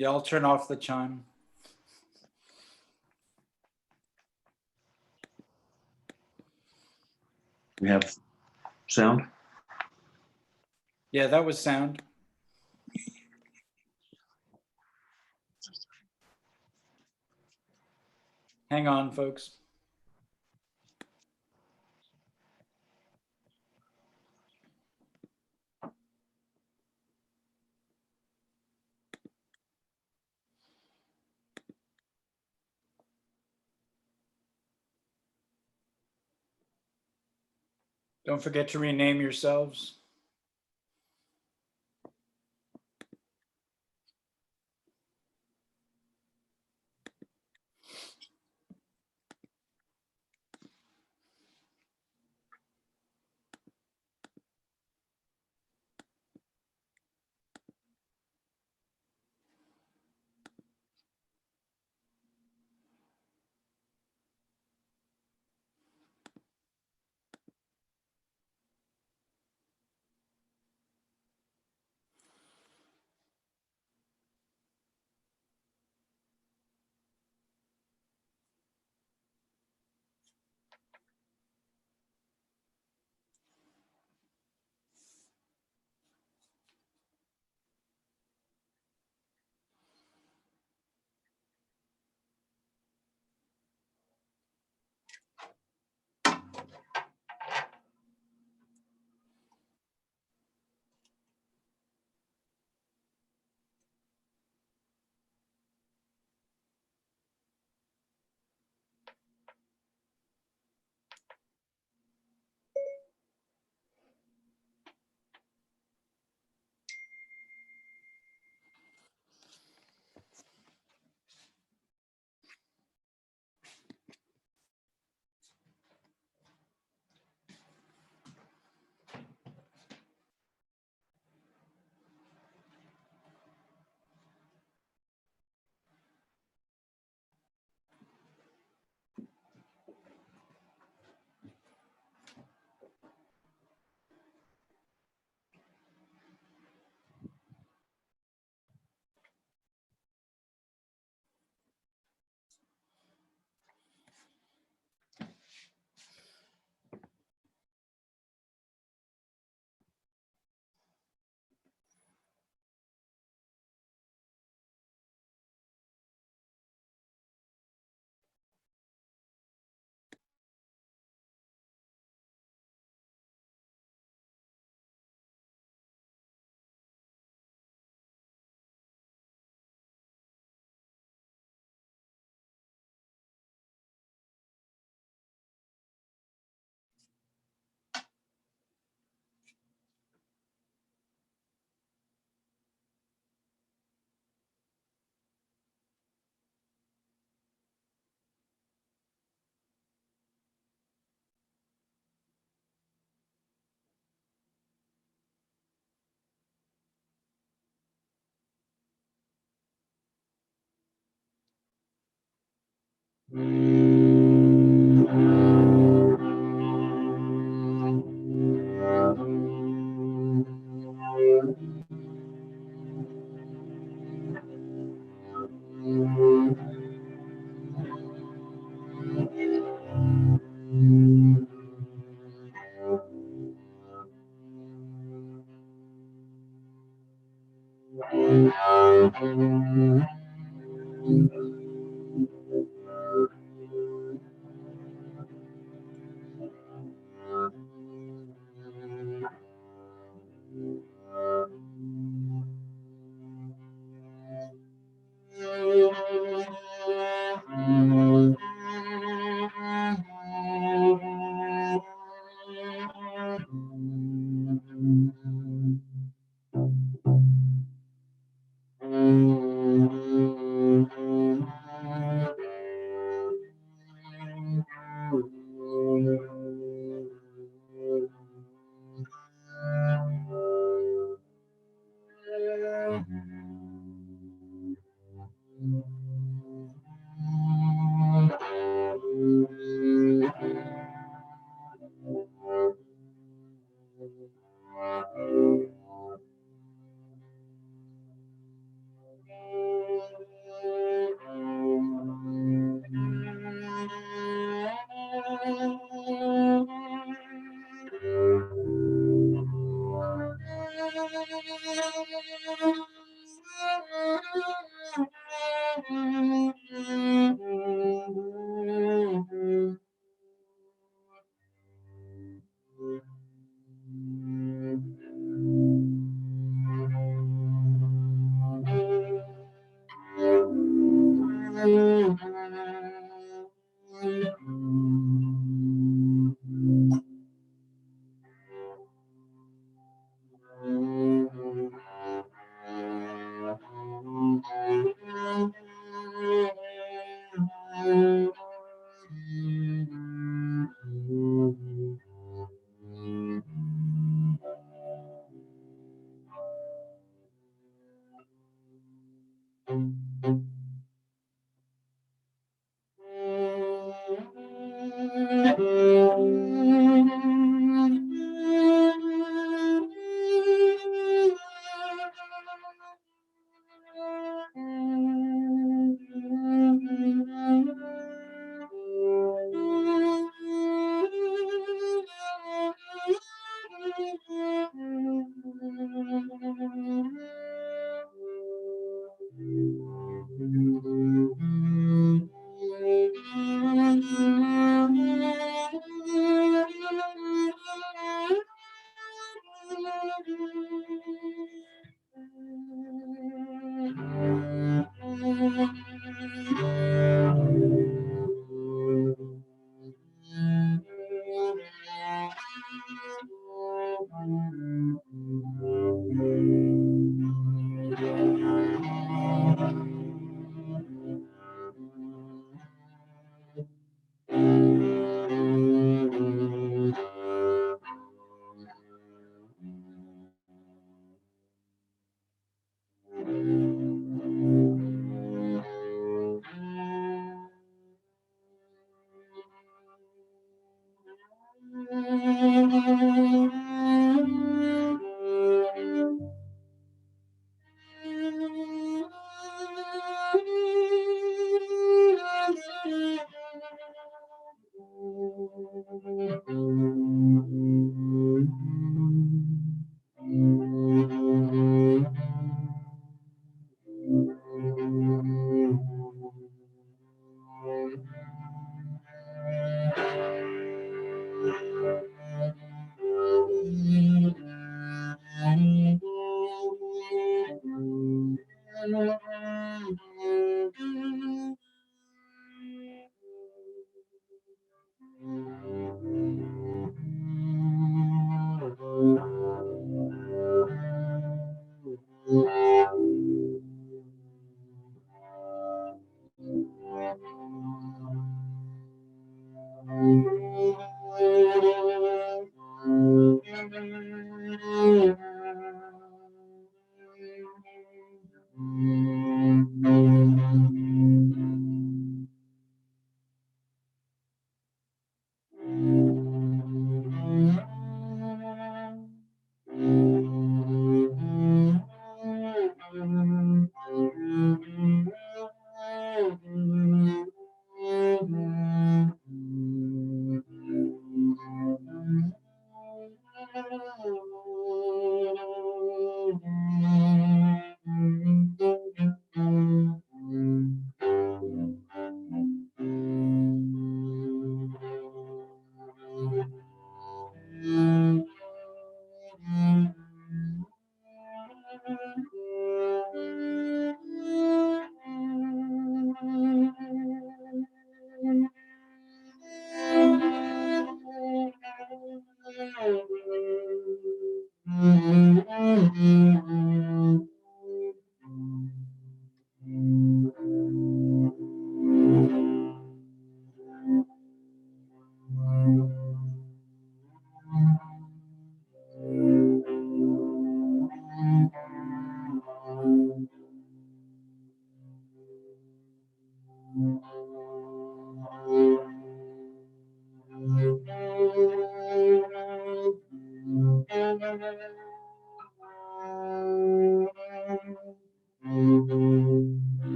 Yeah, I'll turn off the chime. We have sound. Yeah, that was sound. Hang on, folks. Don't forget to rename yourselves.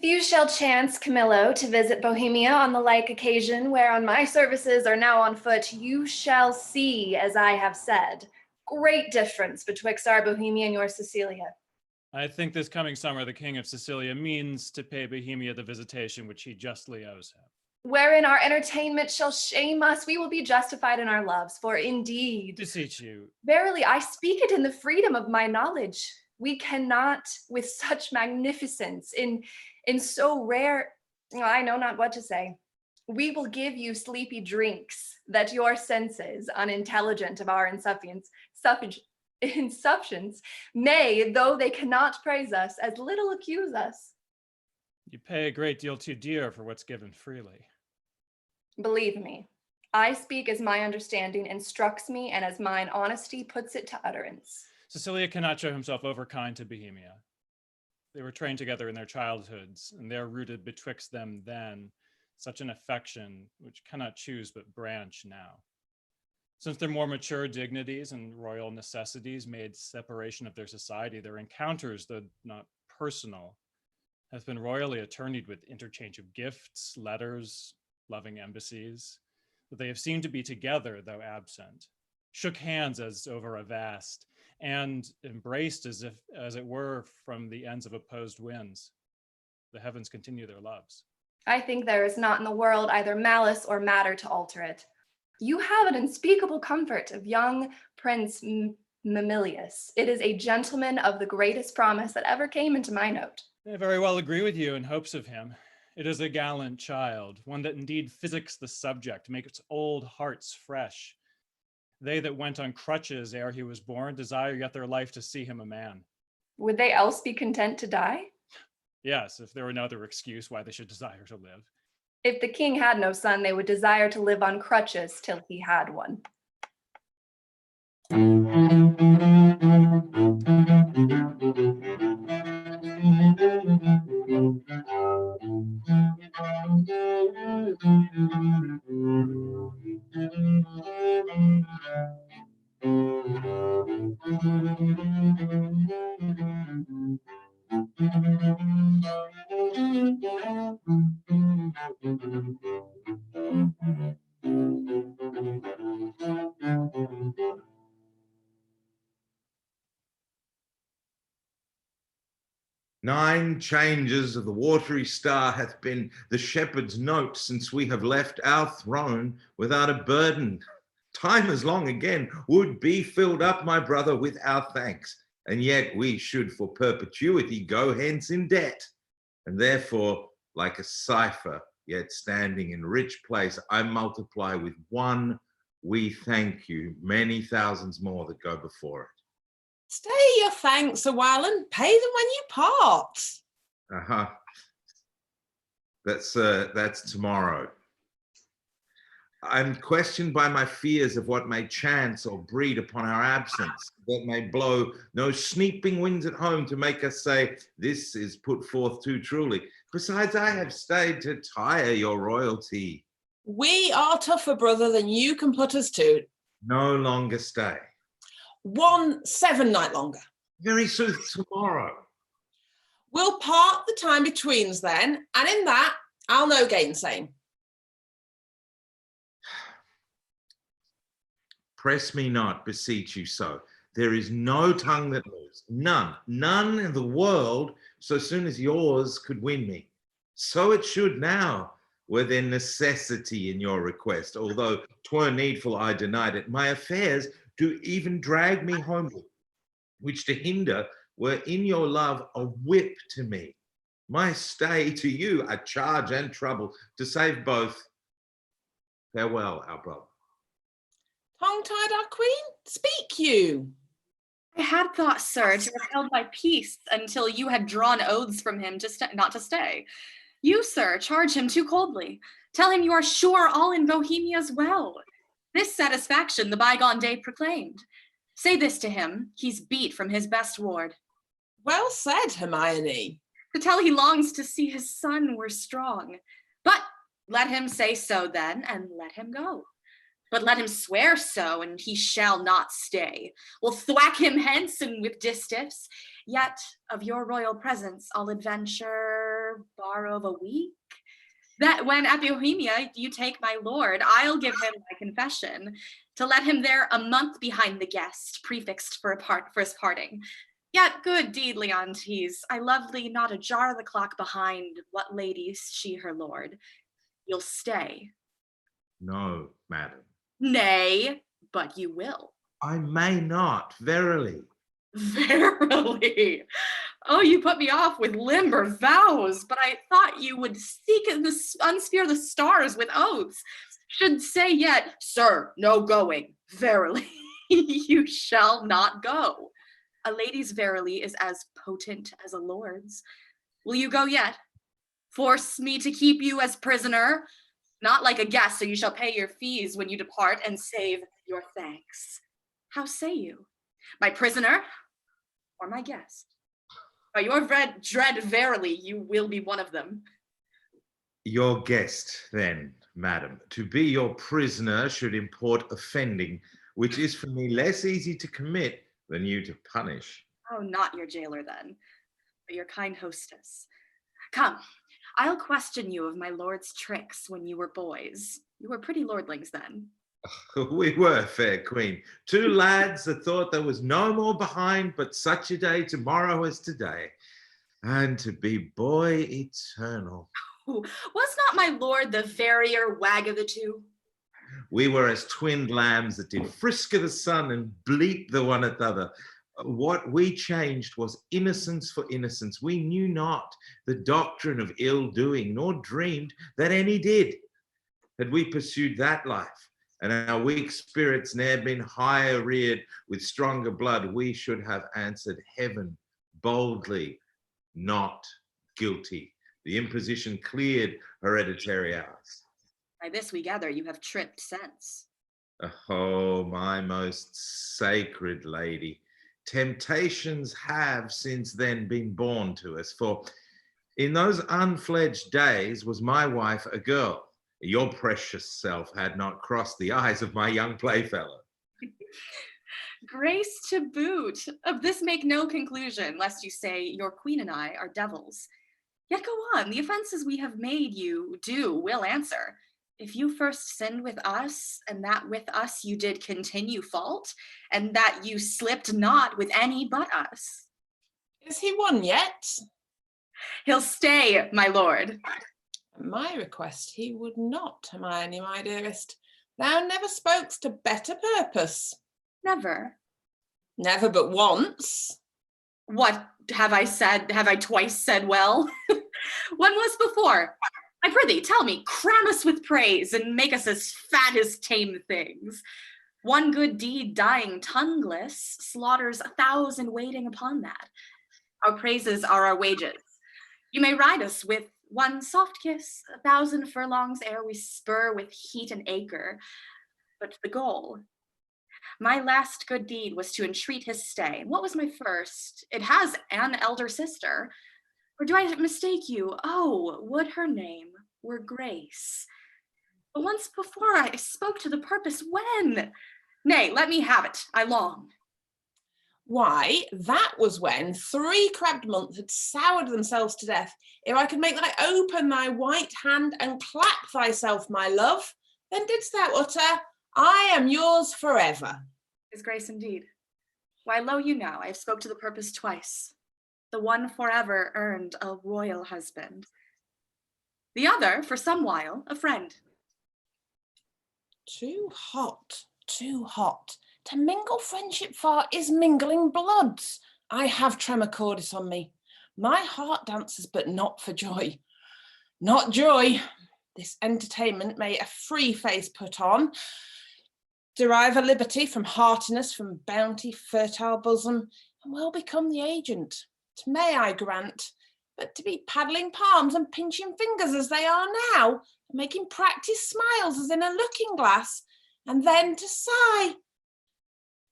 If you shall chance, Camillo, to visit Bohemia on the like occasion whereon my services are now on foot, you shall see, as I have said, great difference betwixt our Bohemia and your Sicilia. I think this coming summer the King of Sicilia means to pay Bohemia the visitation which he justly owes him. Wherein our entertainment shall shame us, we will be justified in our loves, for indeed, Beseech you. verily, I speak it in the freedom of my knowledge. We cannot, with such magnificence, in so rare, I know not what to say. We will give you sleepy drinks that your senses, unintelligent of our insufficience, may, though they cannot praise us, as little accuse us. You pay a great deal too dear for what's given freely. Believe me, I speak as my understanding instructs me and as mine honesty puts it to utterance. Sicilia cannot show himself overkind to Bohemia. They were trained together in their childhoods, and there rooted betwixt them then such an affection which cannot choose but branch now. Since their more mature dignities and royal necessities made separation of their society, their encounters, though not personal, have been royally attorneyed with interchange of gifts, letters, loving embassies, that they have seemed to be together, though absent, shook hands as over a vast, and embraced as it were from the ends of opposed winds. The heavens continue their loves. I think there is not in the world either malice or matter to alter it. You have an unspeakable comfort of young Prince Mamilius. It is a gentleman of the greatest promise that ever came into my note. I very well agree with you in hopes of him. It is a gallant child, one that indeed physics the subject, makes old hearts fresh. They that went on crutches ere he was born desire yet their life to see him a man. Would they else be content to die? Yes, if there were no other excuse why they should desire to live. If the king had no son, they would desire to live on crutches till he had one. Nine changes of the watery star hath been the shepherd's note since we have left our throne without a burden. Time as long again would be filled up, my brother, with our thanks, and yet we should for perpetuity go hence in debt. And therefore, like a cipher, yet standing in rich place, I multiply with one, we thank you, many thousands more that go before it. Stay your thanks a while and pay them when you part. Uh-huh. That's tomorrow. I'm questioned by my fears of what may chance or breed upon our absence, that may blow no sneaping winds at home to make us say, this is put forth too truly. Besides, I have stayed to tire your royalty. We are tougher, brother, than you can put us to. No longer stay. 1 7 night longer. Very soon tomorrow. We'll part the time betweens then, and in that, I'll no gainsaying. Press me not, beseech you so. There is no tongue that moves, none in the world, so soon as yours could win me. So it should now, were there necessity in your request, although 'twere needful I denied it. My affairs do even drag me homeward, which to hinder were in your love a whip to me. My stay to you a charge and trouble, to save both. Farewell, our brother. Tongue-tied, our queen? Speak you. I had thought, sir, to have held my peace until you had drawn oaths from him not to stay. You, sir, charge him too coldly. Tell him you are sure all in Bohemia's well. This satisfaction the bygone day proclaimed. Say this to him, he's beat from his best ward. Well said, Hermione. To tell he longs to see his son were strong. But let him say so then, and let him go. But let him swear so, and he shall not stay. We'll thwack him hence and with distaffs. Yet of your royal presence I'll adventure borrow a week. That when at Bohemia you take my lord, I'll give him my confession, to let him there a month behind the guest, prefixed for his parting. Yet good deed, Leontes, I lovely not ajar the clock behind what ladies she her lord. You'll stay. No, madam. Nay, but you will. I may not, verily. Verily. Oh, you put me off with limber vows, but I thought you would seek and unsphere the stars with oaths. Should say yet, sir, no going. Verily, you shall not go. A lady's verily is as potent as a lord's. Will you go yet? Force me to keep you as prisoner? Not like a guest, so you shall pay your fees when you depart and save your thanks. How say you? My prisoner or my guest? By your dread, verily, you will be one of them. Your guest, then, madam. To be your prisoner should import offending, which is for me less easy to commit than you to punish. Oh, not your jailer then, but your kind hostess. Come, I'll question you of my lord's tricks when you were boys. You were pretty lordlings then. We were, fair queen. Two lads that thought there was no more behind but such a day tomorrow as today. And to be boy eternal. Ooh, was not my lord the verier wag of the two? We were as twinned lambs that did frisk of the sun and bleat the one at the other. What we changed was innocence for innocence. We knew not the doctrine of ill doing, nor dreamed that any did. Had we pursued that life, and our weak spirits ne'er been higher reared with stronger blood, we should have answered heaven boldly, not guilty. The imposition cleared hereditary hours. By this we gather you have tripped sense. Oh, my most sacred lady, temptations have since then been born to us, for in those unfledged days was my wife a girl. Your precious self had not crossed the eyes of my young playfellow. Grace to boot. Of this make no conclusion, lest you say your queen and I are devils. Yet go on, the offenses we have made you do will answer. If you first sinned with us, and that with us you did continue fault, and that you slipped not with any but us. Is he won yet? He'll stay, my lord. At my request he would not, Hermione, my dearest. Thou never spokest to better purpose. Never. Never but once. What have I said? Have I twice said well? When was before? I prithee, tell me, cram us with praise and make us as fat as tame things. One good deed dying tongueless slaughters 1,000 waiting upon that. Our praises are our wages. You may ride us with one soft kiss, 1,000 furlongs ere we spur with heat and acre. But the goal, my last good deed was to entreat his stay. What was my first? It has an elder sister. Or do I mistake you? Oh, would her name were Grace. But once before I spoke to the purpose when? Nay, let me have it, I long. Why, that was when 3 crabbed months had soured themselves to death. Ere I could make thy open thy white hand and clap thyself, my love, then didst thou utter, I am yours forever. Is Grace indeed? Why, lo you now, I have spoke to the purpose twice. The one forever earned a royal husband. The other, for some while, a friend. Too hot, too hot. To mingle friendship far is mingling bloods. I have tremor cordis on me. My heart dances, but not for joy. Not joy. This entertainment may a free face put on, derive a liberty from heartiness, from bounty, fertile bosom, and well become the agent. It may, I grant, but to be paddling palms and pinching fingers as they are now, making practice smiles as in a looking glass, and then to sigh,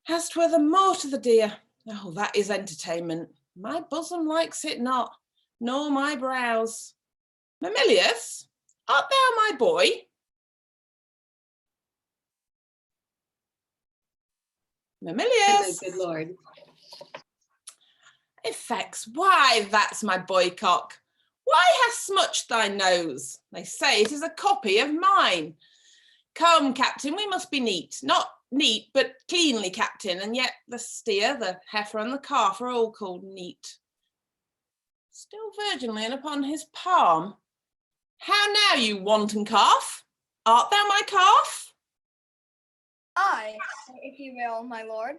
as 'twere the more to the dear. Oh, that is entertainment. My bosom likes it not, nor my brows. Mamilius, art thou my boy? Mamilius. Good lord. Effects, why, that's my boy cock. Why hast smutched thy nose? They say it is a copy of mine. Come, captain, we must be neat. Not neat, but cleanly, captain, and yet the steer, the heifer, and the calf are all called neat. Still virginally and upon his palm. How now, you wanton calf? Art thou my calf? Aye, if you will, my lord.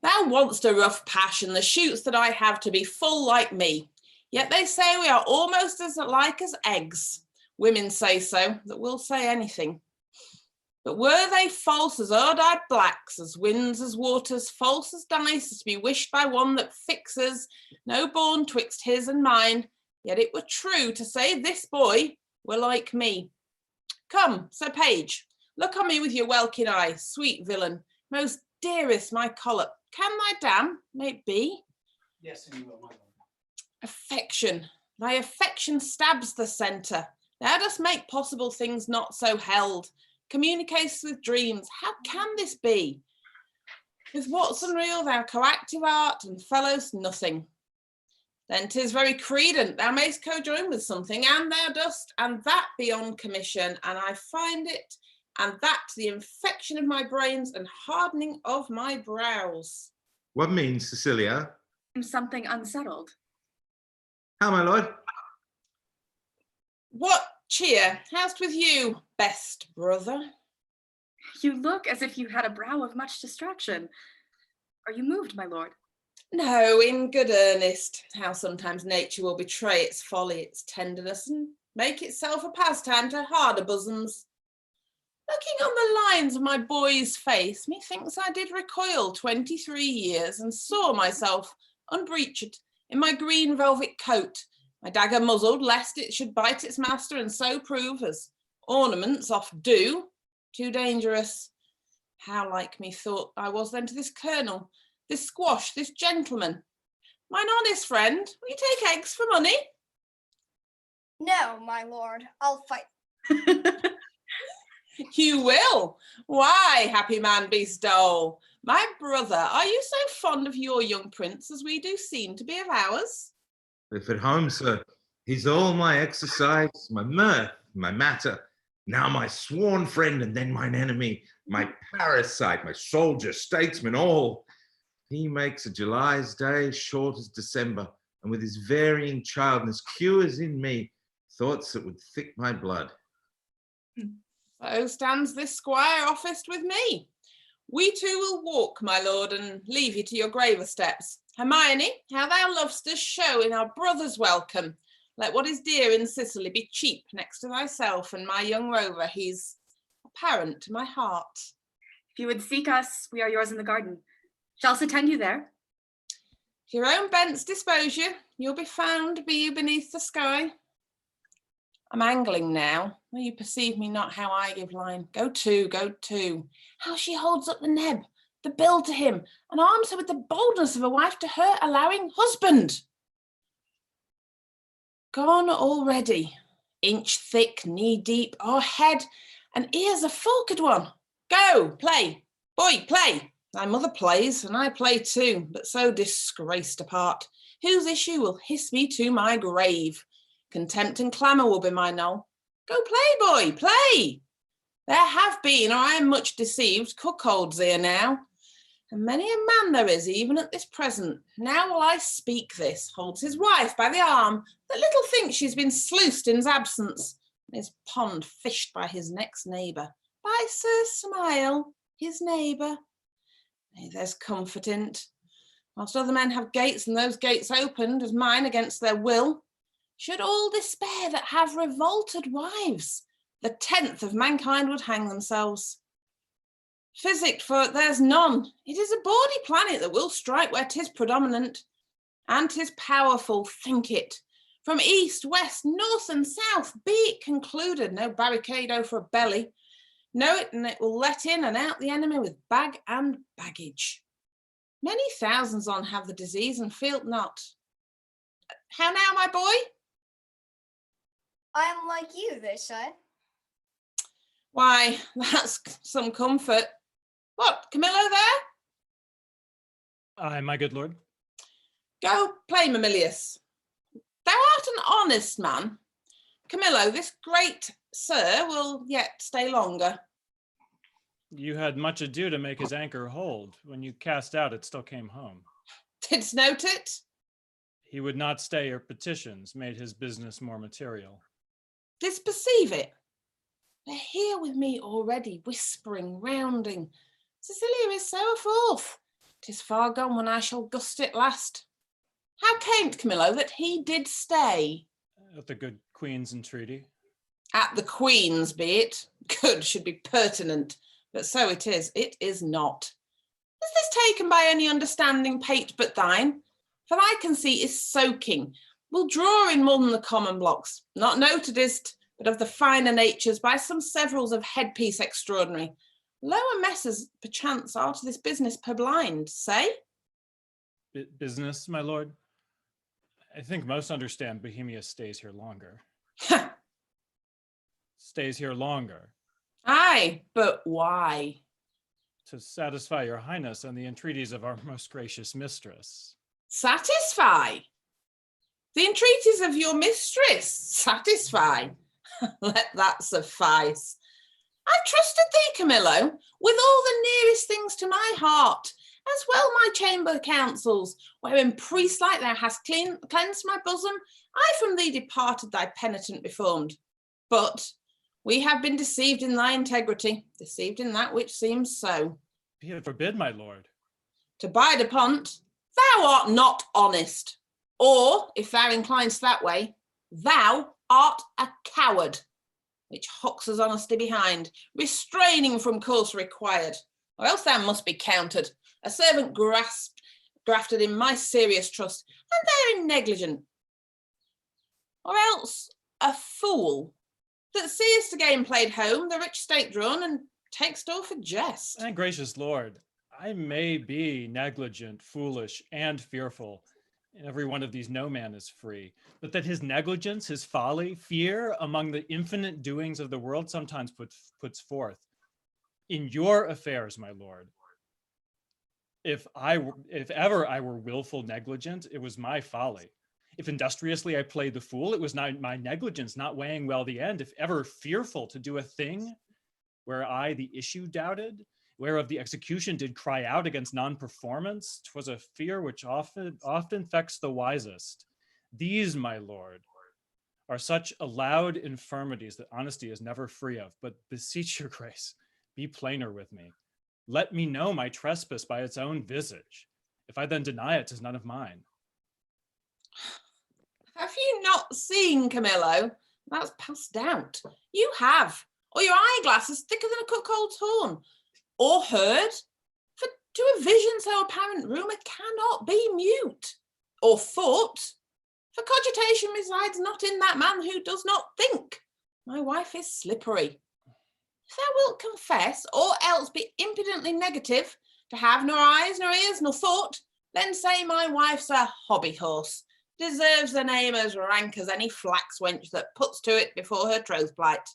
Thou want'st a rough passion, the shoots that I have to be full like me. Yet they say we are almost as alike as eggs. Women say so, that will say anything. But were they false as erd-eyed blacks, as winds, as waters, false as dice, as to be wished by one that fixes, no born twixt his and mine, yet it were true to say this boy were like me. Come, Sir Page, look on me with your welkin eye, sweet villain, most dearest my collop, can thy dam, may it be? Yes, and you will, my lord. Affection, thy affection stabs the centre. Thou dost make possible things not so held, communicates with dreams. How can this be? With what's unreal thou coactive art, and fellows nothing. Then 'tis very credent thou mayst cojoin with something, and thou dost, and that beyond commission, and I find it, and that the infection of my brains and hardening of my brows. What means, Cecilia? I'm something unsettled. How, my lord? What cheer, how's with you, best brother? You look as if you had a brow of much distraction. Are you moved, my lord? No, in good earnest, how sometimes nature will betray its folly, its tenderness, and make itself a pastime to harder bosoms. Looking on the lines of my boy's face, methinks I did recoil 23 years and saw myself unbreeched in my green velvet coat, my dagger muzzled, lest it should bite its master and so prove, as ornaments oft do, too dangerous. How like me thought I was then to this colonel, this squash, this gentleman. Mine honest friend, will you take eggs for money? No, my lord, I'll fight. You will. Why, happy man, be stole? My brother, are you so fond of your young prince as we do seem to be of ours? If at home, sir, he's all my exercise, my mirth, my matter. Now my sworn friend and then mine enemy, my parasite, my soldier, statesman, all. He makes a July's day short as December, and with his varying childness cures in me thoughts that would thick my blood. So stands this squire officed with me. We two will walk, my lord, and leave you to your graver steps. Hermione, how thou lovest us show in our brother's welcome. Let what is dear in Sicily be cheap next to thyself and my young rover. He's a parent to my heart. If you would seek us, we are yours in the garden. Shall us attend you there? To your own bents dispose you. You'll be found, be you beneath the sky. I'm angling now. Will you perceive me not how I give line? Go to, go to. How she holds up the neb, the bill to him, and arms her with the boldness of a wife to her allowing husband. Gone already, inch thick, knee deep, our head and ears a forked one. Go, play, boy, play. Thy mother plays, and I play too, but so disgraced a part, whose issue will hiss me to my grave. Contempt and clamour will be my knoll. Go play, boy, play. There have been, or I am much deceived, cuckolds here now, and many a man there is, even at this present. Now will I speak this, holds his wife by the arm, that little thinks she's been sluiced in his absence, and his pond fished by his next neighbour, by Sir Smile, his neighbour. Nay, there's comfort in't. Whilst other men have gates, and those gates opened, as mine against their will, should all despair that have revolted wives, the 10th of mankind would hang themselves. Physic for it there's none. It is a bawdy planet that will strike where 'tis predominant, and 'tis powerful, think it. From east, west, north and south, be it concluded, no barricado for a belly. Know it, and it will let in and out the enemy with bag and baggage. Many thousands on have the disease and feel it not. How now, my boy? I am like you, they say. Why, that's some comfort. What, Camillo there? Aye, my good lord. Go play, Mamilius. Thou art an honest man. Camillo, this great sir will yet stay longer. You had much ado to make his anchor hold. When you cast out, it still came home. Didst note it? He would not stay your petitions, made his business more material. Didst perceive it? They're here with me already, whispering, rounding. Cecilia is so forth. 'Tis far gone when I shall gust it last. How came't, Camillo, that he did stay? At the good queen's entreaty. At the queen's be it. Good should be pertinent, but so it is not. Is this taken by any understanding pate but thine? For thy conceit is soaking, will draw in more than the common blocks, not noted is't, but of the finer natures by some severals of headpiece extraordinary. Lower messers, perchance, are to this business purblind, say? Business, my lord? I think most understand Bohemia stays here longer. Stays here longer. Aye, but why? To satisfy your highness and the entreaties of our most gracious mistress. Satisfy? The entreaties of your mistress? Satisfy? Let that suffice. I've trusted thee, Camillo, with all the nearest things to my heart, as well my chamber counsels, wherein priest like thou hast cleansed my bosom, I from thee departed thy penitent reformed. But we have been deceived in thy integrity, deceived in that which seems so. Be it forbid, my lord. To bide upon't, thou art not honest, or, if thou inclinest that way, thou art a coward, which hoxes honesty behind, restraining from course required, or else thou must be counted, a servant grafted in my serious trust, and therein negligent. or else a fool that seest the game played home, the rich state drawn, and takes store for jest. And gracious Lord, I may be negligent, foolish, and fearful. In every one of these no man is free, but that his negligence, his folly, fear among the infinite doings of the world sometimes puts forth. In your affairs, my Lord, if ever I were willful negligent, it was my folly. If industriously I played the fool, it was not my negligence, not weighing well the end. If ever fearful to do a thing where I the issue doubted, whereof the execution did cry out against non-performance, 'twas a fear which often affects the wisest. These, my Lord, are such allowed infirmities that honesty is never free of. But beseech your grace, be plainer with me. Let me know my trespass by its own visage. If I then deny it, 'tis none of mine. Have you not seen, Camillo? That's past doubt. You have, or your eyeglass is thicker than a cuckold's horn. Or heard, for to a vision so apparent rumour cannot be mute. Or thought, for cogitation resides not in that man who does not think. My wife is slippery. If thou wilt confess, or else be impudently negative, to have nor eyes, nor ears, nor thought, then say my wife's a hobby horse, deserves the name as rank as any flax wench that puts to it before her troth plight.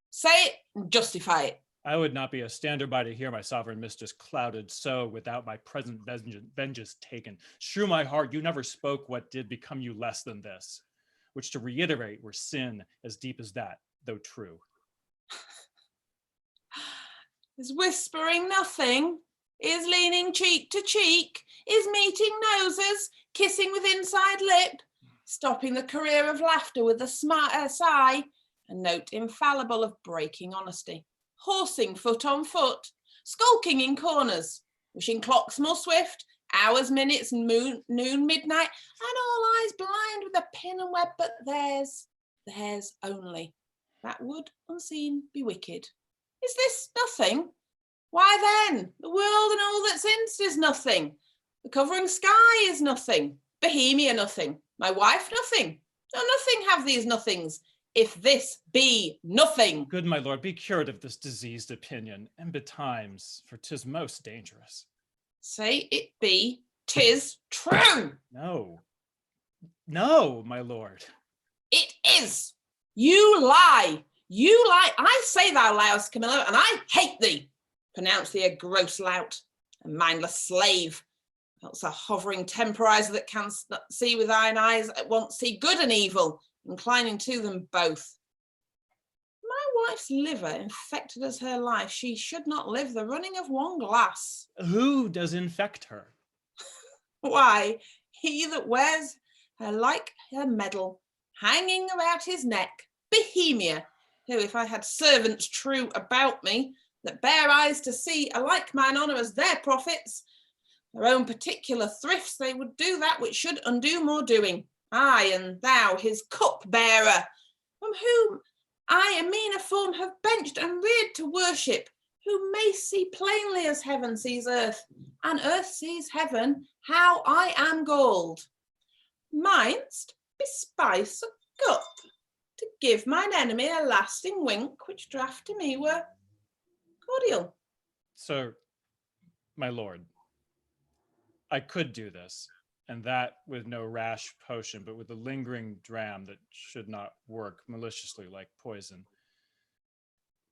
Say it and justify it. I would not be a stander by to hear my sovereign mistress clouded so without my present vengeance taken. Shrew my heart, you never spoke what did become you less than this, which to reiterate were sin as deep as that, though true. Is whispering nothing, is leaning cheek to cheek, is meeting noses, kissing with inside lip, stopping the career of laughter with a sigh, a note infallible of breaking honesty, horsing foot on foot, skulking in corners, wishing clocks more swift, hours, minutes, noon, midnight, and all eyes blind with a pin and web, but theirs only. That would, unseen, be wicked. Is this nothing? Why then, the world and all that's in's is nothing. The covering sky is nothing. Bohemia nothing. My wife nothing. No, nothing have these nothings, if this be nothing. Good my lord, be cured of this diseased opinion, and betimes, for 'tis most dangerous. Say it be, 'tis true. No, my lord. It is. You lie. You lie. I say thou liest, Camillo, and I hate thee. Pronounce thee a gross lout, a mindless slave, else a hovering temporizer that canst not see with thine eyes at once see good and evil, inclining to them both. My wife's liver infected as her life, she should not live the running of one glass. Who does infect her? Why, he that wears her like her medal, hanging about his neck, Bohemia, who, if I had servants true about me, that bear eyes to see alike mine honour as their profits, their own particular thrifts, they would do that which should undo more doing. I and thou, his cup-bearer, from whom I a meaner form have benched and reared to worship, who may see plainly as heaven sees earth, and earth sees heaven, how I am galled. Mightst bespice a cup, to give mine enemy a lasting wink, which draught to me were cordial. Sir, my lord, I could do this, and that with no rash potion, but with a lingering dram that should not work maliciously like poison.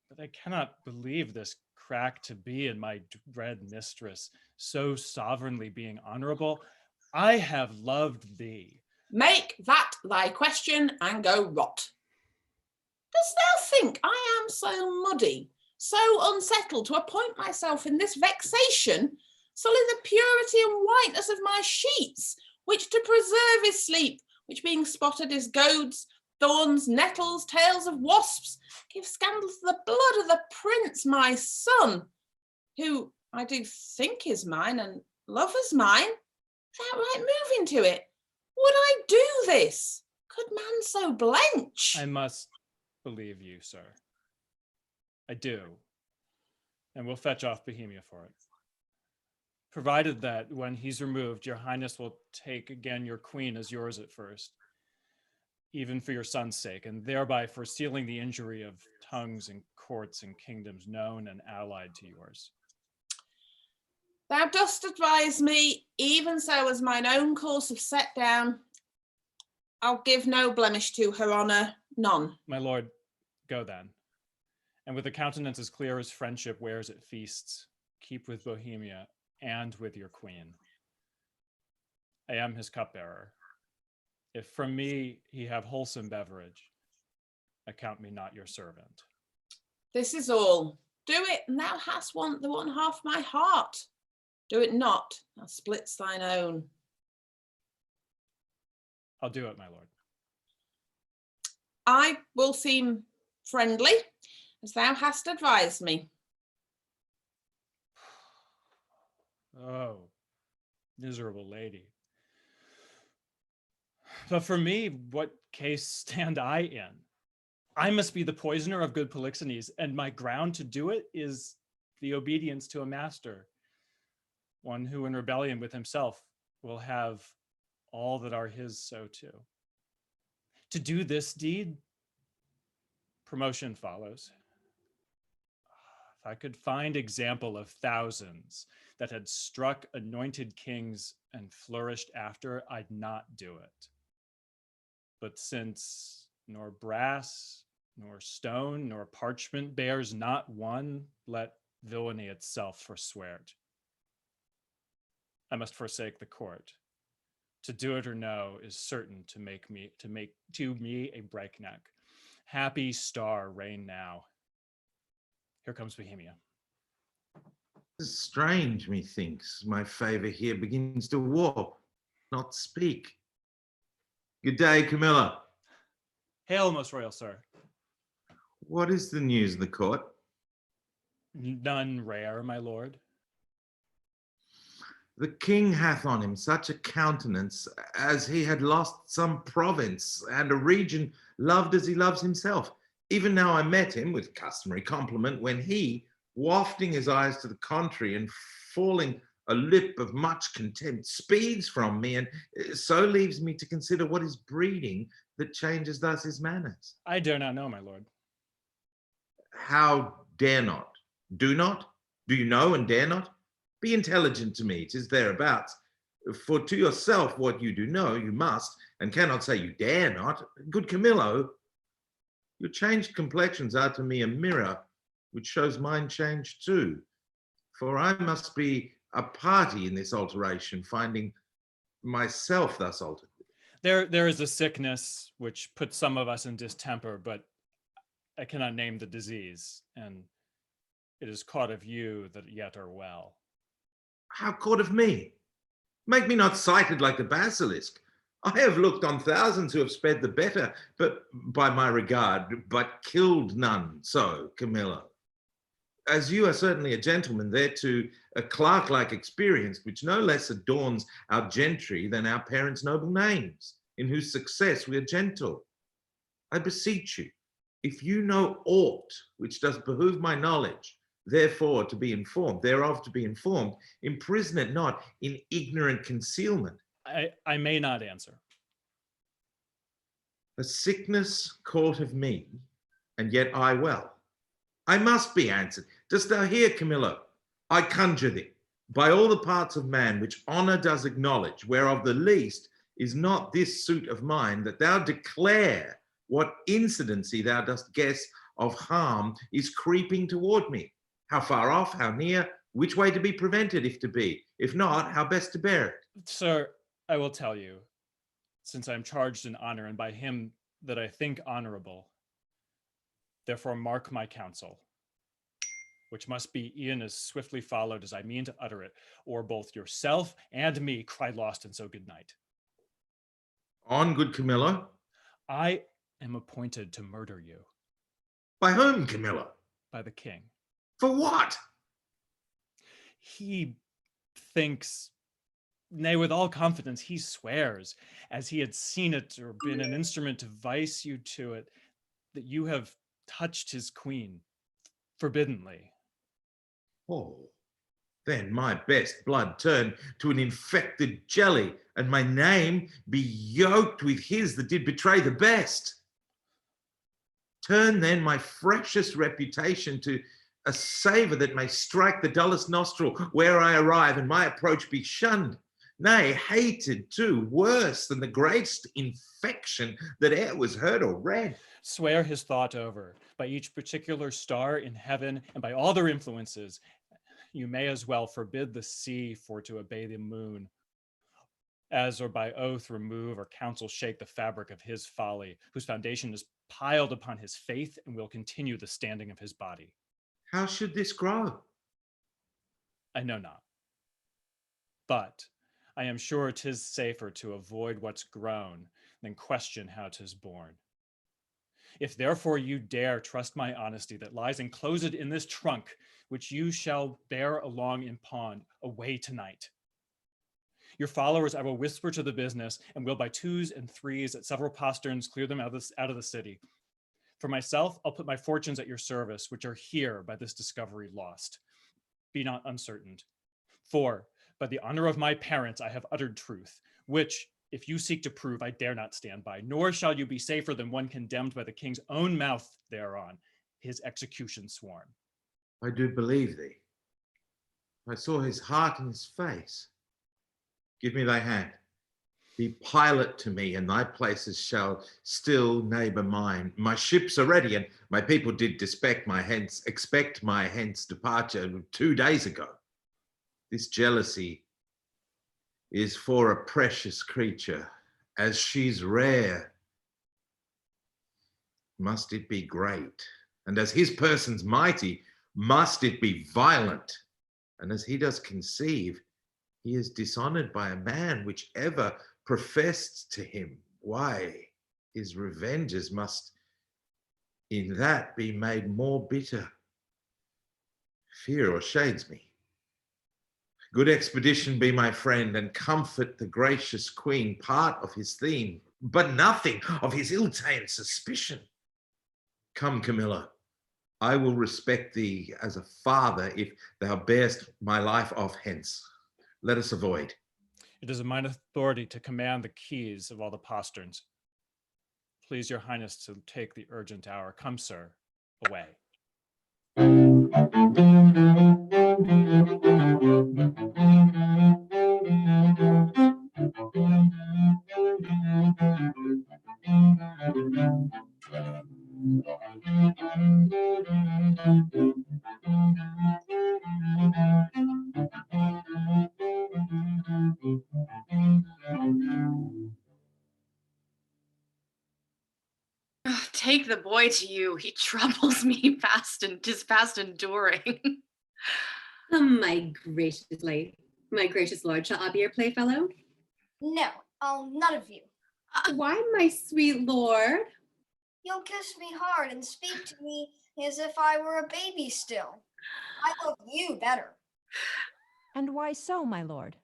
But I cannot believe this crack to be in my dread mistress, so sovereignly being honorable. I have loved thee. Make that thy question and go rot. Dost thou think I am so muddy, so unsettled to appoint myself in this vexation, sully the purity and whiteness of my sheets, which to preserve is sleep, which being spotted is goads, thorns, nettles, tails of wasps, give scandal to the blood of the prince, my son, who I do think is mine and love as mine, without right moving to it. Would I do this? Could man so blench? I must believe you, sir. I do. And we'll fetch off Bohemia for it. Provided that when he's removed, your highness will take again your queen as yours at first. even for your son's sake, and thereby for sealing the injury of tongues and courts and kingdoms known and allied to yours. Thou dost advise me, even so as mine own course have set down, I'll give no blemish to her honour, none. My lord, go then. And with a countenance as clear as friendship wears at feasts, keep with Bohemia and with your queen. I am his cupbearer. If from me he have wholesome beverage, account me not your servant. This is all. Do it, and thou hast won the one half my heart. Do it not, thou splits thine own. I'll do it, my lord. I will seem friendly, as thou hast advised me. Oh, miserable lady. But for me, what case stand I in? I must be the poisoner of good Polixenes, and my ground to do it is the obedience to a master, one who in rebellion with himself will have all that are his so too. To do this deed, promotion follows. If I could find example of thousands that had struck anointed kings and flourished after, I'd not do it. But since nor brass, nor stone, nor parchment bears not one, let villainy itself forswear it. I must forsake the court. To do it or no is certain to make me a breakneck. Happy star, reign now. Here comes Bohemia. It's strange, methinks, my favour here begins to warp, not speak. Good day, Camilla. Hail, most royal sir. What is the news of the court? None rare, my lord. The king hath on him such a countenance as he had lost some province and a region loved as he loves himself. Even now I met him with customary compliment when he, wafting his eyes to the contrary and falling a lip of much contempt, speeds from me and so leaves me to consider what is breeding that changes thus his manners. I dare not know, my lord. How dare not? Do not? Do you know and dare not? Be intelligent to me, 'tis thereabouts. For to yourself what you do know, you must, and cannot say you dare not. Good Camillo, your changed complexions are to me a mirror, which shows mine changed too. For I must be a party in this alteration, finding myself thus altered. There is a sickness which puts some of us in distemper, but I cannot name the disease, and it is caught of you that yet are well. How caught of me? Make me not sighted like the basilisk. I have looked on thousands who have sped the better, but by my regard, but killed none so, Camilla. As you are certainly a gentleman, thereto a clerk-like experience, which no less adorns our gentry than our parents' noble names, in whose success we are gentle. I beseech you, if you know aught which does behoove my knowledge, therefore to be informed, thereof to be informed, imprison it not in ignorant concealment. I may not answer. A sickness caught of me, and yet I well. I must be answered. Dost thou hear, Camillo? I conjure thee, by all the parts of man which honour does acknowledge, whereof the least is not this suit of mine, that thou declare what incidency thou dost guess of harm is creeping toward me. How far off, how near, which way to be prevented, if to be, if not, how best to bear it. Sir, I will tell you, since I am charged in honor and by him that I think honorable. Therefore mark my counsel, which must be e'en as swiftly followed as I mean to utter it, or both yourself and me cry lost and so good night. On, good Camillo. I am appointed to murder you. By whom, Camillo? By the king. For what? He thinks, nay, with all confidence, he swears, as he had seen it or been an instrument to vice you to it, that you have touched his queen forbiddenly. Oh, Then my best blood turn to an infected jelly, and my name be yoked with his that did betray the best. Turn then my freshest reputation to a savour that may strike the dullest nostril where I arrive, and my approach be shunned. Nay, hated too, worse than the greatest infection that e'er was heard or read. Swear his thought over by each particular star in heaven and by all their influences. You may as well forbid the sea for to obey the moon, as or by oath remove or counsel shake the fabric of his folly, whose foundation is piled upon his faith and will continue the standing of his body. How should this grow? I know not. But I am sure 'tis safer to avoid what's grown than question how 'tis born. If therefore you dare trust my honesty that lies enclosed in this trunk, which you shall bear along in pond away tonight. Your followers I will whisper to the business, and will by twos and threes at several posterns clear them out of the city. For myself, I'll put my fortunes at your service, which are here by this discovery lost. Be not uncertain. For by the honor of my parents, I have uttered truth, which, if you seek to prove, I dare not stand by, nor shall you be safer than one condemned by the king's own mouth thereon, his execution sworn. I do believe thee. I saw his heart in his face. Give me thy hand. Be pilot to me, and thy places shall still neighbour mine. My ships are ready, and my people did expect my hence departure 2 days ago. This jealousy is for a precious creature, as she's rare. Must it be great? And as his person's mighty, must it be violent? And as he does conceive, he is dishonored by a man which ever professed to him. Why, his revenges must in that be made more bitter. Fear o'ershades me. Good expedition be my friend, and comfort the gracious queen, part of his theme, but nothing of his ill-ta'en suspicion. Come, Camilla, I will respect thee as a father if thou bearest my life off hence. Let us avoid. It is mine authority to command the keys of all the posterns. Please your highness to take the urgent hour. Come, sir, away. Take the boy to you. He troubles me past enduring. My gracious lady, my gracious lord, shall I be your playfellow? No, none of you. Why, my sweet lord? You'll kiss me hard and speak to me as if I were a baby still. I love you better. And why so, my lord?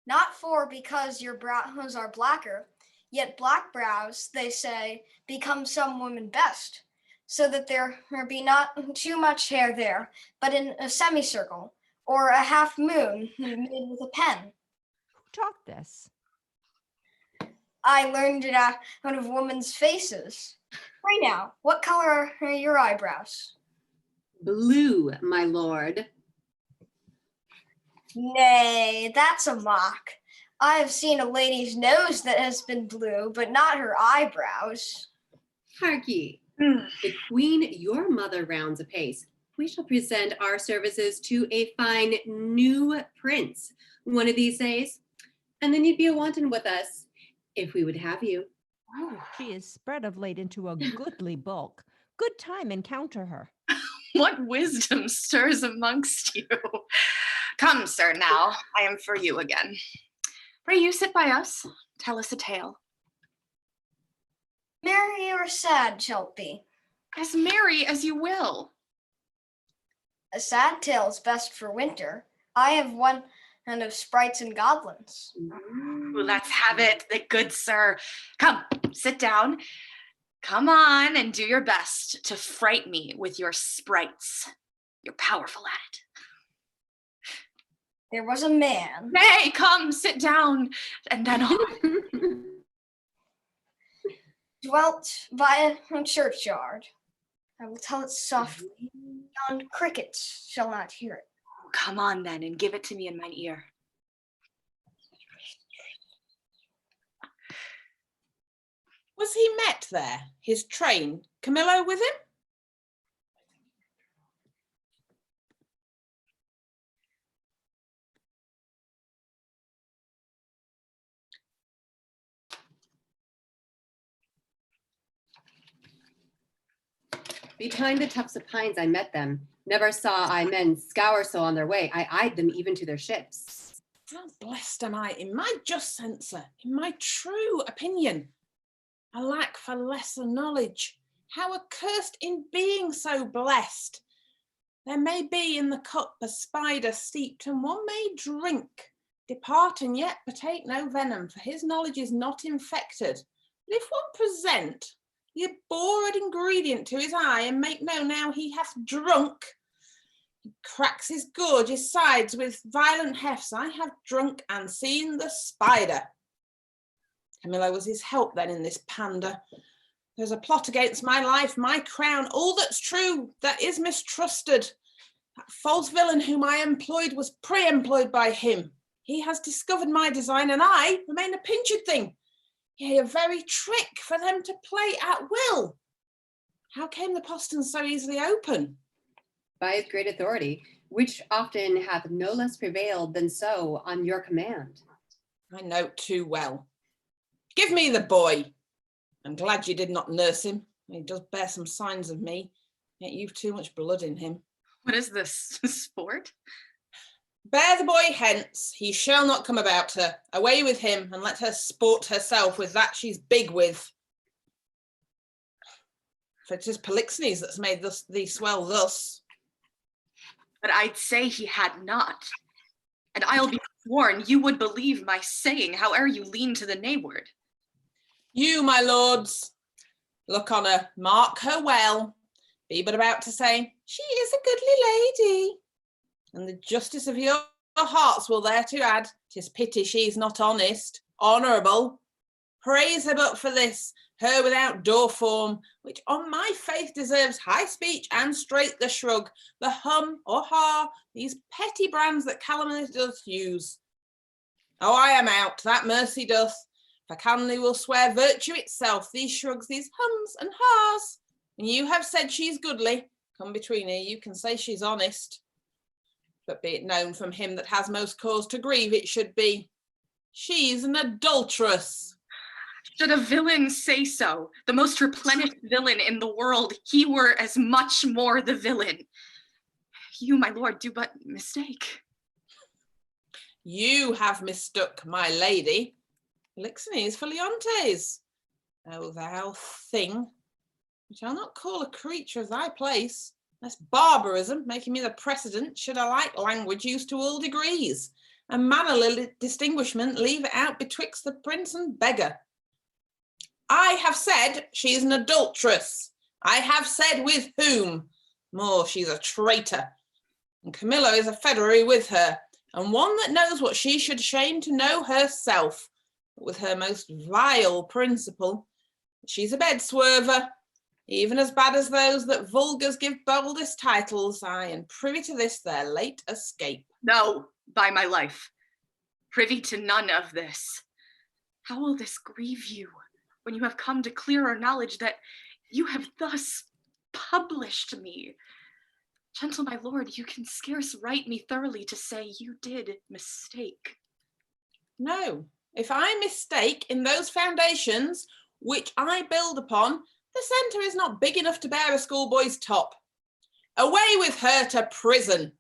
Not for because your brows are blacker, yet black brows, they say, become some women best, so that there be not too much hair there, but in a semicircle, or a half moon made with a pen. Who taught this? I learned it out of women's faces. Pray now, what color are your eyebrows? Blue, my lord. Nay, that's a mock. I have seen a lady's nose that has been blue, but not her eyebrows. Hark ye, the queen, your mother, rounds apace. We shall present our services to a fine new prince one of these days, and then you'd be a wanton with us, if we would have you. She is spread of late into a goodly bulk. Good time encounter her. What wisdom stirs amongst you? Come, sir, now, I am for you again. Pray you sit by us, tell us a tale. Merry or sad shall it be? As merry as you will. A sad tale is best for winter. I have one of sprites and goblins. Let's have it, the good sir. Come, sit down. Come on and do your best to fright me with your sprites. You're powerful at it. there was a man. Nay, come, sit down, and then Dwelt by a churchyard. I will tell it softly. Yon crickets shall not hear it. come on then, and give it to me in mine ear. Was he met there, his train, Camillo with him? Behind the tufts of pines I met them. Never saw I men scour so on their way. I eyed them even to their ships. How blessed am I in my just censor, in my true opinion. I lack for lesser knowledge. How accursed in being so blessed. There may be in the cup a spider steeped, and one may drink, depart and yet partake no venom, for his knowledge is not infected. But if one present the abhorred ingredient to his eye, and make known now he hath drunk, he cracks his gorge, his sides with violent hefts. I have drunk and seen the spider. Camillo was his help then in this pander. There's a plot against my life, my crown, all that's true, that is mistrusted. That false villain whom I employed was pre-employed by him. He has discovered my design, and I remain a pintured thing. Yea, a very trick for them to play at will. How came the posterns so easily open? By his great authority, which often hath no less prevailed than so on your command. I know too well. Give me the boy. I'm glad you did not nurse him. He does bear some signs of me, yet you've too much blood in him. What is this, sport? Bear the boy hence, he shall not come about her. Away with him, and let her sport herself with that she's big with. For it is Polixenes that's made thee swell thus. But I'd say he had not. And I'll be sworn you would believe my saying, howe'er you lean to the nayward. You, my lords, look on her, mark her well. Be but about to say, she is a goodly lady. And the justice of your hearts will thereto add, 'tis pity she's not honest, honourable. Praise her but for this, her without door form, which on my faith deserves high speech and straight the shrug, the hum or ha, these petty brands that calumny doth use. Oh, I am out, that mercy doth, for calumny will swear virtue itself, these shrugs, these hums and ha's. And you have said she's goodly, come between here, you can say she's honest. But be it known from him that has most cause to grieve, it should be, she's an adulteress. Should a villain say so, the most replenished villain in the world, he were as much more the villain. You, my lord, do but mistake. You have mistook my lady, Polixenes for Leontes. Oh, thou thing, which I'll not call a creature of thy place, lest barbarism, making me the precedent, should a like language used to all degrees, and mannerly distinguishment leave it out betwixt the prince and beggar. I have said she's an adulteress. I have said with whom. More, she's a traitor. And Camillo is a federary with her, and one that knows what she should shame to know herself, but with her most vile principle. She's a bed swerver, even as bad as those that vulgars give boldest titles, aye, and privy to this their late escape. No, by my life, privy to none of this. How will this grieve you, when you have come to clearer knowledge that you have thus published me? Gentle my lord, you can scarce write me thoroughly to say you did mistake. No, if I mistake in those foundations which I build upon, the centre is not big enough to bear a schoolboy's top. Away with her to prison.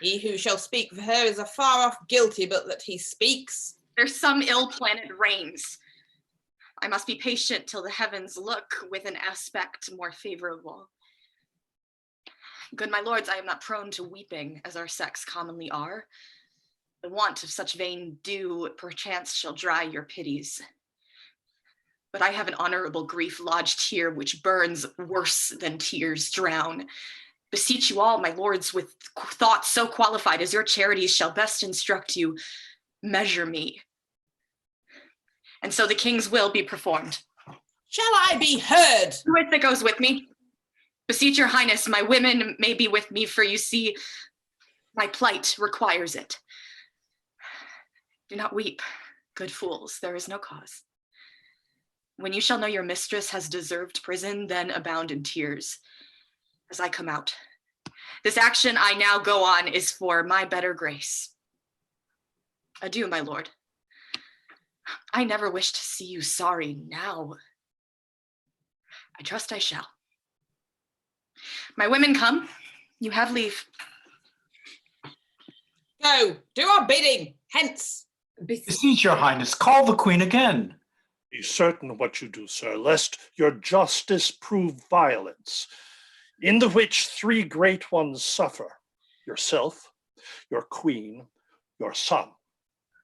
He who shall speak for her is afar off guilty, but that he speaks. There's some ill planet reigns. I must be patient till the heavens look with an aspect more favorable. Good my lords, I am not prone to weeping, as our sex commonly are. The want of such vain dew perchance shall dry your pities. But I have an honorable grief lodged here, which burns worse than tears drown. beseech you all, my lords, with thoughts so qualified as your charities shall best instruct you, measure me. And so the king's will be performed. Shall I be heard? Who is that goes with me? Beseech your highness, my women may be with me, for you see, my plight requires it. Do not weep, good fools, there is no cause. When you shall know your mistress has deserved prison, then abound in tears as I come out. This action I now go on is for my better grace. Adieu, my lord. I never wish to see you sorry now. I trust I shall. My women come, you have leave. Go, do our bidding, hence. Beseech your highness, call the queen again. Be certain what you do, sir, lest your justice prove violence, in the which three great ones suffer: yourself, your queen, your son.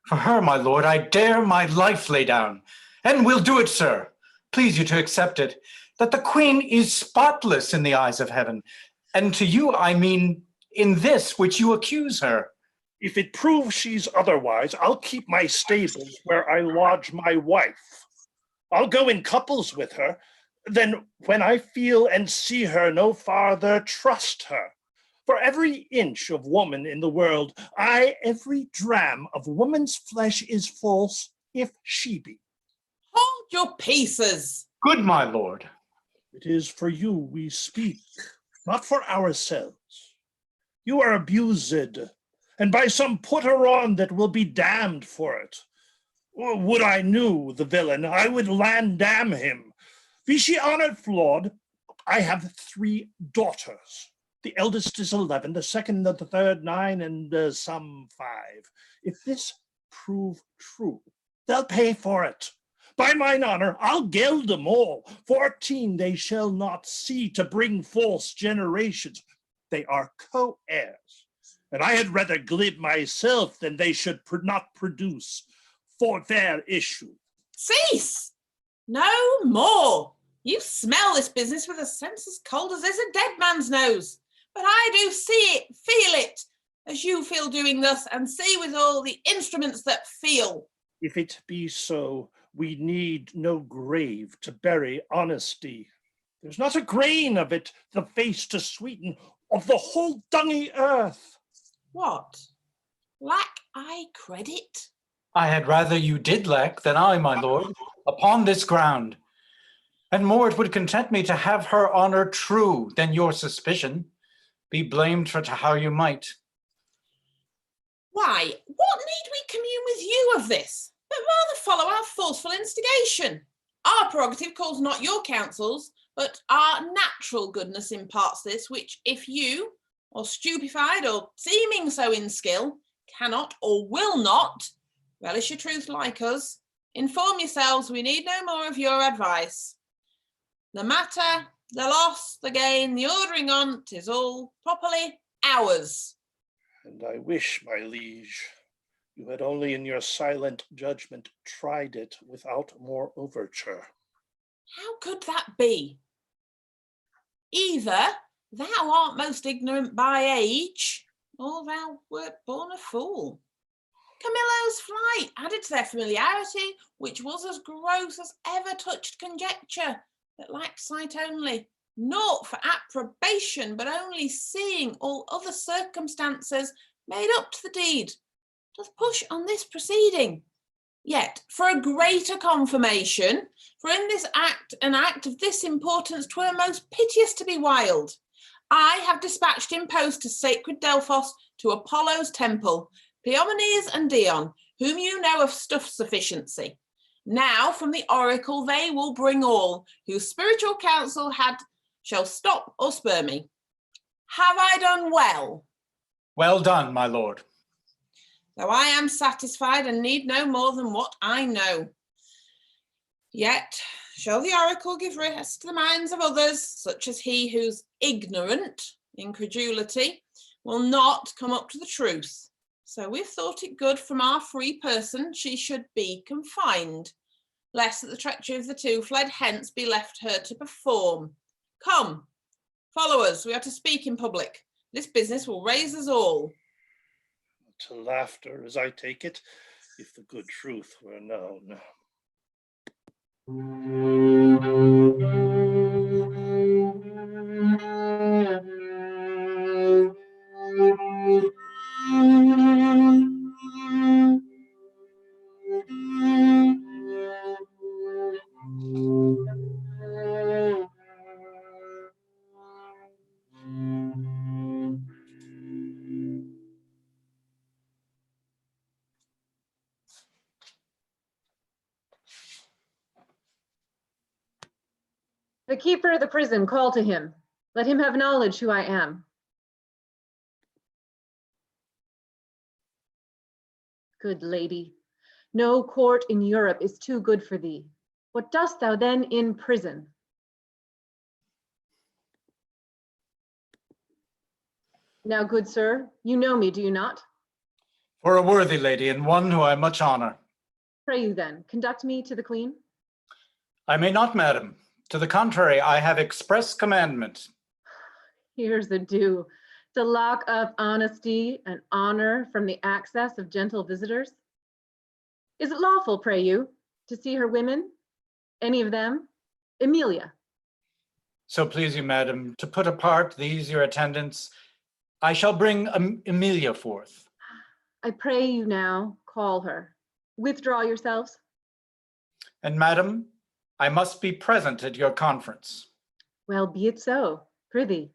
For her, my lord, I dare my life lay down, and will do it, sir. Please you to accept it, that the queen is spotless in the eyes of heaven, and to you I mean in this which you accuse her. If it proves she's otherwise, I'll keep my stables where I lodge my wife. I'll go in couples with her, then when I feel and see her no farther, trust her. For every inch of woman in the world, aye, every dram of woman's flesh is false, if she be. Hold your pieces. Good my lord. It is for you we speak, not for ourselves. You are abused, and by some putter on that will be damned for it. Would I knew the villain, I would land damn him. Be she honored flawed, I have 3 daughters. The eldest is 11, the second and the third 9, and some 5. If this prove true, they'll pay for it. By mine honor, I'll geld them all. 14 they shall not see to bring false generations. They are co-heirs, and I had rather glib myself than they should not produce for fair issue. Cease! No more. You smell this business with a sense as cold as is a dead man's nose. But I do see it, feel it, as you feel doing thus, and see with all the instruments that feel. If it be so, we need no grave to bury honesty. There's not a grain of it, the face to sweeten, of the whole dungy earth. What? Lack I credit? I had rather you did lack than I, my lord, upon this ground. And more it would content me to have her honor true than your suspicion, be blamed for how you might. Why, what need we commune with you of this, but rather follow our forceful instigation? Our prerogative calls not your counsels, but our natural goodness imparts this, which if you, or stupefied, or seeming so in skill, cannot or will not relish your truth like us, inform yourselves we need no more of your advice. The matter, the loss, the gain, the ordering on, 'tis all properly ours. And I wish, my liege, you had only in your silent judgment tried it without more overture. How could that be? Either thou art most ignorant by age, or thou wert born a fool. Camillo's flight added to their familiarity, which was as gross as ever touched conjecture, that lacked sight only, naught for approbation, but only seeing all other circumstances made up to the deed, doth push on this proceeding. Yet for a greater confirmation, for in this act, an act of this importance, 'twere most piteous to be wild. I have dispatched in post to sacred Delphos, to Apollo's temple, Cleomenes and Dion, whom you know of stuff sufficiency. Now from the oracle they will bring all, whose spiritual counsel shall stop or spur me. Have I done well? Well done, my lord. Though I am satisfied and need no more than what I know. Yet shall the oracle give rest to the minds of others, such as he whose ignorant incredulity will not come up to the truth. So we've thought it good from our free person she should be confined, lest that the treachery of the two fled hence be left her to perform. Come, Follow us. We are to speak in public. This business will raise us all. To laughter, as I take it, if the good truth were known. The keeper of the prison, call to him. Let him have knowledge who I am. Good lady, no court in Europe is too good for thee. What dost thou then in prison? Now, good sir, you know me, do you not? For a worthy lady and one who I much honor. Pray you then, conduct me to the queen. I may not, madam. To the contrary, I have express commandment. Here's ado, to lock up honesty and honor from the access of gentle visitors. Is it lawful, pray you, to see her women? Any of them? Emilia. So please you, madam, to put apart these your attendants, I shall bring Emilia forth. I pray you now, call her. Withdraw yourselves. And madam, I must be present at your conference. Well, be it so, prithee.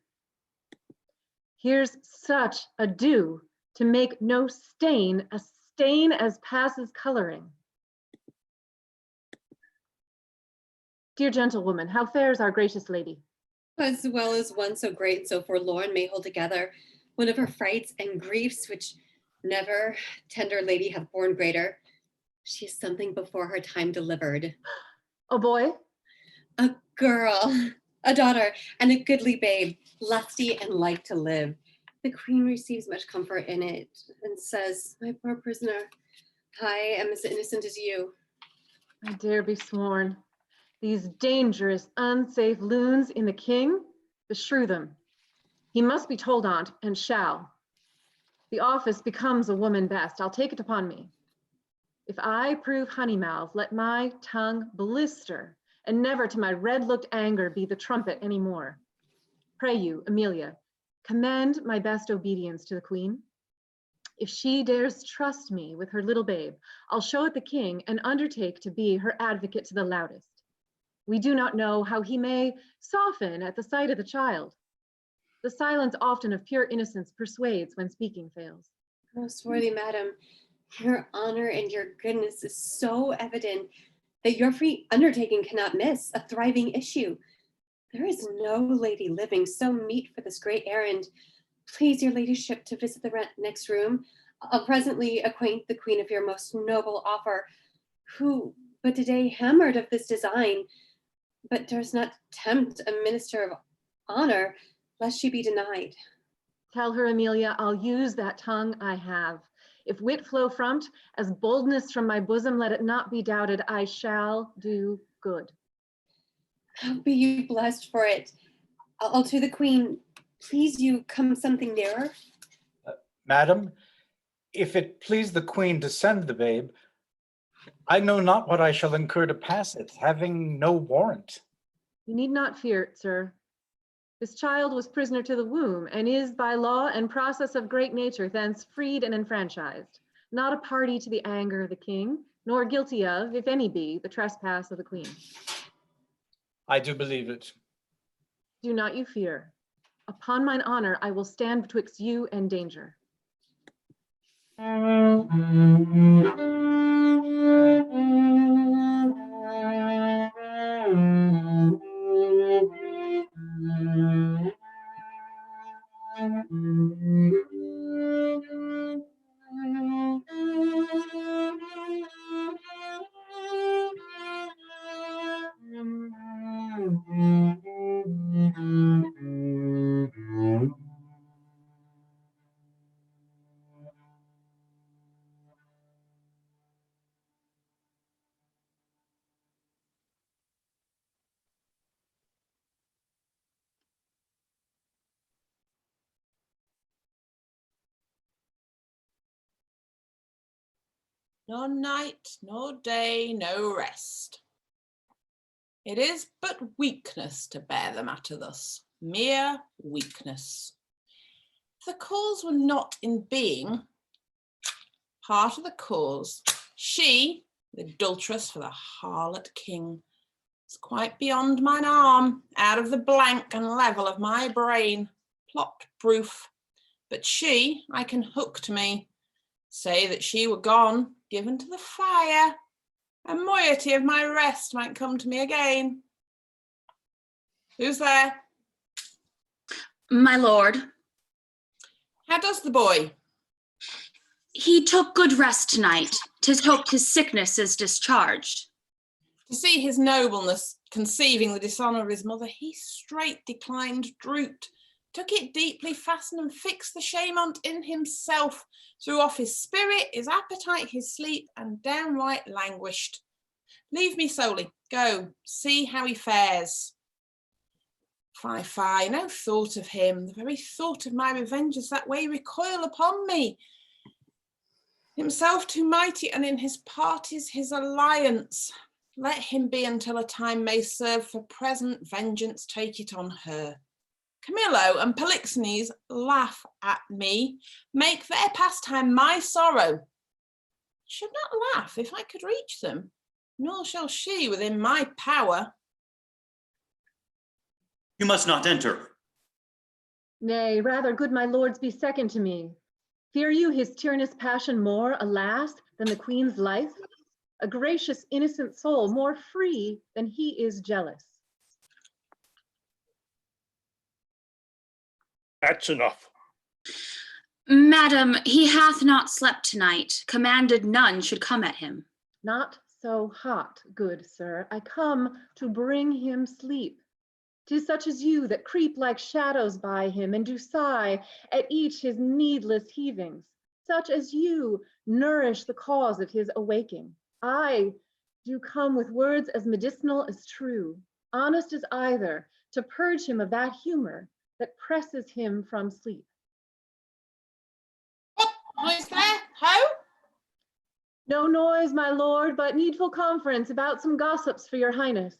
Here's such ado to make no stain, a stain as passes coloring. Dear gentlewoman, how fares our gracious lady? As well as one so great and so forlorn may hold together one of her frights and griefs, which never tender lady hath borne greater. She is something before her time delivered. A boy? A girl, a daughter, and a goodly babe, lusty and like to live. The queen receives much comfort in it and says, my poor prisoner, I am as innocent as you. I dare be sworn. These dangerous, unsafe loons in the king, beshrew them. He must be told on't, and shall. The office becomes a woman best. I'll take it upon me. If I prove honey mouth, let my tongue blister, and never to my red-looked anger be the trumpet any more. Pray you, Emilia, commend my best obedience to the queen. If she dares trust me with her little babe, I'll show it the king and undertake to be her advocate to the loudest. We do not know how he may soften at the sight of the child. The silence often of pure innocence persuades when speaking fails. Most worthy madam, your honor and your goodness is so evident that your free undertaking cannot miss a thriving issue. There is no lady living so meet for this great errand. Please your ladyship to visit the next room. I'll presently acquaint the queen of your most noble offer, who but today hammered of this design, but durst not tempt a minister of honor, lest she be denied. Tell her, Emilia, I'll use that tongue I have. If wit flow from't, as boldness from my bosom, let it not be doubted, I shall do good. Be you blessed for it. I'll to the queen, please you come something nearer. Madam, if it please the queen to send the babe, I know not what I shall incur to pass it, having no warrant. You need not fear it, sir. This child was prisoner to the womb, and is by law and process of great nature thence freed and enfranchised, not a party to the anger of the king, nor guilty of, if any be, the trespass of the queen. I do believe it. Do not you fear. Upon mine honor, I will stand betwixt you and danger. nor night, nor day, no rest. It is but weakness to bear the matter thus, mere weakness. If the cause were not in being, part of the cause, she, the adulteress for the harlot king, is quite beyond mine arm, out of the blank and level of my brain, plot proof. But she I can hook to me, say that she were gone, given to the fire, a moiety of my rest might come to me again. Who's there? My lord, How does the boy? he took good rest tonight. 'Tis hoped his sickness is discharged. To see his nobleness conceiving the dishonour of his mother, he straight declined, drooped, took it deeply, fastened and fixed the shame on't in himself, threw off his spirit, his appetite, his sleep, and downright languished. Leave me solely, go, see how he fares. Fie, no thought of him, the very thought of my revenge is that way recoil upon me. Himself too mighty, and in his parties his alliance. Let him be until a time may serve for present vengeance, take it on her. Camillo and Polixenes laugh at me, make their pastime my sorrow. Should not laugh if I could reach them, nor shall she within my power. You must not enter. Nay, rather, good my lords, be second to me. Fear you his tyrannous passion more, alas, than the queen's life? A gracious, innocent soul, more free than he is jealous. That's enough. Madam, he hath not slept tonight. Commanded none should come at him. Not so hot, good sir. I come to bring him sleep. 'Tis such as you that creep like shadows by him and do sigh at each his needless heavings. Such as you nourish the cause of his awaking. I do come with words as medicinal as true, honest as either, to purge him of that humor that presses him from sleep. What noise there? Ho? No noise, my lord, but needful conference about some gossips for your highness.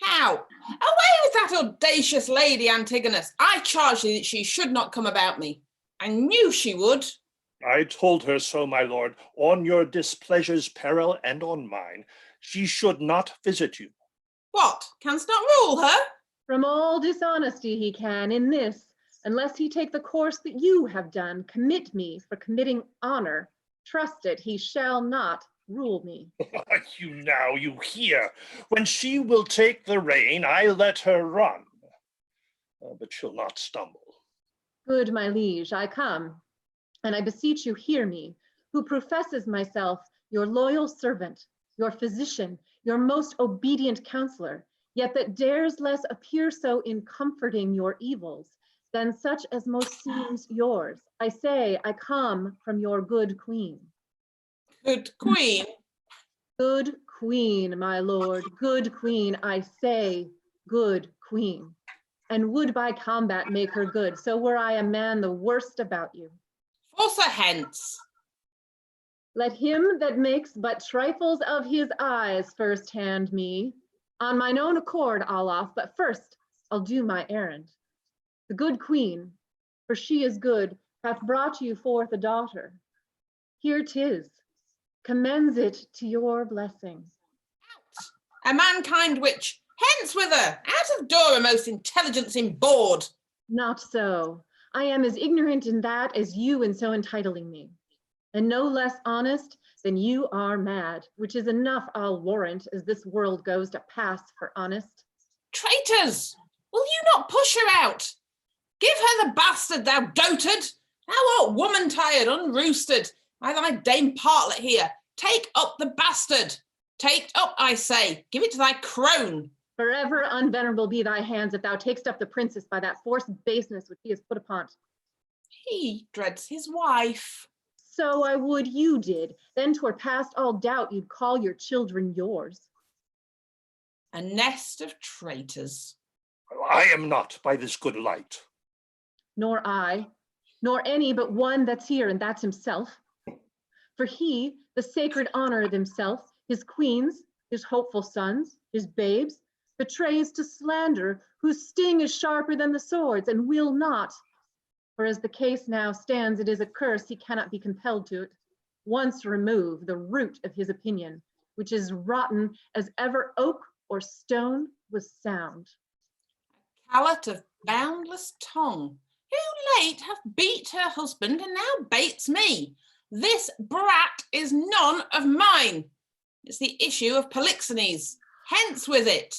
How? Away with that audacious lady, Antigonus. I charge thee that she should not come about me. I knew she would. I told her so, my lord, on your displeasure's peril and on mine. She should not visit you. What? Canst not rule her? From all dishonesty he can in this, unless he take the course that you have done, commit me for committing honor. Trust it, he shall not rule me. You hear. When she will take the rein, I let her run. But she'll not stumble. Good, my liege, I come, and I beseech you hear me, who professes myself your loyal servant, your physician, your most obedient counselor, yet that dares less appear so in comforting your evils than such as most seems yours. I say, I come from your good queen. Good queen? Good queen, my lord, good queen, I say, good queen. And would by combat make her good, so were I a man the worst about you. Force her hence. Let him that makes but trifles of his eyes first hand me. On mine own accord I'll off, but first I'll do my errand. The good queen, for she is good, hath brought you forth a daughter. Here 'tis, commends it to your blessing. A mankind witch, hence with her, out of door, a most intelligence in board. Not so. I am as ignorant in that as you in so entitling me, and no less honest than you are mad, which is enough, I'll warrant, as this world goes to pass for honest. Traitors, will you not push her out? Give her the bastard, thou dotard. Thou art woman tired, unroosted, by thy dame partlet here. Take up the bastard. Take up, I say, give it to thy crone. Forever unvenerable be thy hands if thou takest up the princess by that forced baseness which he has put upon't. He dreads his wife. So I would you did, then 'twere past all doubt you'd call your children yours. A nest of traitors. I am not by this good light. Nor I, nor any but one that's here, and that's himself. For he, the sacred honor of himself, his queens, his hopeful sons, his babes, betrays to slander, whose sting is sharper than the swords, and will not, for as the case now stands, it is a curse he cannot be compelled to it, once remove the root of his opinion, which is rotten as ever oak or stone was sound. Callet of boundless tongue, who late hath beat her husband and now baits me. This brat is none of mine. It's the issue of Polixenes. Hence with it,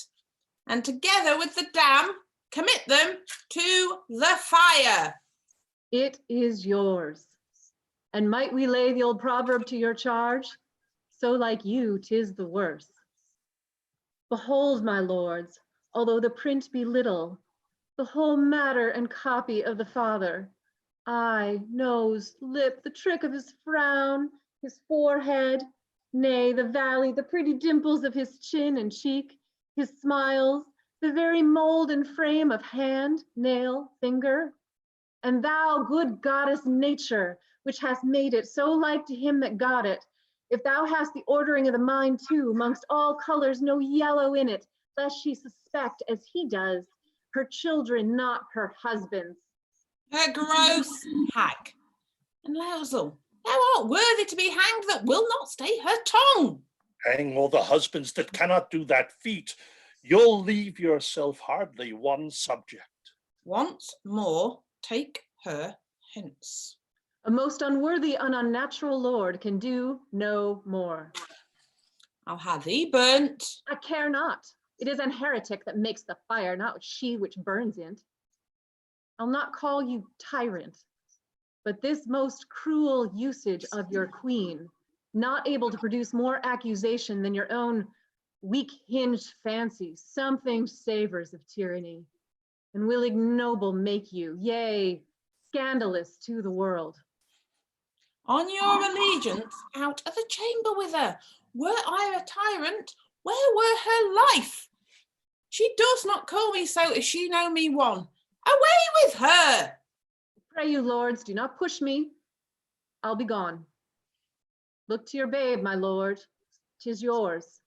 and together with the dam, commit them to the fire. It is yours. And might we lay the old proverb to your charge? So like you, 'tis the worse. Behold, my lords, although the print be little, the whole matter and copy of the father, eye, nose, lip, the trick of his frown, his forehead, nay, the valley, the pretty dimples of his chin and cheek, his smiles, the very mold and frame of hand, nail, finger. And thou, good goddess nature, which hast made it so like to him that got it, if thou hast the ordering of the mind too, amongst all colors no yellow in it, lest she suspect, as he does, her children not her husband's. Her gross hag. And Lousel, thou art worthy to be hanged that will not stay her tongue. Hang all the husbands that cannot do that feat. You'll leave yourself hardly one subject. Once more, take her hence. A most unworthy and unnatural lord can do no more. I'll have thee burnt. I care not. It is an heretic that makes the fire, not she which burns it. I'll not call you tyrant, but this most cruel usage of your queen, not able to produce more accusation than your own weak-hinged fancy, something savors of tyranny, and will ignoble make you, yea, scandalous to the world. On your allegiance, out of the chamber with her. Were I a tyrant, where were her life? She does not call me so if she know me one. Away with her! Pray you, lords, do not push me. I'll be gone. Look to your babe, my lord. 'Tis yours.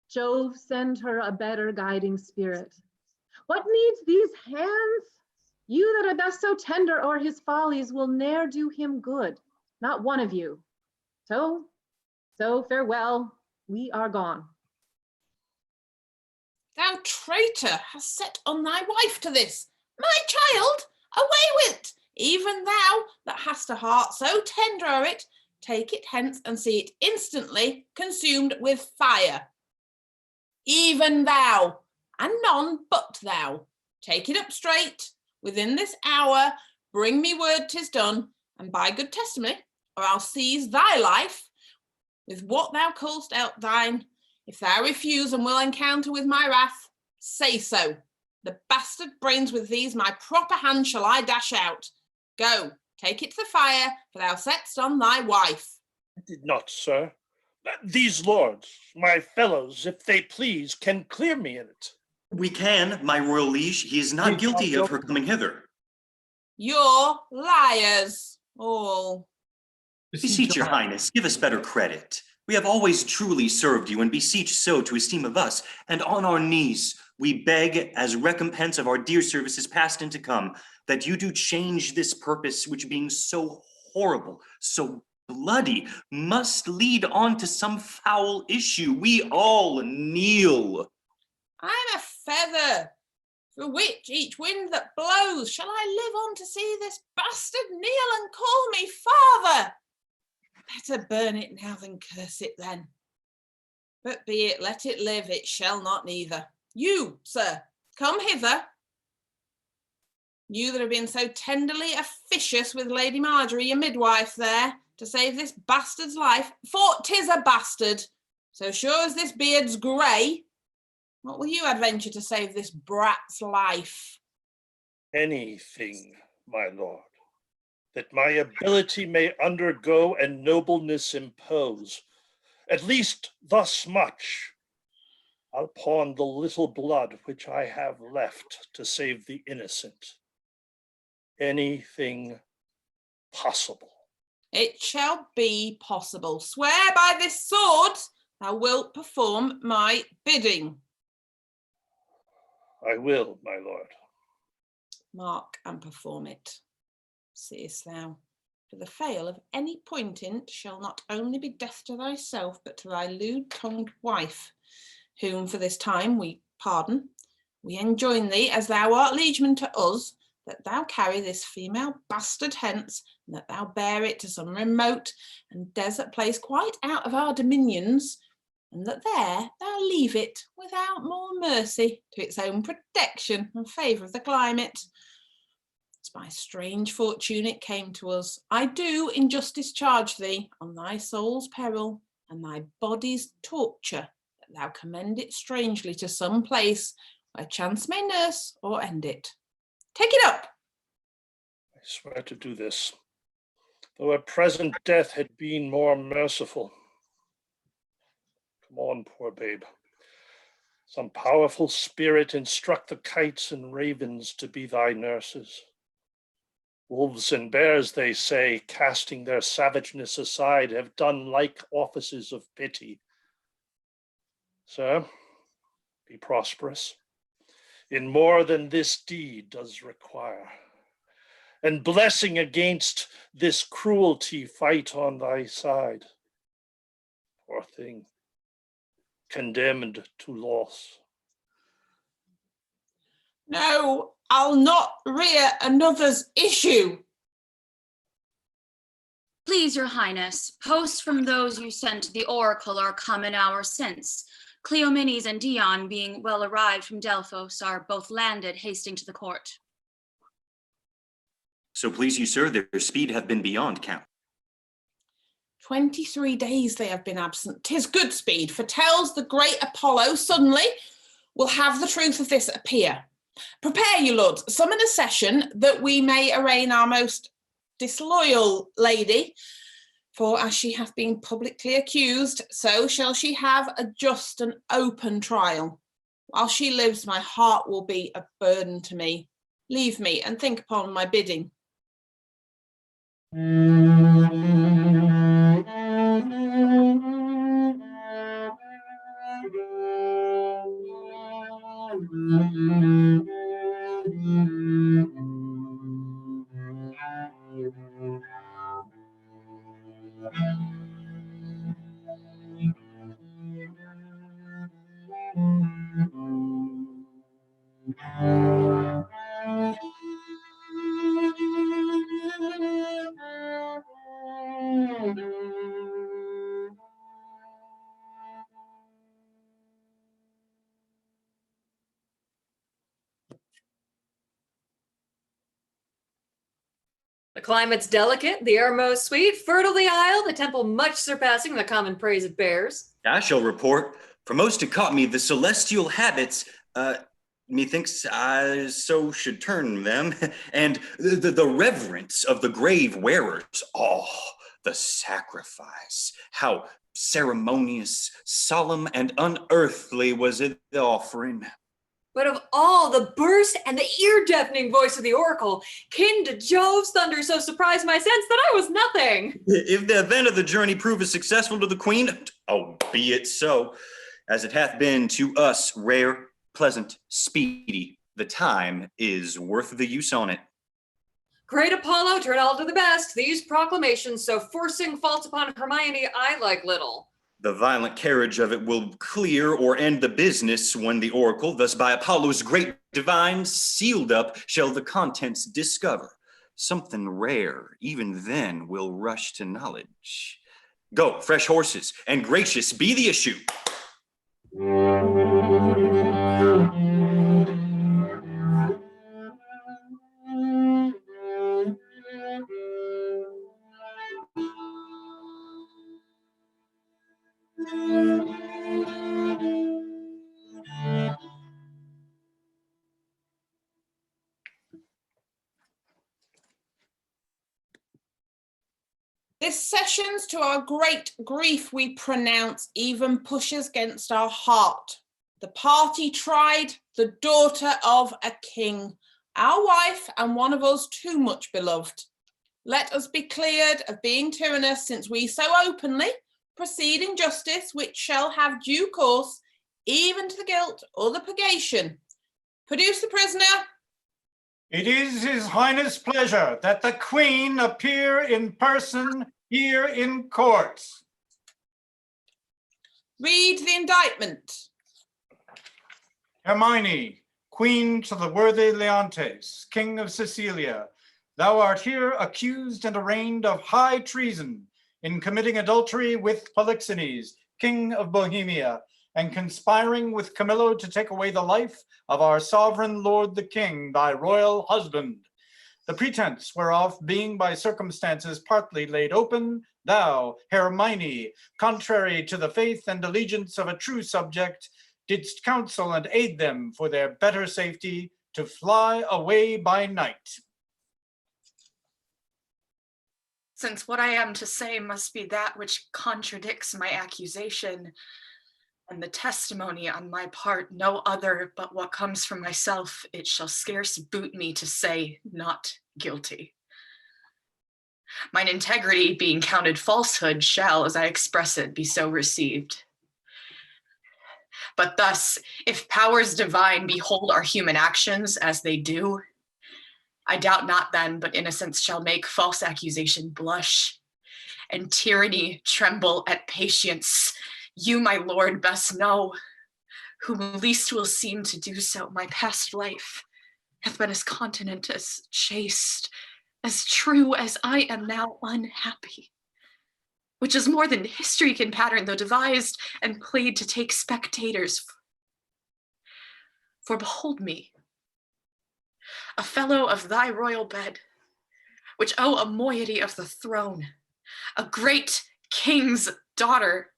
Jove send her a better guiding spirit. What needs these hands? You that are thus so tender o'er his follies will ne'er do him good, not one of you. So farewell, we are gone. Thou traitor hast set on thy wife to this. My child, away with it. Even thou that hast a heart so tender o'er it, take it hence and see it instantly consumed with fire. Even thou, and none but thou, take it up straight, within this hour, bring me word 'tis done, and by good testimony, or I'll seize thy life, with what thou call'st out thine. If thou refuse and will encounter with my wrath, say so. The bastard brains with these my proper hand shall I dash out. Go, take it to the fire, for thou set'st on thy wife. I did not, sir. These lords, my fellows, if they please, can clear me in it. We can, my royal liege. He is not guilty of her coming hither. You're liars, all. Beseech your highness, give us better credit. We have always truly served you, and beseech so to esteem of us, and on our knees we beg, as recompense of our dear services past and to come, that you do change this purpose, which being so horrible, so bloody, must lead on to some foul issue. We all kneel. I'm a feather, for which each wind that blows shall I live on to see this bastard kneel and call me father. Better burn it now than curse it then. But be it, let it live, it shall not neither. You, sir, come hither. You that have been so tenderly officious with Lady Marjorie, your midwife there, to save this bastard's life, for 'tis a bastard. So sure as this beard's grey, what will you adventure to save this brat's life? Anything, my lord, that my ability may undergo and nobleness impose. At least thus much. I'll pawn the little blood which I have left to save the innocent. Anything possible. It shall be possible. Swear by this sword thou wilt perform my bidding. I will, my lord. Mark and perform it. Seest thou, for the fail of any point in't shall not only be death to thyself, but to thy lewd-tongued wife, whom for this time we pardon. We enjoin thee, as thou art liegeman to us, that thou carry this female bastard hence, and that thou bear it to some remote and desert place quite out of our dominions, and that there thou leave it without more mercy to its own protection and favour of the climate. As by strange fortune it came to us, I do in justice charge thee on thy soul's peril and thy body's torture, that thou commend it strangely to some place where chance may nurse or end it. Take it up. I swear to do this, though a present death had been more merciful. Come on, poor babe. Some powerful spirit instruct the kites and ravens to be thy nurses. Wolves and bears, they say, casting their savageness aside, have done like offices of pity. Sir, be prosperous in more than this deed does require, and blessing against this cruelty fight on thy side. Poor thing, condemned to loss. No, I'll not rear another's issue. Please, your highness, posts from those you sent to the oracle are come an hour since. Cleomenes and Dion, being well arrived from Delphos, are both landed, hasting to the court. So please you, sir, their speed hath been beyond count. 23 days they have been absent. 'Tis good speed, for tells the great Apollo suddenly will have the truth of this appear. Prepare you, lords, summon a session that we may arraign our most disloyal lady, for as she hath been publicly accused, so shall she have a just and open trial. While she lives, my heart will be a burden to me. Leave me and think upon my bidding. The climate's delicate, the air most sweet, fertile the isle, the temple much surpassing the common praise it bears. I shall report, for most to caught me the celestial habits, methinks I so should turn them, and the reverence of the grave wearers. Oh, the sacrifice, how ceremonious, solemn, and unearthly was it the offering. But of all, the burst and the ear-deafening voice of the oracle, kin to Jove's thunder, so surprised my sense that I was nothing. If the event of the journey prove successful to the queen, oh, be it so, as it hath been to us rare, pleasant, speedy. The time is worth the use on it. Great Apollo, turn all to the best. These proclamations so forcing faults upon Hermione, I like little. The violent carriage of it will clear or end the business when the oracle, thus by Apollo's great divines sealed up, shall the contents discover. Something rare, even then, will rush to knowledge. Go, fresh horses, and gracious be the issue. This sessions to our great grief we pronounce even pushes against our heart. The party tried, the daughter of a king, our wife and one of us too much beloved. Let us be cleared of being tyrannous, since we so openly proceed in justice, which shall have due course, even to the guilt or the purgation. Produce the prisoner. It is His Highness' pleasure that the Queen appear in person here in court. Read the indictment. Hermione, Queen to the worthy Leontes, King of Sicilia, thou art here accused and arraigned of high treason in committing adultery with Polixenes, King of Bohemia, and conspiring with Camillo to take away the life of our sovereign lord the king, thy royal husband. The pretense whereof being by circumstances partly laid open, thou, Hermione, contrary to the faith and allegiance of a true subject, didst counsel and aid them for their better safety to fly away by night. Since what I am to say must be that which contradicts my accusation, and the testimony on my part no other but what comes from myself, it shall scarce boot me to say not guilty. Mine integrity being counted falsehood shall, as I express it, be so received. But thus, if powers divine behold our human actions as they do, I doubt not then, but innocence shall make false accusation blush, and tyranny tremble at patience. You, my lord, best know, whom least will seem to do so. My past life hath been as continent, as chaste, as true as I am now unhappy, which is more than history can pattern, though devised and played to take spectators. For behold me, a fellow of thy royal bed, which owe a moiety of the throne, a great king's daughter,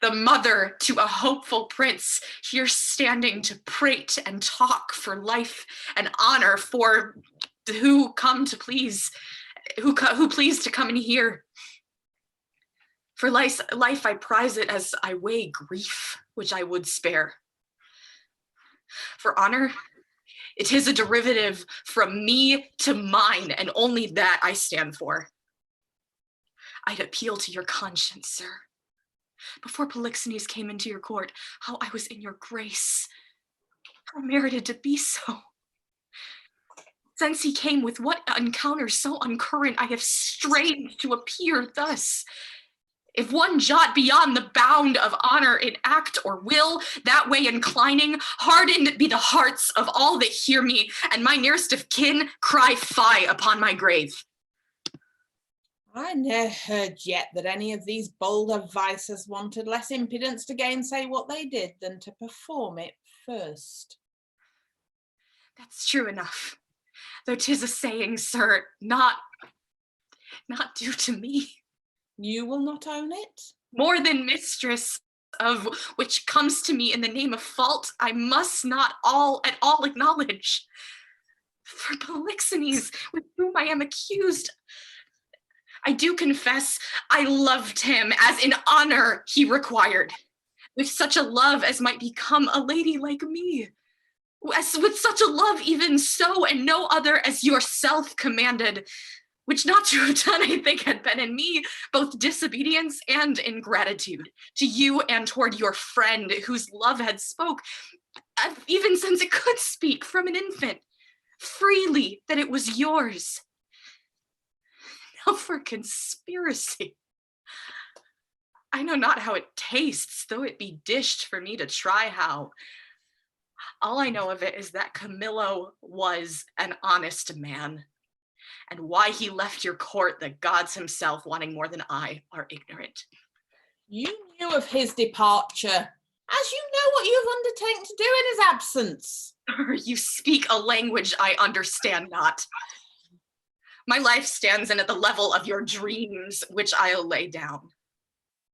the mother to a hopeful prince, here standing to prate and talk for life and honor for who come to please, who please to come and hear. For life I prize it as I weigh grief, which I would spare. For honor, it is a derivative from me to mine, and only that I stand for. I'd appeal to your conscience, sir. Before Polixenes came into your court, how I was in your grace, how merited to be so. Since he came, with what encounters so uncurrent I have strained to appear thus. If one jot beyond the bound of honor in act or will, that way inclining, hardened be the hearts of all that hear me, and my nearest of kin cry fie upon my grave. I ne'er heard yet that any of these bolder vices wanted less impudence to gainsay what they did than to perform it first. That's true enough, though 'tis a saying, sir, not due to me. You will not own it? More than mistress of which comes to me in the name of fault, I must not at all acknowledge. For Polixenes, with whom I am accused, I do confess I loved him as in honor he required, with such a love as might become a lady like me, with such a love even so and no other as yourself commanded, which not to have done I think had been in me both disobedience and ingratitude to you and toward your friend whose love had spoke, even since it could speak from an infant, freely that it was yours. Now for conspiracy, I know not how it tastes, though it be dished for me to try how. All I know of it is that Camillo was an honest man, and why he left your court, the gods himself, wanting more than I, are ignorant. You knew of his departure, as you know what you have undertaken to do in his absence. You speak a language I understand not. My life stands in at the level of your dreams, which I'll lay down.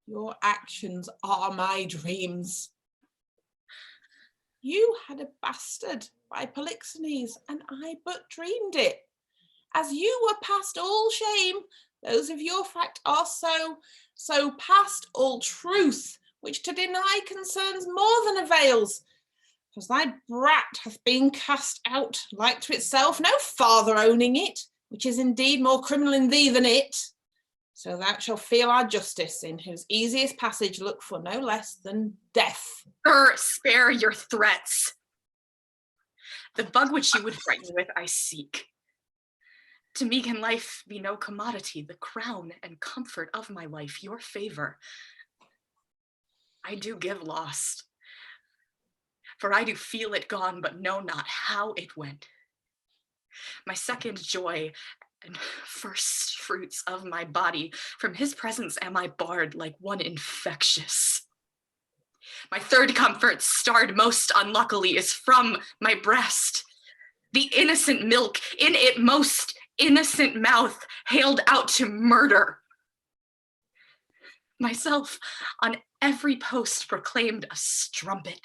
Your actions are my dreams. You had a bastard by Polixenes, and I but dreamed it. As you were past all shame, those of your fact are so past all truth, which to deny concerns more than avails. As thy brat hath been cast out like to itself, no father owning it, which is indeed more criminal in thee than it. So thou shalt feel our justice, in whose easiest passage look for no less than death. Spare your threats. The bug which you would frighten with I seek. To me can life be no commodity, the crown and comfort of my life, your favor. I do give lost, for I do feel it gone, but know not how it went. My second joy and first fruits of my body, from his presence am I barred like one infectious. My third comfort, starred most unluckily, is from my breast. The innocent milk in it most innocent mouth hailed out to murder. Myself on every post proclaimed a strumpet.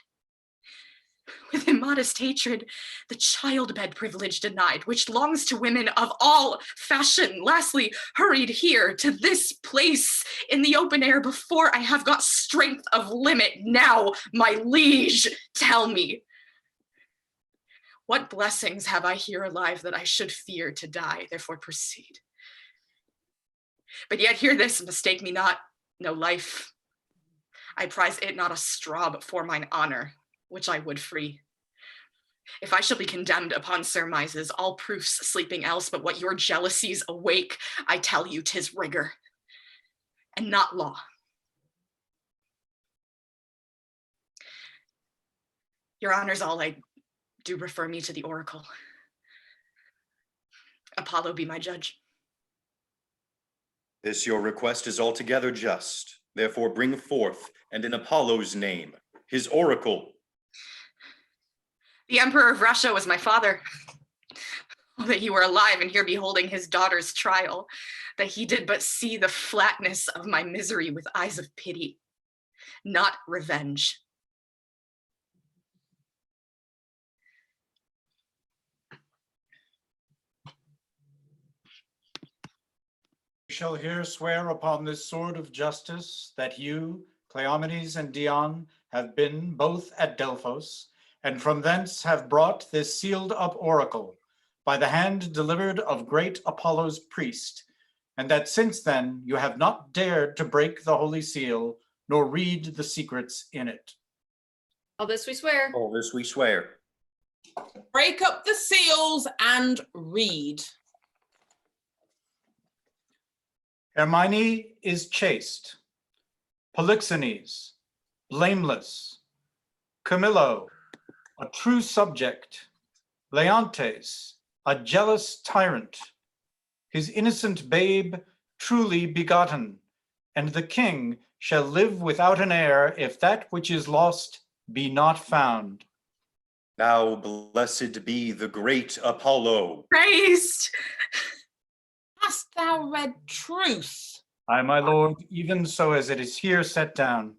With immodest hatred, the childbed privilege denied, which longs to women of all fashion. Lastly, hurried here to this place in the open air before I have got strength of limit. Now, my liege, tell me, what blessings have I here alive that I should fear to die? Therefore proceed. But yet hear this, mistake me not, no life. I prize it not a straw, but for mine honor, which I would free. If I shall be condemned upon surmises, all proofs sleeping else, but what your jealousies awake, I tell you 'tis rigor, and not law. Your honors all, I do refer me to the oracle. Apollo be my judge. This your request is altogether just. Therefore bring forth, and in Apollo's name, his oracle. The Emperor of Russia was my father. Oh, that he were alive and here beholding his daughter's trial, that he did but see the flatness of my misery with eyes of pity, not revenge. You shall here swear upon this sword of justice that you, Cleomenes and Dion, have been both at Delphos, and from thence have brought this sealed up oracle by the hand delivered of great Apollo's priest, and that since then you have not dared to break the holy seal, nor read the secrets in it. All this we swear. All this we swear. Break up the seals and read. Hermione is chaste, Polixenes, blameless, Camillo, a true subject, Leontes, a jealous tyrant, his innocent babe truly begotten, and the king shall live without an heir if that which is lost be not found. Now blessed be the great Apollo. Praised! Hast thou read truth? Aye, my lord, even so as it is here set down.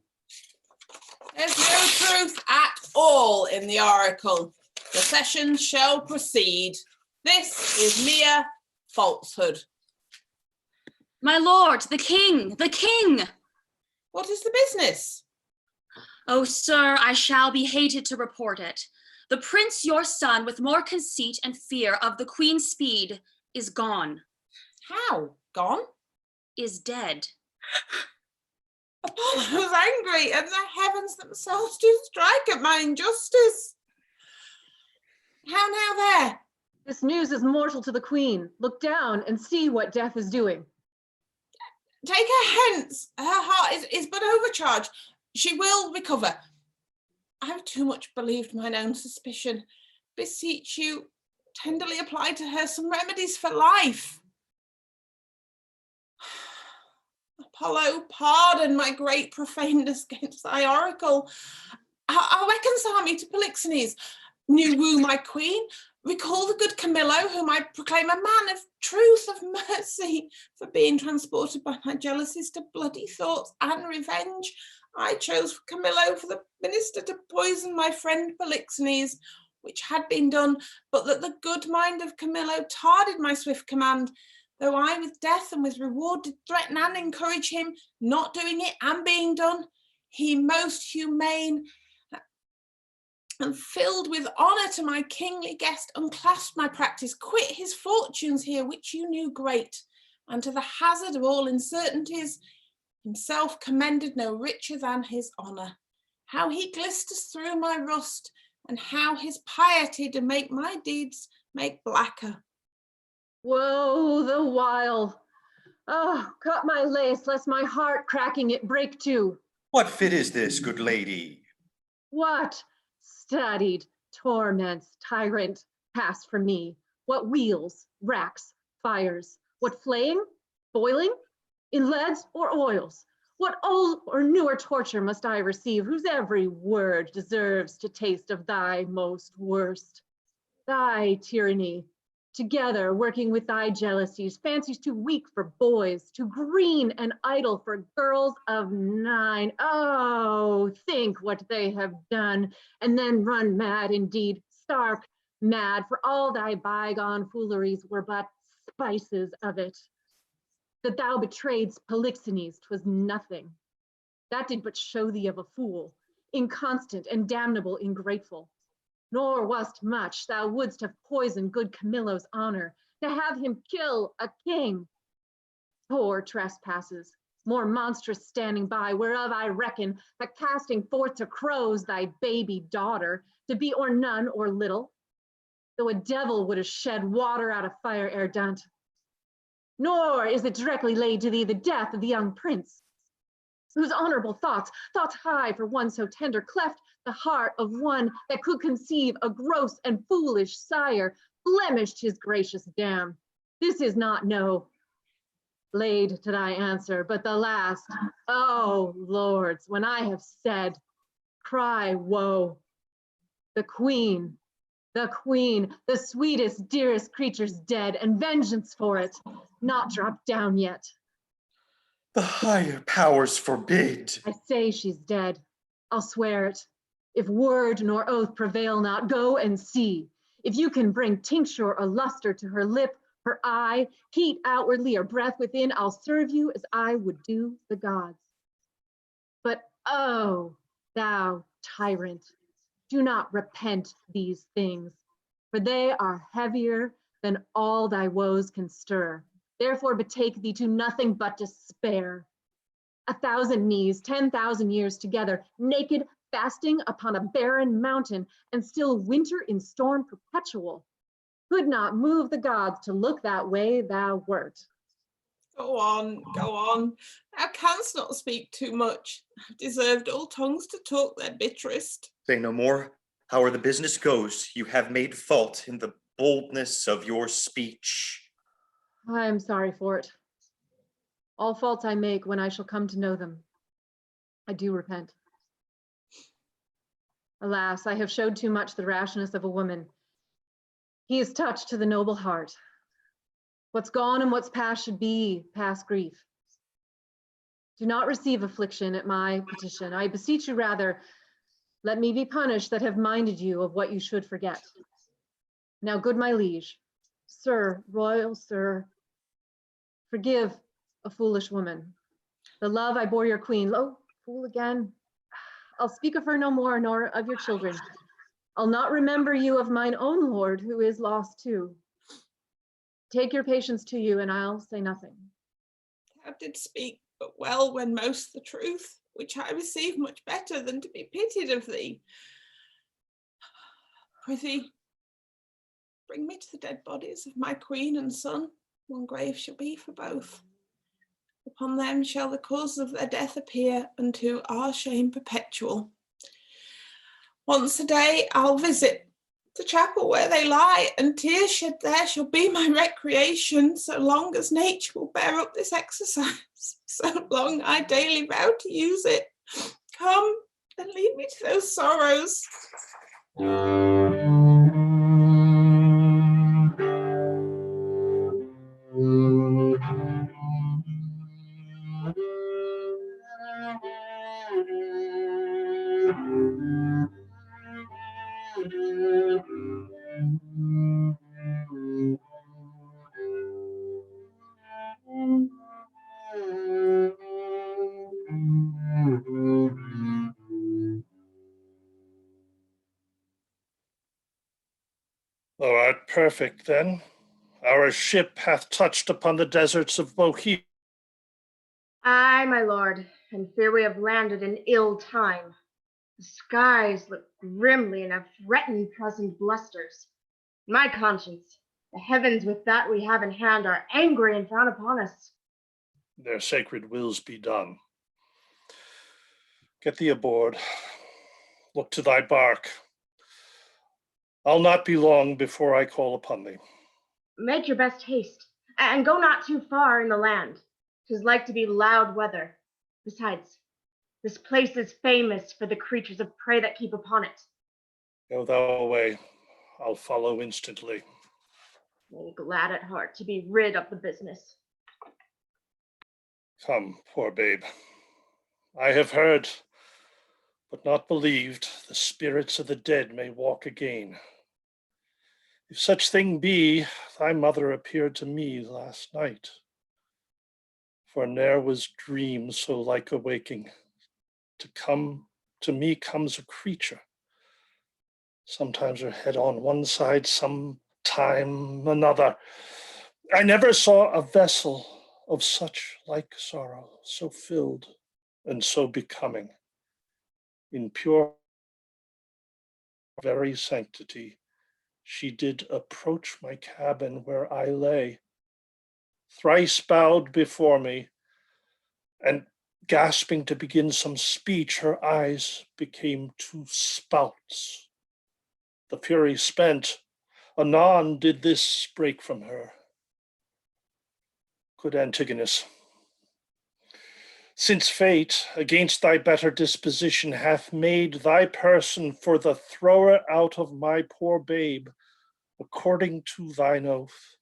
There's no truth at all in the oracle. The session shall proceed. This is mere falsehood. My lord, the king, the king! What is the business? Oh, sir, I shall be hated to report it. The prince, your son, with more conceit and fear of the queen's speed, is gone. How? Gone? Is dead. Apollo was angry, and the heavens themselves do strike at my injustice. How now there? This news is mortal to the queen. Look down and see what death is doing. Take her hence. Her heart is but overcharged. She will recover. I have too much believed mine own suspicion. Beseech you, tenderly apply to her some remedies for life. Apollo, pardon my great profaneness against thy oracle. I'll reconcile me to Polixenes. New woo my queen. Recall the good Camillo, whom I proclaim a man of truth, of mercy, for being transported by my jealousies to bloody thoughts and revenge. I chose for Camillo for the minister to poison my friend Polixenes, which had been done, but that the good mind of Camillo tarded my swift command, though I with death and with reward did threaten and encourage him, not doing it and being done. He most humane and filled with honour to my kingly guest, unclasped my practice, quit his fortunes here, which you knew great, and to the hazard of all uncertainties, himself commended no richer than his honour. How he glisters through my rust, and how his piety to make my deeds make blacker. Woe the while! Oh, cut my lace, lest my heart cracking it break too. What fit is this, good lady? What studied torments, tyrant, pass from me? What wheels, racks, fires? What flaying, boiling, in leads or oils? What old or newer torture must I receive, whose every word deserves to taste of thy most worst? Thy tyranny, together working with thy jealousies, fancies too weak for boys, too green and idle for girls of 9. Oh, think what they have done, and then run mad indeed, stark mad, for all thy bygone fooleries were but spices of it. That thou betrayedst Polixenes, 'twas nothing. That did but show thee of a fool, inconstant and damnable ingrateful. Nor wast much, thou wouldst have poisoned good Camillo's honor, to have him kill a king. Poor trespasses, more monstrous standing by, whereof I reckon the casting forth to crows thy baby daughter, to be or none or little, though a devil would have shed water out of fire ere done. Nor is it directly laid to thee the death of the young prince, whose honorable thoughts high for one so tender, cleft the heart of one that could conceive a gross and foolish sire, blemished his gracious dam. This is not no laid to thy answer, but the last. Oh, lords, when I have said, cry woe. The queen, the sweetest, dearest creature's dead, and vengeance for it not dropped down yet. The higher powers forbid. I say she's dead. I'll swear it. If word nor oath prevail not, go and see. If you can bring tincture or luster to her lip, her eye, heat outwardly or breath within, I'll serve you as I would do the gods. But oh, thou tyrant, do not repent these things, for they are heavier than all thy woes can stir. Therefore betake thee to nothing but despair. 1,000 knees, 10,000 years together, naked, fasting upon a barren mountain, and still winter in storm perpetual, could not move the gods to look that way thou wert. Go on, go on. Thou canst not speak too much. I've deserved all tongues to talk their bitterest. Say no more. However the business goes, you have made fault in the boldness of your speech. I am sorry for it. All faults I make when I shall come to know them, I do repent. Alas, I have showed too much the rashness of a woman. He is touched to the noble heart. What's gone and what's past should be past grief. Do not receive affliction at my petition. I beseech you rather, let me be punished that have minded you of what you should forget. Now, good my liege, sir, royal sir, forgive a foolish woman. The love I bore your queen, lo, fool again. I'll speak of her no more, nor of your children. I'll not remember you of mine own lord, who is lost too. Take your patience to you, and I'll say nothing. Thou didst speak but well when most the truth, which I receive much better than to be pitied of thee. Prithee, bring me to the dead bodies of my queen and son. One grave shall be for both. Upon them shall the cause of their death appear, unto our shame perpetual. Once a day I'll visit the chapel where they lie, and tears shed there shall be my recreation, so long as nature will bear up this exercise, so long I daily vow to use it. Come and lead me to those sorrows. perfect then. Our ship hath touched upon the deserts of Bohemia. Aye, my lord, and fear we have landed in ill time. The skies look grimly and have threatened present blusters. My conscience, the heavens with that we have in hand are angry and frown upon us. Their sacred wills be done. Get thee aboard. Look to thy bark. I'll not be long before I call upon thee. Make your best haste, and go not too far in the land. 'Tis like to be loud weather. Besides, this place is famous for the creatures of prey that keep upon it. Go thou away. I'll follow instantly. Me glad at heart to be rid of the business. Come, poor babe. I have heard, but not believed, the spirits of the dead may walk again. If such thing be, thy mother appeared to me last night. For ne'er was dream so like a waking. To me comes a creature. Sometimes her head on one side, sometime another. I never saw a vessel of such like sorrow, so filled and so becoming. In pure very sanctity, she did approach my cabin where I lay, thrice bowed before me, and gasping to begin some speech, her eyes became two spouts. The fury spent, anon did this break from her. Good Antigonus, since fate, against thy better disposition, hath made thy person for the thrower out of my poor babe, according to thine oath,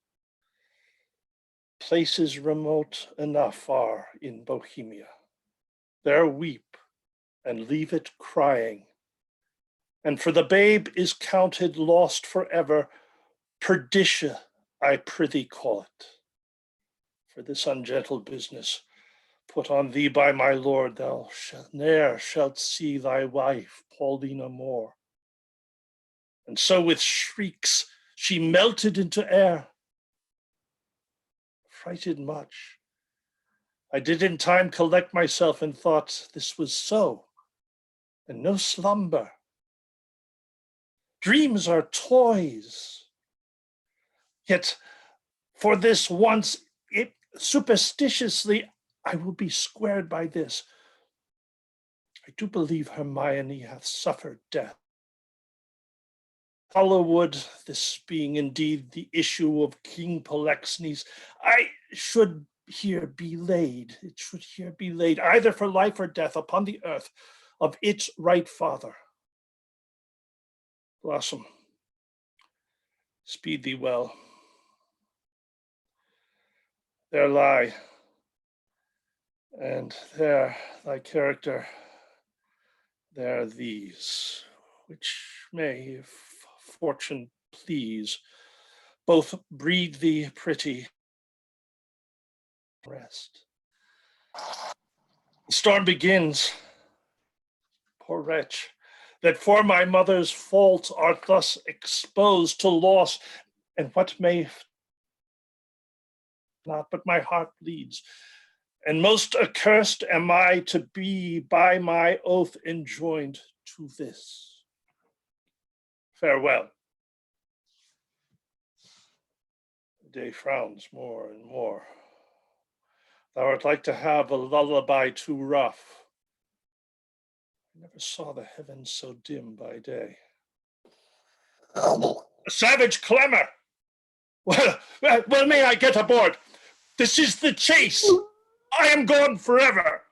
places remote enough are in Bohemia. There weep and leave it crying. And for the babe is counted lost forever, perditia, I prithee call it. For this ungentle business, put on thee by my lord, thou ne'er shalt see thy wife Paulina more. And so with shrieks she melted into air. Frighted much, I did in time collect myself and thought this was so, and no slumber. Dreams are toys. Yet for this once, superstitiously, I will be squared by this. I do believe Hermione hath suffered death. Hollowood, this being indeed the issue of King Polixenes, I should here be laid. It should here be laid, either for life or death, upon the earth of its right father. Blossom, speed thee well. There lie, and there thy character, there these, which may, if fortune please, both breed thee pretty rest. The storm begins, poor wretch, that for my mother's fault art thus exposed to loss, and what may not, but my heart bleeds, and most accursed am I to be by my oath enjoined to this. Farewell. The day frowns more and more. Thou art like to have a lullaby too rough. I never saw the heavens so dim by day. A savage clamor! Well, may I get aboard? This is the chase. I am gone forever.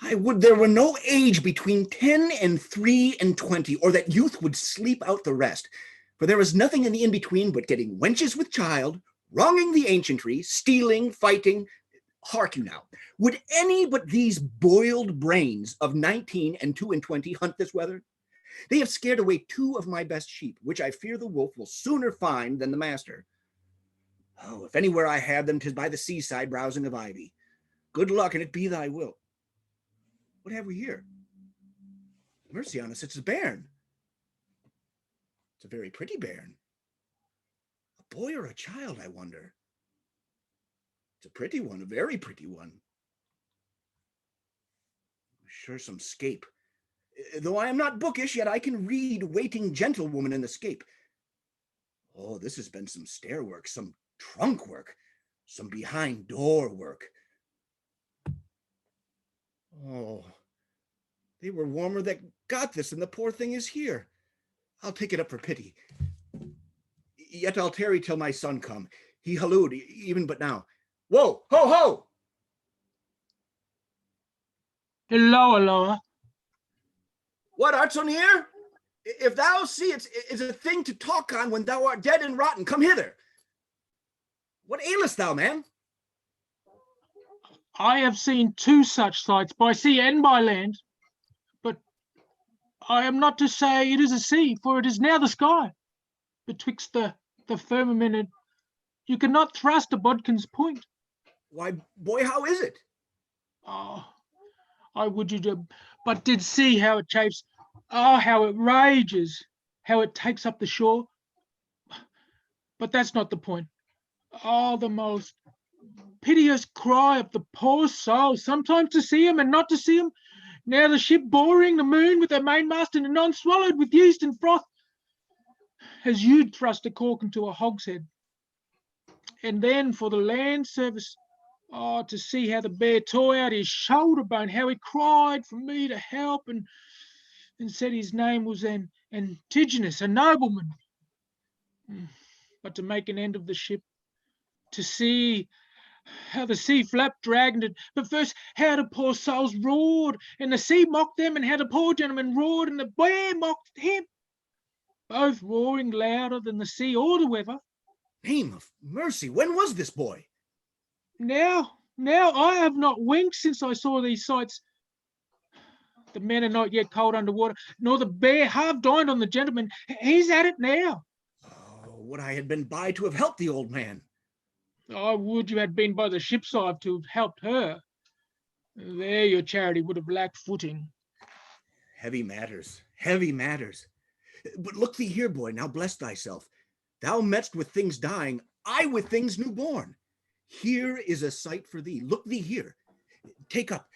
I would there were no age between 10 and 3 and 20, or that youth would sleep out the rest. For there is nothing in the in-between but getting wenches with child, wronging the ancientry, stealing, fighting. Hark you now, would any but these boiled brains of 19 and 2 and 20 hunt this weather? They have scared away 2 of my best sheep, which I fear the wolf will sooner find than the master. Oh, if anywhere I have them, 'tis by the seaside browsing of ivy. Good luck, and it be thy will. What have we here? Mercy on us, it's a bairn. It's a very pretty bairn. A boy or a child, I wonder. It's a pretty one, a very pretty one. Sure some scape. Though I am not bookish, yet I can read waiting gentlewoman in the scape. Oh, this has been some stair work, some trunk work, some behind door work. Oh, they were warmer that got this, and the poor thing is here. I'll take it up for pity. Yet I'll tarry till my son come. He hallooed even but now. Whoa, ho, ho! Hello, hello. What, art so near? If thou see it's a thing to talk on when thou art dead and rotten, come hither. What ailest thou, man? I have seen two such sights by sea and by land, but I am not to say it is a sea, for it is now the sky. Betwixt the firmament and you cannot thrust a bodkin's point. Why, boy, how is it? Oh, I would you but did see how it chafes. Oh, how it rages, how it takes up the shore. But that's not the point. Oh, the most piteous cry of the poor soul, sometimes to see him and not to see him. Now the ship boring the moon with her mainmast and anon swallowed with yeast and froth, as you'd thrust a cork into a hogshead. And then for the land service, oh, to see how the bear tore out his shoulder bone, how he cried for me to help and said his name was Antigonus, a nobleman. But to make an end of the ship, to see how the sea flapped, dragged it, but first how the poor souls roared, and the sea mocked them, and how the poor gentleman roared, and the bear mocked him, both roaring louder than the sea or the weather. Name of mercy, when was this, boy? Now I have not winked since I saw these sights. The men are not yet cold under water, nor the bear half dined on the gentleman. He's at it now. Oh, would I had been by to have helped the old man. I would you had been by the ship's side to have helped her. There your charity would have lacked footing. Heavy matters, heavy matters. But look thee here, boy, now bless thyself. Thou metst with things dying, I with things newborn. Here is a sight for thee. Look thee here. Take up.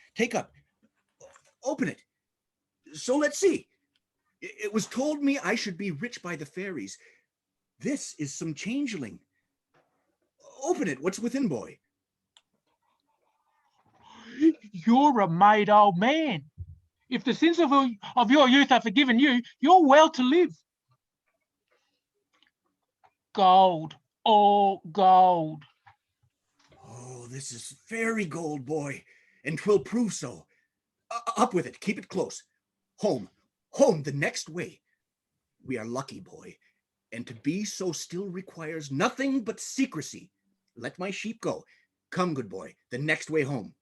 Open it. So let's see. It was told me I should be rich by the fairies. This is some changeling. Open it. What's within, boy? You're a made old man. If the sins of your youth are forgiven you, you're well to live. Gold, all gold. Oh, this is fairy gold, boy, and 'twill prove so. Up with it, keep it close. Home, the next way. We are lucky, boy, and to be so still requires nothing but secrecy. Let my sheep go. Come, good boy, the next way home.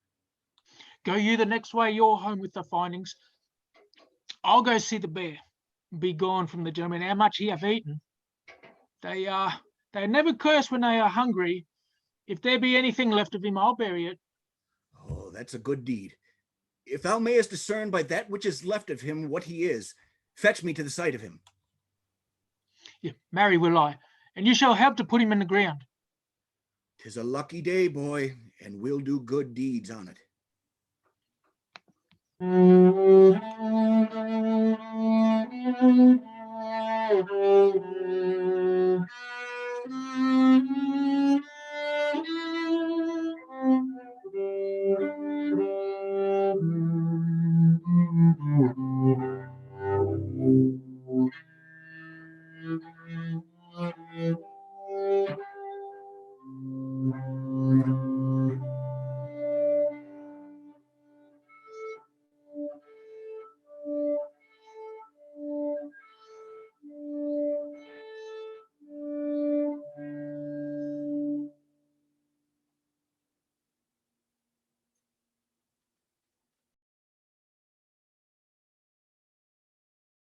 Go you the next way, you're home with the findings. I'll go see the bear. Be gone from the gentleman how much he have eaten. They never curse when they are hungry. If there be anything left of him, I'll bury it. Oh, that's a good deed. If thou mayest discern by that which is left of him what he is, fetch me to the sight of him. Yeah, marry will I, and you shall help to put him in the ground. 'Tis a lucky day, boy, and we'll do good deeds on it.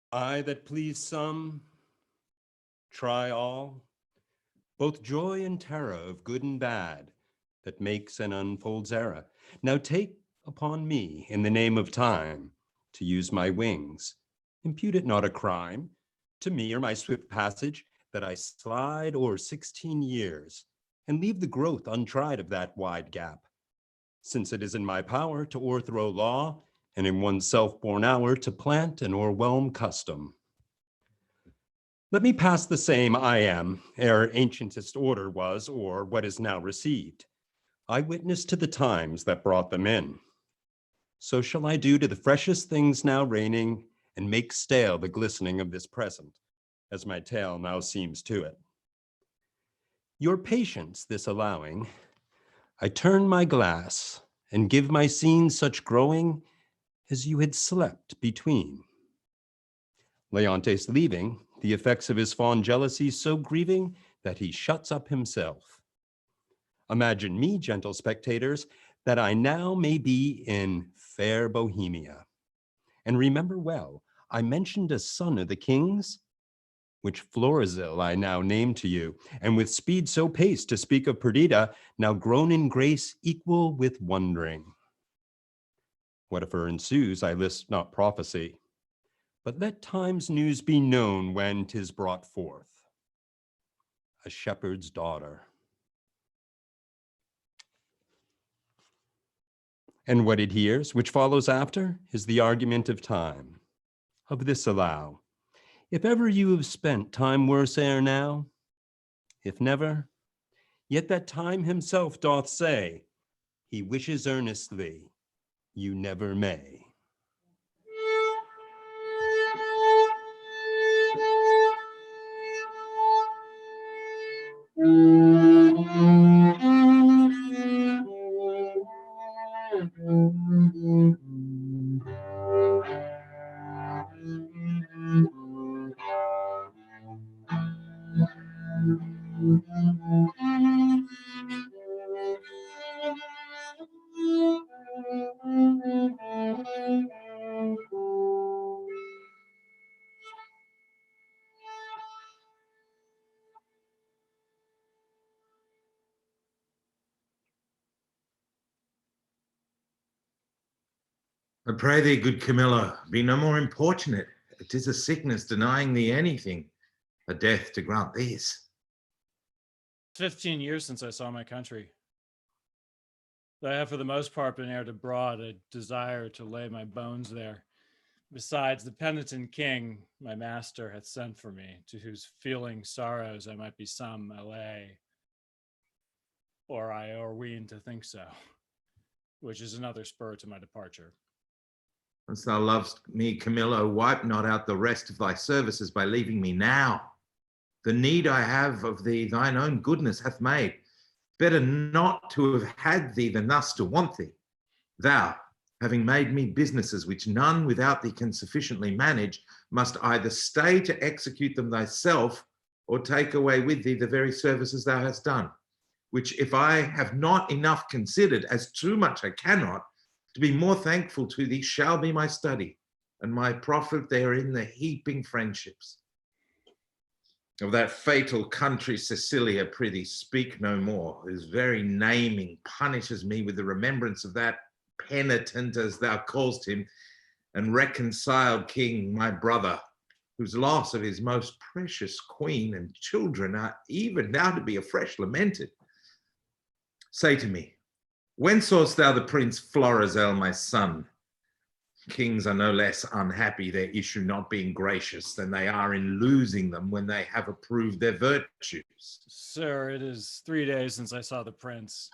I that please some, try all, both joy and terror of good and bad, that makes and unfolds error. Now take upon me in the name of time to use my wings. Impute it not a crime to me or my swift passage that I slide o'er 16 years and leave the growth untried of that wide gap, since it is in my power to o'erthrow law and in one self-born hour to plant and o'erwhelm custom. Let me pass the same I am, ere ancientest order was, or what is now received. I witness to the times that brought them in. So shall I do to the freshest things now reigning, and make stale the glistening of this present, as my tale now seems to it. Your patience this allowing, I turn my glass, and give my scene such growing as you had slept between. Leontes leaving, the effects of his fond jealousy so grieving that he shuts up himself. Imagine me, gentle spectators, that I now may be in fair Bohemia. And remember well, I mentioned a son of the king's, which Florizel I now name to you, and with speed so paced to speak of Perdita, now grown in grace equal with wondering. Whatever ensues, I list not prophecy, but let time's news be known when 'tis brought forth. A shepherd's daughter. And what it hears, which follows after, is the argument of time. Of this allow, if ever you have spent time worse ere now, if never, yet that time himself doth say, he wishes earnestly, you never may. I pray thee, good Camillo, be no more importunate. It is a sickness denying thee anything, a death to grant these. 15 years since I saw my country. I have for the most part been aired abroad, a desire to lay my bones there. Besides, the penitent king, my master, hath sent for me, to whose feeling sorrows I might be some allay. Or I o'erween to think so, which is another spur to my departure. Once thou lovest me, Camillo, wipe not out the rest of thy services by leaving me now. The need I have of thee, thine own goodness hath made. Better not to have had thee than thus to want thee. Thou, having made me businesses which none without thee can sufficiently manage, must either stay to execute them thyself, or take away with thee the very services thou hast done, which if I have not enough considered, as too much I cannot, to be more thankful to thee shall be my study, and my profit therein the heaping friendships. Of that fatal country, Sicilia, prithee speak no more, whose very naming punishes me with the remembrance of that penitent, as thou callest him, and reconciled king, my brother, whose loss of his most precious queen and children are even now to be afresh lamented. Say to me, when sawest thou the Prince Florizel, my son? Kings are no less unhappy, their issue not being gracious, than they are in losing them when they have approved their virtues. Sir, it is 3 days since I saw the prince.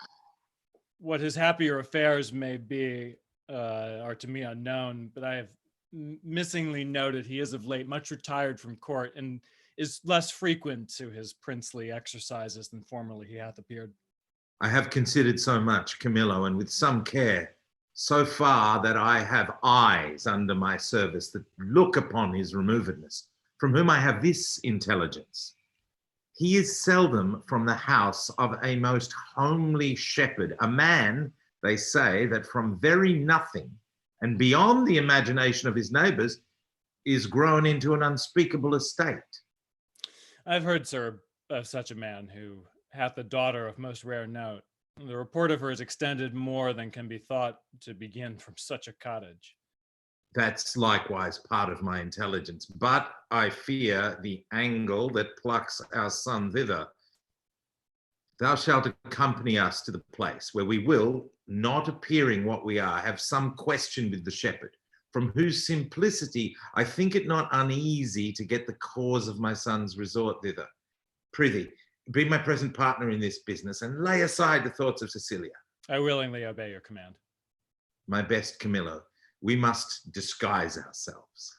What his happier affairs may be are to me unknown, but I have missingly noted he is of late much retired from court and is less frequent to his princely exercises than formerly he hath appeared. I have considered so much, Camillo, and with some care, so far that I have eyes under my service that look upon his removedness, from whom I have this intelligence. He is seldom from the house of a most homely shepherd, a man, they say, that from very nothing and beyond the imagination of his neighbors is grown into an unspeakable estate. I've heard, sir, of such a man who hath a daughter of most rare note, The report of her is extended more than can be thought to begin from such a cottage. That's likewise part of my intelligence, but I fear the angle that plucks our son thither. Thou shalt accompany us to the place where we will, not appearing what we are, have some question with the shepherd, from whose simplicity I think it not uneasy to get the cause of my son's resort thither. Prithee, be my present partner in this business and lay aside the thoughts of Cecilia. I willingly obey your command. My best Camillo, we must disguise ourselves.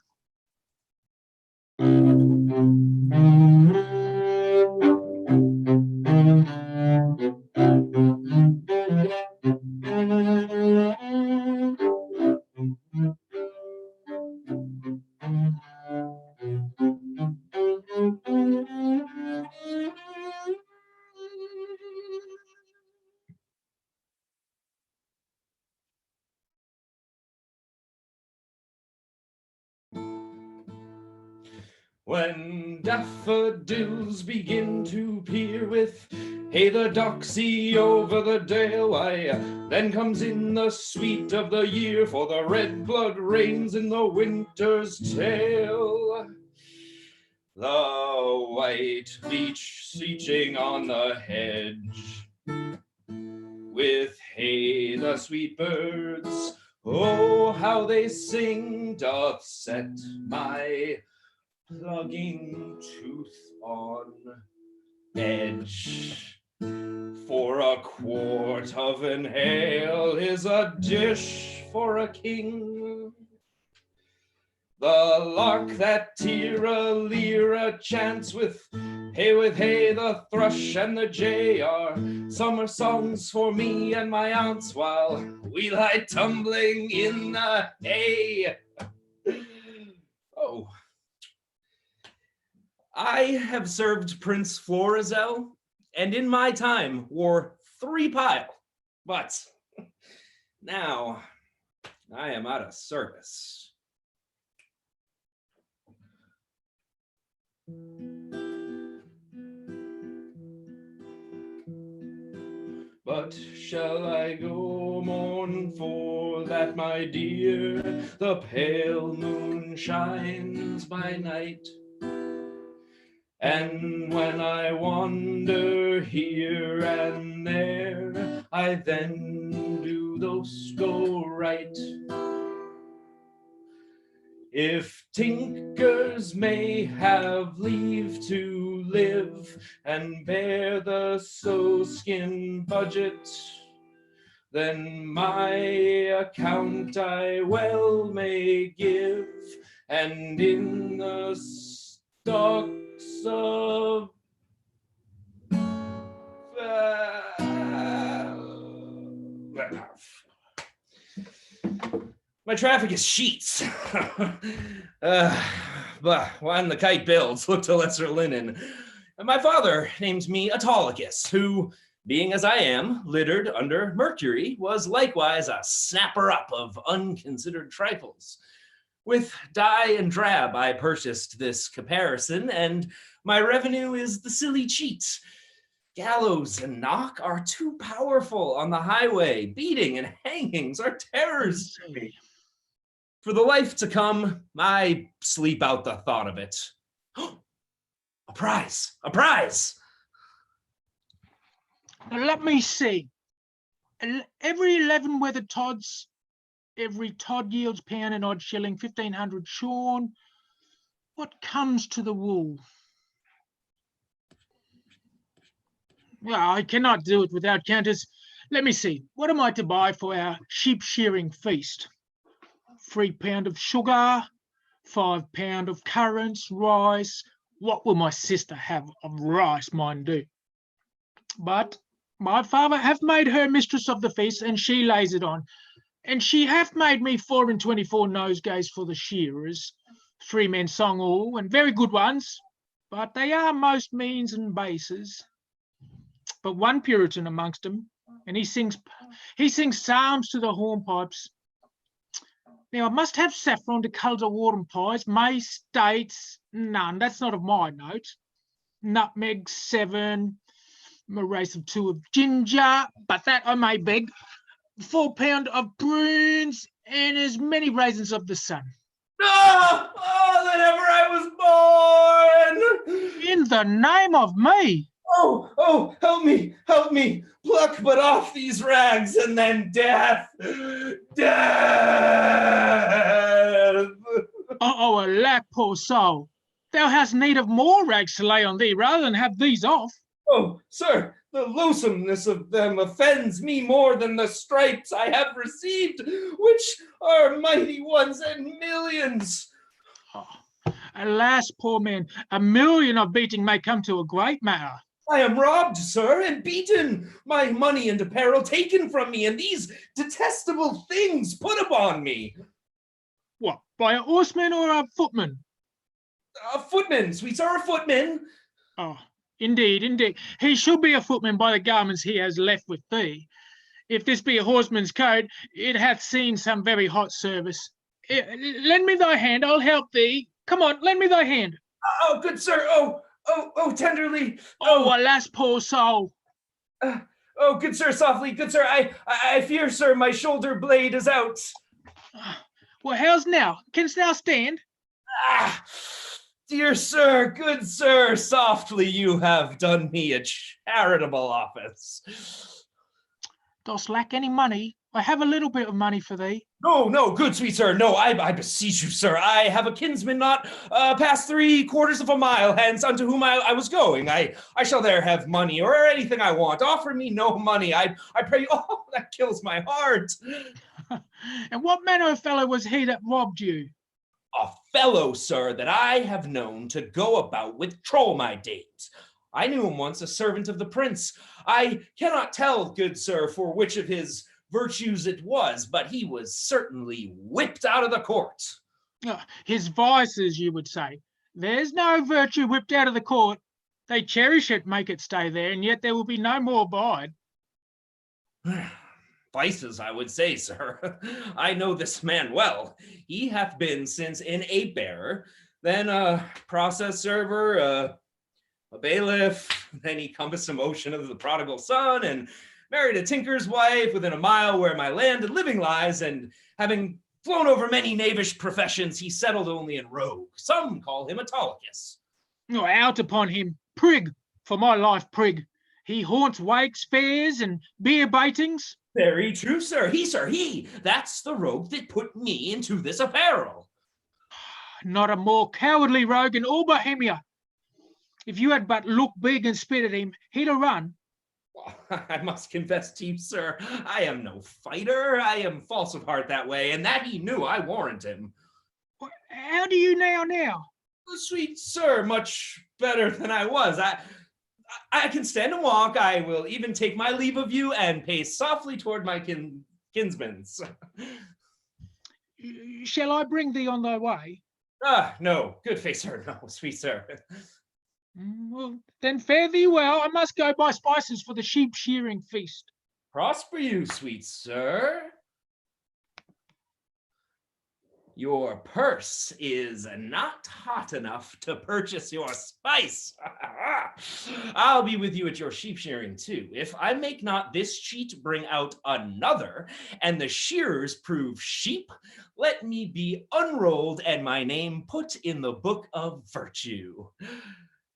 When daffodils begin to peer with hey the doxy over the dale, why, then comes in the sweet of the year, for the red blood reigns in the winter's tale. The white leech seeching on the hedge, with hey the sweet birds, oh how they sing, doth set my plugging tooth on edge. For a quart of an ale is a dish for a king. The lark that tira-lira chants with hey the thrush and the jay are summer songs for me and my aunts while we lie tumbling in the hay. Oh, I have served Prince Florizel, and in my time wore 3 pile, but now I am out of service. But shall I go mournful that, my dear, the pale moon shines by night? And when I wander here and there, I then do those go right. If tinkers may have leave to live and bear the sow-skin budget, then my account I well may give, and in the stocks of my traffic is sheets. But when the kite builds, look to lesser linen. My father named me Autolycus, who, being as I am, littered under Mercury, was likewise a snapper up of unconsidered trifles. With dye and drab I purchased this comparison, and my revenue is the silly cheat. Gallows and knock are too powerful on the highway. Beating and hangings are terrors to me. For the life to come, I sleep out the thought of it. A prize! A prize! Now let me see. Every 11 weathered tods, every tod yields pound and odd shilling, 1,500 shorn. What comes to the wool? Well, I cannot do it without counters. Let me see. What am I to buy for our sheep shearing feast? 3 pound of sugar, 5 pound of currants, rice. What will my sister have of rice, mind do? But my father have made her mistress of the feast, and she lays it on. And she hath made me 4 and 24 nosegays for the shearers, 3 men song all, and very good ones, but they are most means and bases. But one Puritan amongst them, and he sings psalms to the hornpipes. Now I must have saffron to colour the warm pies. Mace, dates, none. That's not of my note. Nutmeg, 7. A race of 2 of ginger, but that I may beg, 4 pound of prunes, and as many raisins of the sun. Oh, that ever I was born! In the name of me! Oh, help me, pluck but off these rags, and then death! Oh, alack, poor soul! Thou hast need of more rags to lay on thee, rather than have these off. Oh, sir, the loathsomeness of them offends me more than the stripes I have received, which are mighty ones and millions. Alas, poor man, 1,000,000 of beating may come to a great matter. I am robbed, sir, and beaten, my money and apparel taken from me, and these detestable things put upon me. What, by a horseman or a footman? A footman, sweet sir, a footman. Oh, indeed. He should be a footman by the garments he has left with thee. If this be a horseman's coat, it hath seen some very hot service. Lend me thy hand, I'll help thee. Come on, lend me thy hand. Oh, good sir, oh, tenderly. Oh, alas, poor soul. Oh, good sir, softly, good sir, I fear, sir, my shoulder blade is out. Well, how's now? Canst thou stand? Dear sir, good sir, softly, you have done me a charitable office. Dost lack any money? I have a little bit of money for thee. No, good sweet sir, no, I beseech you, sir, I have a kinsman not past 3/4 of a mile hence, unto whom I was going. I shall there have money, or anything I want. Offer me no money, I pray you. Oh, that kills my heart. And what manner of fellow was he that robbed you? A fellow, sir, that I have known to go about with troll my dames. I knew him once a servant of the prince. I cannot tell, good sir, for which of his virtues it was, but he was certainly whipped out of the court. His vices, you would say. There's no virtue whipped out of the court. They cherish it, make it stay there, and yet there will be no more abide. Vices, I would say, sir. I know this man well. He hath been since an ape-bearer, then a process server, a bailiff, then he compassed some ocean of the prodigal son, and married a tinker's wife within a mile where my land and living lies, and having flown over many knavish professions, he settled only in rogue. Some call him Autolycus. Oh, out upon him, prig, for my life, prig. He haunts wakes, fairs, and beer baitings. Very true, sir. He. That's the rogue that put me into this apparel. Not a more cowardly rogue in all Bohemia. If you had but looked big and spit at him, he'd have run. I must confess to you, sir, I am no fighter. I am false of heart that way, and that he knew, I warrant him. How do you now? Sweet sir, much better than I was. I can stand and walk. I will even take my leave of you and pace softly toward my kinsman's. Shall I bring thee on thy way? No, good face, sir. No, sweet sir. Well, then fare thee well. I must go buy spices for the sheep shearing feast. Prosper you, sweet sir. Your purse is not hot enough to purchase your spice. I'll be with you at your sheep shearing too. If I make not this cheat bring out another, and the shearers prove sheep, let me be unrolled and my name put in the book of virtue.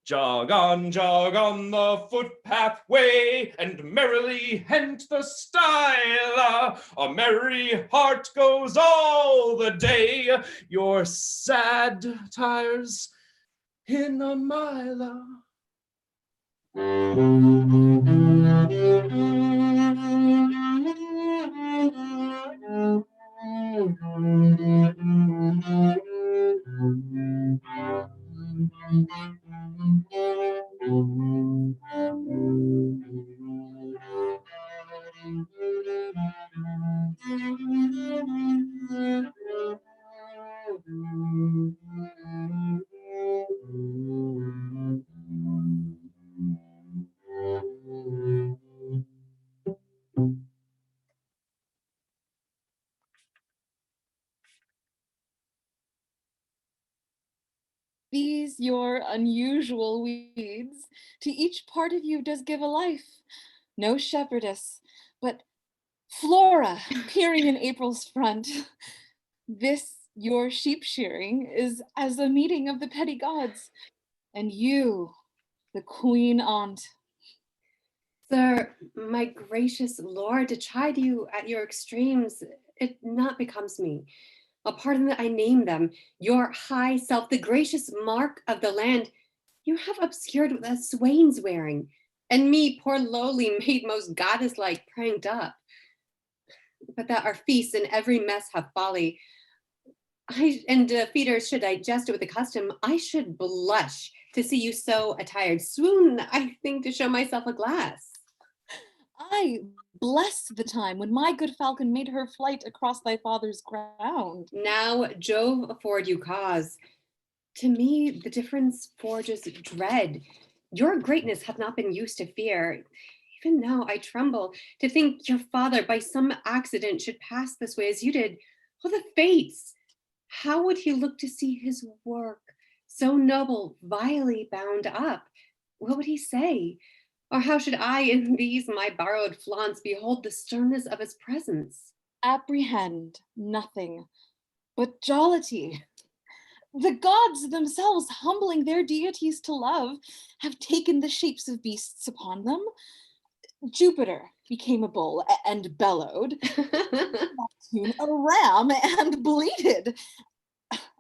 Jog on the footpath way, and merrily hent the stile. A merry heart goes all the day, your sad tires in a mile. These your unusual weeds, to each part of you does give a life. No shepherdess, but Flora peering in April's front. This your sheep shearing is as a meeting of the petty gods, and you, the queen aunt. Sir, my gracious lord, to chide you at your extremes, it not becomes me. A pardon that I name them, your high self, the gracious mark of the land, you have obscured with a swain's wearing, and me, poor lowly, made most goddess-like pranked up. But that our feasts in every mess have folly, and feeders should digest it with the custom, I should blush to see you so attired. Swoon, I think, to show myself a glass. I bless the time when my good falcon made her flight across thy father's ground. Now Jove afford you cause. To me, the difference forges dread. Your greatness hath not been used to fear. Even now I tremble to think your father by some accident should pass this way as you did. Oh, the fates! How would he look to see his work, so noble, vilely bound up? What would he say? Or how should I, in these my borrowed flaunts, behold the sternness of his presence? Apprehend nothing but jollity. The gods themselves, humbling their deities to love, have taken the shapes of beasts upon them. Jupiter became a bull and bellowed, Neptune a ram and bleated,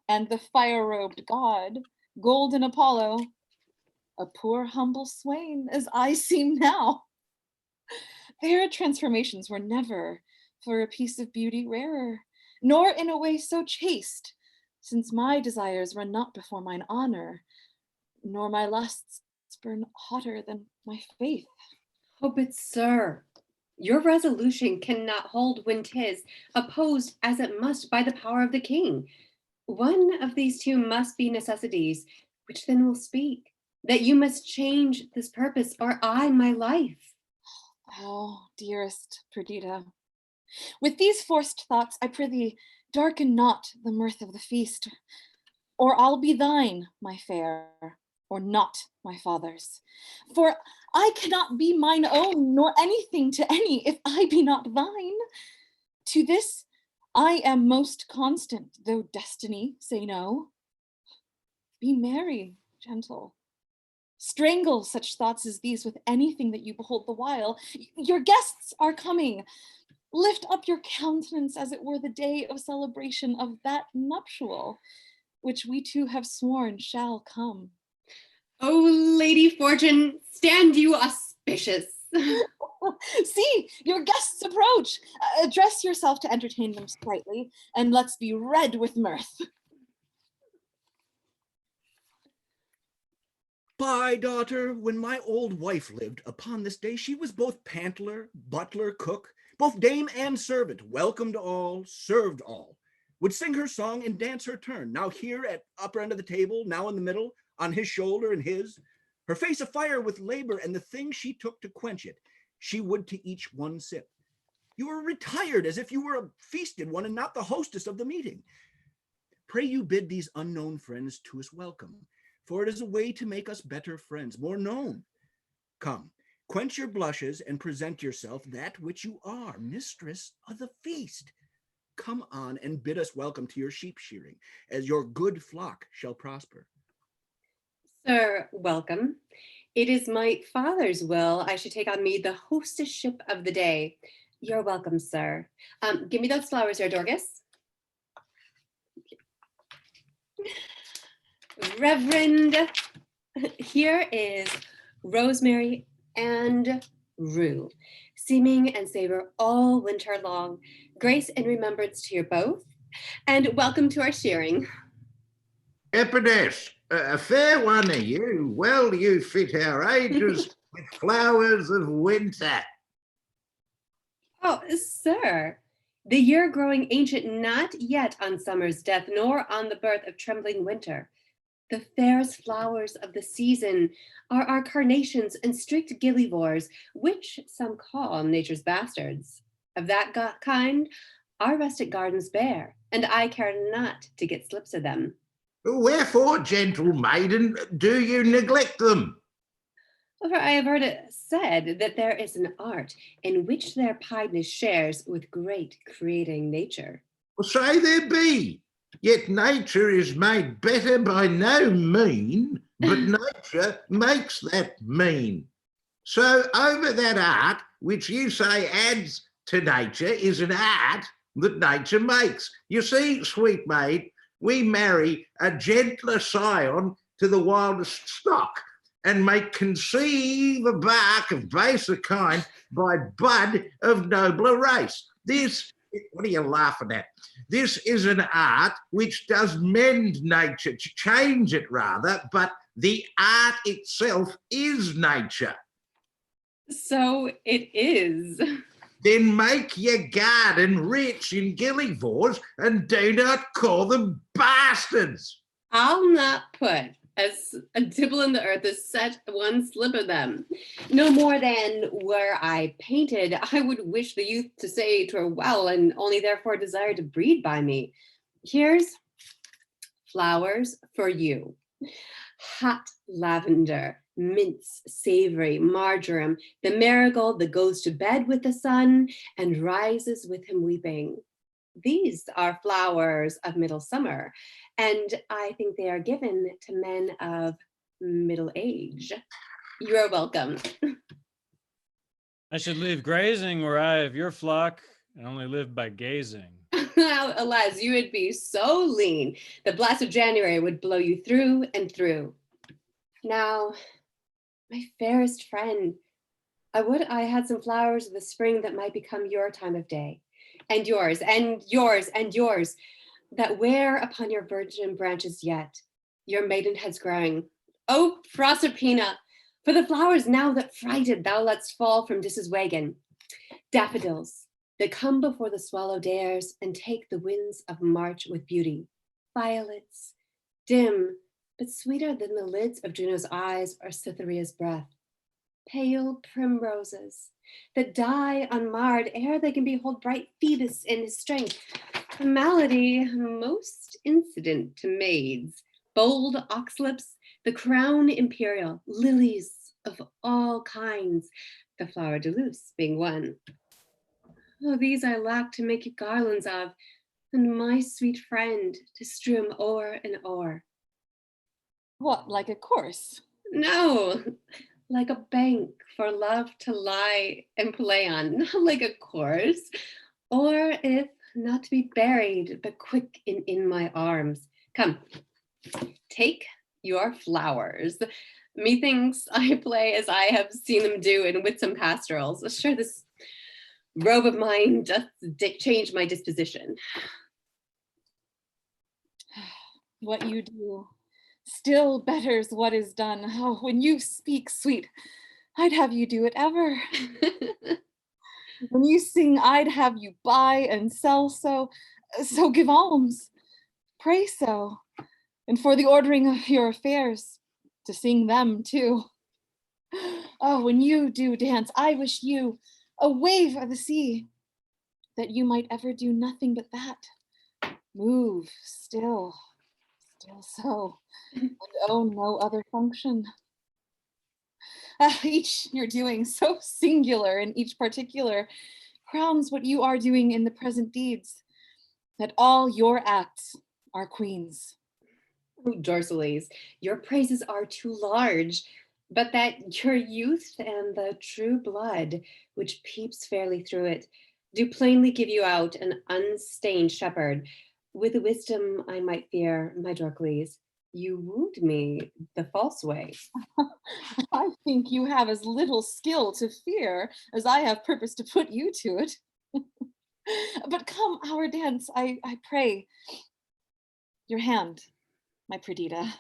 and the fire-robed god, golden Apollo, a poor humble swain as I seem now. Their transformations were never for a piece of beauty rarer, nor in a way so chaste, since my desires run not before mine honor, nor my lusts burn hotter than my faith. Oh, but sir, your resolution cannot hold when 'tis opposed as it must by the power of the king. One of these two must be necessities, which then will speak, that you must change this purpose, or I my life. Oh, dearest Perdita, with these forced thoughts, I prithee, darken not the mirth of the feast, or I'll be thine, my fair, or not my father's. For I cannot be mine own, nor anything to any, if I be not thine. To this I am most constant, though destiny say no. Be merry, gentle. Strangle such thoughts as these with anything that you behold the while. Your guests are coming. Lift up your countenance as it were the day of celebration of that nuptial, which we two have sworn shall come. Oh, Lady Fortune, stand you auspicious. See, your guests approach. Address yourself to entertain them sprightly, and let's be red with mirth. By daughter, when my old wife lived, upon this day she was both pantler, butler, cook, both dame and servant, welcomed all, served all, would sing her song and dance her turn, now here at upper end of the table, now in the middle, on his shoulder and his, her face afire with labor, and the thing she took to quench it, she would to each one sip. You were retired as if you were a feasted one and not the hostess of the meeting. Pray you bid these unknown friends to us welcome, for it is a way to make us better friends, more known. Come, quench your blushes and present yourself that which you are, mistress of the feast. Come on and bid us welcome to your sheep shearing, as your good flock shall prosper. Sir, welcome. It is my father's will I should take on me the hostessship of the day. You're welcome, sir. Give me those flowers there, Dorcas. Reverend, here is rosemary and rue, seeming and savor all winter long. Grace and remembrance to you both, and welcome to our shearing. Epides, a fair one are you. Well, you fit our ages with flowers of winter. Oh, sir, the year growing ancient, not yet on summer's death, nor on the birth of trembling winter. The fairest flowers of the season are our carnations and strict gillivores, which some call nature's bastards. Of that kind, our rustic gardens bear, and I care not to get slips of them. Wherefore, gentle maiden, do you neglect them? For I have heard it said that there is an art in which their piedness shares with great creating nature. Well, say there be. Yet nature is made better by no mean, but nature makes that mean. So over that art, which you say adds to nature, is an art that nature makes. You see, sweet maid, we marry a gentler scion to the wildest stock, and make conceive a bark of baser kind by bud of nobler race. This, what are you laughing at? This is an art which does mend nature, to change it rather, but the art itself is nature. So it is. Then make your garden rich in gillivores and do not call them bastards. I'll not put as a dibble in the earth as set one slip of them. No more than were I painted, I would wish the youth to say 'twere well, and only therefore desire to breed by me. Here's flowers for you. Hot lavender, mints, savory, marjoram, the marigold that goes to bed with the sun and rises with him weeping. These are flowers of middle summer, and I think they are given to men of middle age. You are welcome. I should leave grazing where I have your flock and only live by gazing. Alas, you would be so lean, the blast of January would blow you through and through. Now, my fairest friend, I would I had some flowers of the spring that might become your time of day, and yours, and yours, and yours, that wear upon your virgin branches yet, your maidenhead's growing. Oh, Proserpina, for the flowers now that frighted thou let's fall from Dis's wagon. Daffodils, that come before the swallow dares and take the winds of March with beauty. Violets, dim, but sweeter than the lids of Juno's eyes or Cytherea's breath. Pale primroses, that die unmarred ere they can behold bright Phoebus in his strength. A malady most incident to maids. Bold oxlips, the crown imperial, lilies of all kinds, the flower de luce being one. Oh, these I lack to make you garlands of, and my sweet friend to strew 'em o'er and o'er. What, like a course? No, like a bank for love to lie and play on, not like a course, or if not to be buried, but quick in my arms. Come, take your flowers. Methinks I play as I have seen them do in witsome pastorals. Sure, this robe of mine doth change my disposition. What you do still betters what is done. Oh, when you speak, sweet, I'd have you do it ever. When you sing, I'd have you buy and sell, so give alms, pray so, and for the ordering of your affairs, to sing them too. Oh, when you do dance, I wish you a wave of the sea, that you might ever do nothing but that. Move still so, and own no other function. Each you're doing so singular in each particular crowns what you are doing in the present deeds, that all your acts are queens. Oh, Dorsalis, your praises are too large, but that your youth and the true blood, which peeps fairly through it, do plainly give you out an unstained shepherd. With wisdom I might fear, my Dorcles, you wooed me the false way. I think you have as little skill to fear as I have purpose to put you to it. But come, our dance, I pray. Your hand, my Perdita.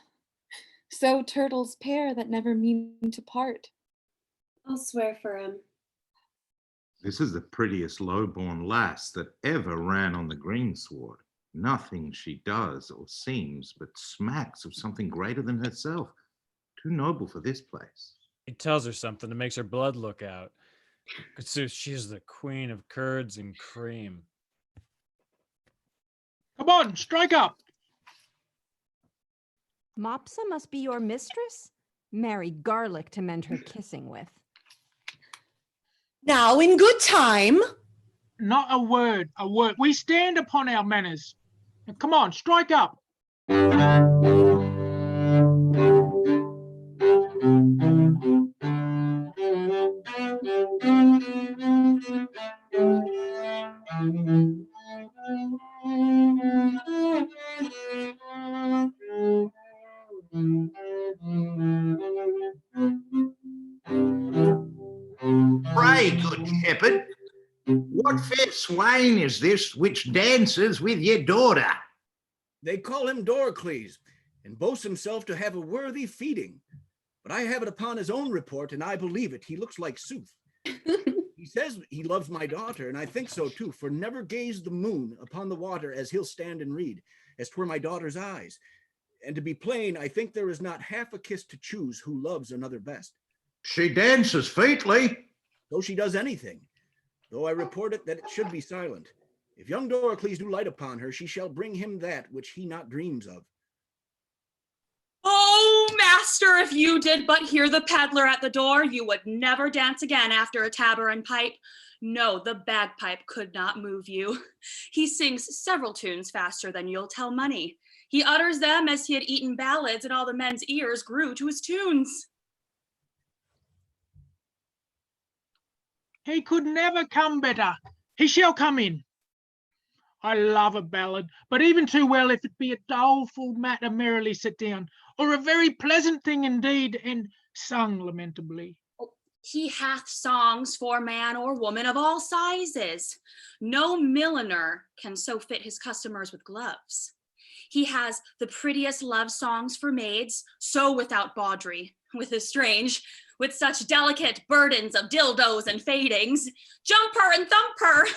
So turtles pair that never mean to part. I'll swear for him. This is the prettiest low-born lass that ever ran on the greensward. Nothing she does or seems but smacks of something greater than herself. Too noble for this place. He tells her something that makes her blood look out. Good she is the queen of curds and cream. Come on, strike up. Mopsa must be your mistress? Marry garlic to mend her kissing with. Now in good time. Not a word, a word. We stand upon our manners. Now, come on, strike up. Pray, good shepherd, what fair swain is this which dances with your daughter? They call him Doricles, and boasts himself to have a worthy feeding. But I have it upon his own report, and I believe it. He looks like sooth. He says he loves my daughter, and I think so too, for never gaze the moon upon the water as he'll stand and read, as 'twere my daughter's eyes. And to be plain, I think there is not half a kiss to choose who loves another best. She dances featly. Though she does anything, though I report it that it should be silent. If young Doricles do light upon her, she shall bring him that which he not dreams of. Oh, master, if you did but hear the peddler at the door, you would never dance again after a tabor and pipe. No, the bagpipe could not move you. He sings several tunes faster than you'll tell money. He utters them as he had eaten ballads, and all the men's ears grew to his tunes. He could never come better. He shall come in. I love a ballad, but even too well if it be a doleful matter merrily set down, or a very pleasant thing indeed, and sung lamentably. He hath songs for man or woman of all sizes. No milliner can so fit his customers with gloves. He has the prettiest love songs for maids, so without bawdry, with his strange, with such delicate burdens of dildos and fadings, jumper and thumper.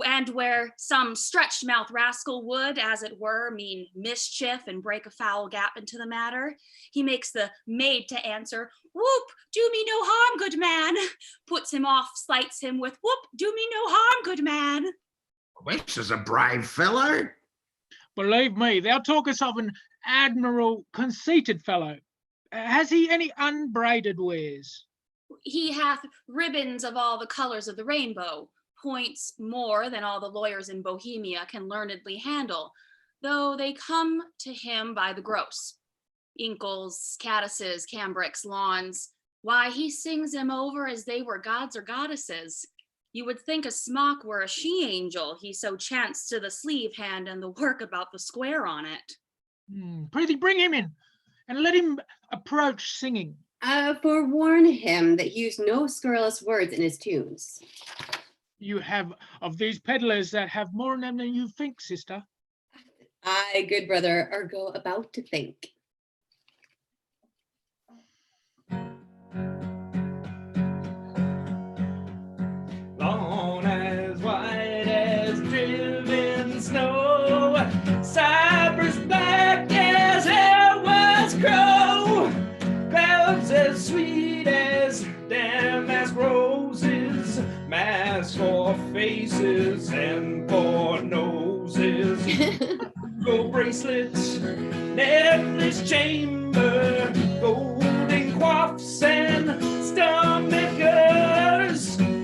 And where some stretched mouth rascal would, as it were, mean mischief and break a foul gap into the matter, he makes the maid to answer, whoop, do me no harm, good man. Puts him off, slights him with, whoop, do me no harm, good man. This is a brave fellow. Believe me, thou talkest of an admirable, conceited fellow. Has he any unbraided wares? He hath ribbons of all the colors of the rainbow, points more than all the lawyers in Bohemia can learnedly handle, though they come to him by the gross. Inkles, caddises, cambrics, lawns, why, he sings them over as they were gods or goddesses. You would think a smock were a she-angel, he so chanced to the sleeve hand and the work about the square on it. Prithee, bring him in, and let him approach singing. Forewarn him that use no scurrilous words in his tunes. You have of these peddlers that have more in them than you think, sister. I, good brother, are go about to think. Lawn as white as driven snow, cypress black as hair was crow, clouds as sweet as damask roses, masks for faces and for noses, gold bracelets, necklace chamber, golden coifs and stomachers,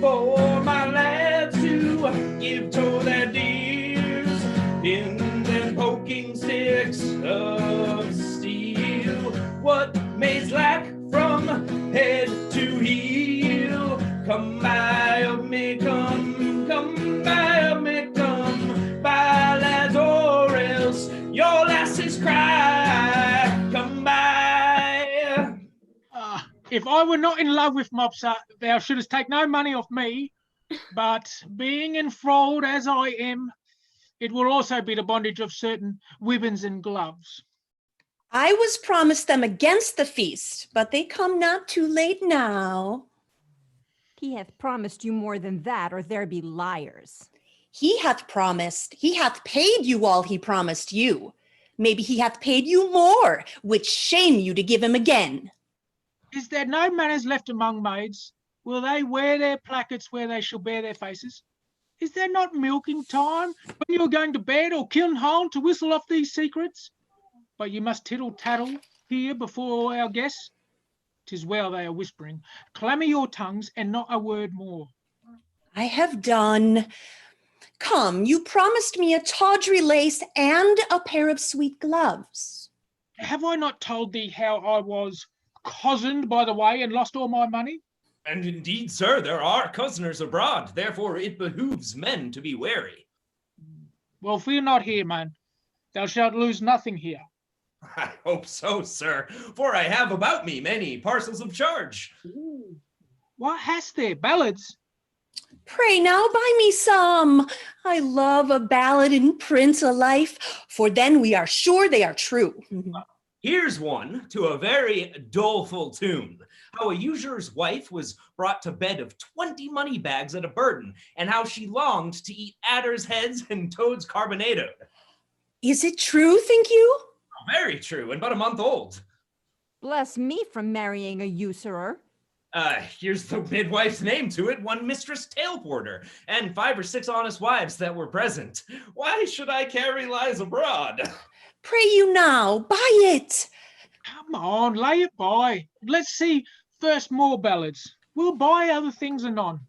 for my lads to give to their dears, pins and poking sticks of steel. What maids lack from head to heel, come buy of me, come buy of me, come buy, lads, or else your lasses cry, come buy. If I were not in love with Mopsa, thou shouldst take no money off me, but being enthralled as I am, it will also be the bondage of certain ribbons and gloves. I was promised them against the feast, but they come not too late now. He hath promised you more than that, or there be liars. He hath promised, he hath paid you all he promised you. Maybe he hath paid you more, which shame you to give him again. Is there no manners left among maids? Will they wear their plackets where they shall bear their faces? Is there not milking time when you are going to bed, or kiln home to whistle off these secrets? but you must tittle-tattle here before our guests. 'Tis well they are whispering. Clamour your tongues and not a word more. I have done. Come, you promised me a tawdry lace and a pair of sweet gloves. Have I not told thee how I was cozened by the way and lost all my money? And indeed, sir, there are cozeners abroad. Therefore, it behooves men to be wary. Well, fear not here, man. Thou shalt lose nothing here. I hope so, sir, for I have about me many parcels of charge. Ooh. What hast there? Ballads? Pray now buy me some. I love a ballad in print a life, for then we are sure they are true. Here's one to a very doleful tune. How a usurer's wife was brought to bed of 20 money bags at a burden, and how she longed to eat adders' heads and toads carbonadoed. Is it true, think you? Very true, and but a month old. Bless me from marrying a usurer. Here's the midwife's name to it, one Mistress Tailporter, and 5 or 6 honest wives that were present. Why should I carry lies abroad? Pray you now, buy it. Come on, lay it by. Let's see first more ballads. We'll buy other things anon.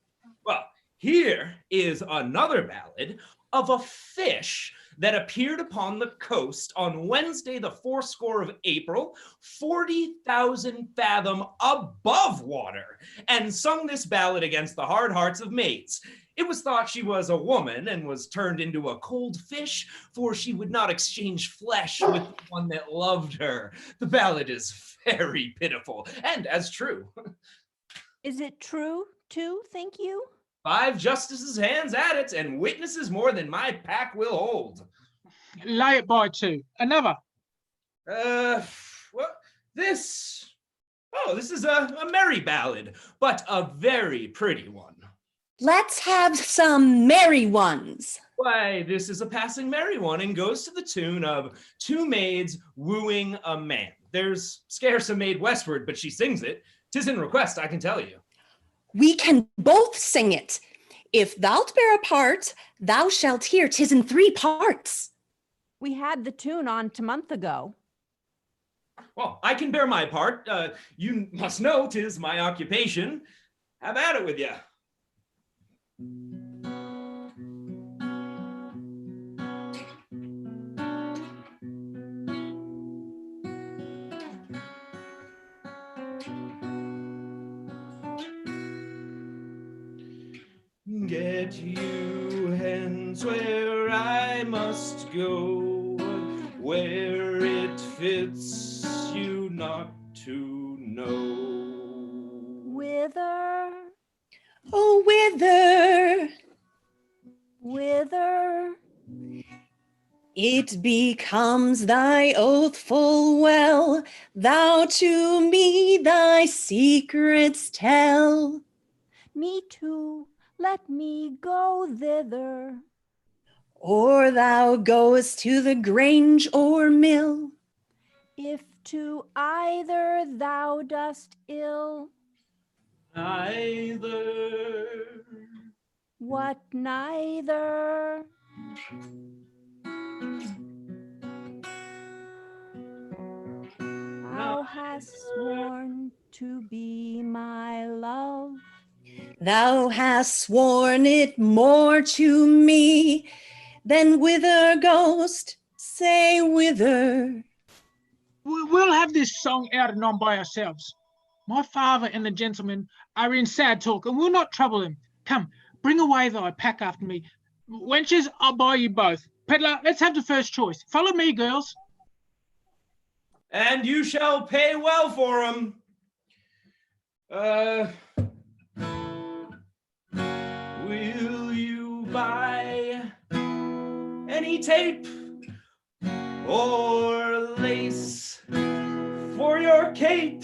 Well, here is another ballad of a fish that appeared upon the coast on Wednesday, the fourscore of April, 40,000 fathom above water, and sung this ballad against the hard hearts of maids. It was thought she was a woman and was turned into a cold fish, for she would not exchange flesh with the one that loved her. The ballad is very pitiful, and as true. Is it true, too, think you? 5 justices' hands at it, and witnesses more than my pack will hold. Lay it by too. Another. Well, this is a merry ballad, but a very pretty one. Let's have some merry ones. Why, this is a passing merry one and goes to the tune of 2 maids wooing a man. There's scarce a maid westward, but she sings it. 'Tis in request, I can tell you. We can both sing it. If thou'lt bear a part, thou shalt hear 'tis in 3 parts. We had the tune on 'a month ago. Well, I can bear my part. You must know 'tis my occupation. Have at it with ya. Get you hence where I must go, where it fits you not to know. Whither? Oh, whither? Whither? It becomes thy oath full well, thou to me thy secrets tell. Me too. Let me go thither. Or thou goest to the grange or mill. If to either thou dost ill. Neither. What neither? Thou hast sworn to be my love. Thou hast sworn it more to me than whither goest, say whither. We'll have this song out and on by ourselves. My father and the gentleman are in sad talk, and we'll not trouble him. Come, bring away thy pack after me. Wenches, I'll buy you both. Peddler, let's have the first choice. Follow me, girls. And you shall pay well for 'em. Will you buy any tape or lace for your cape?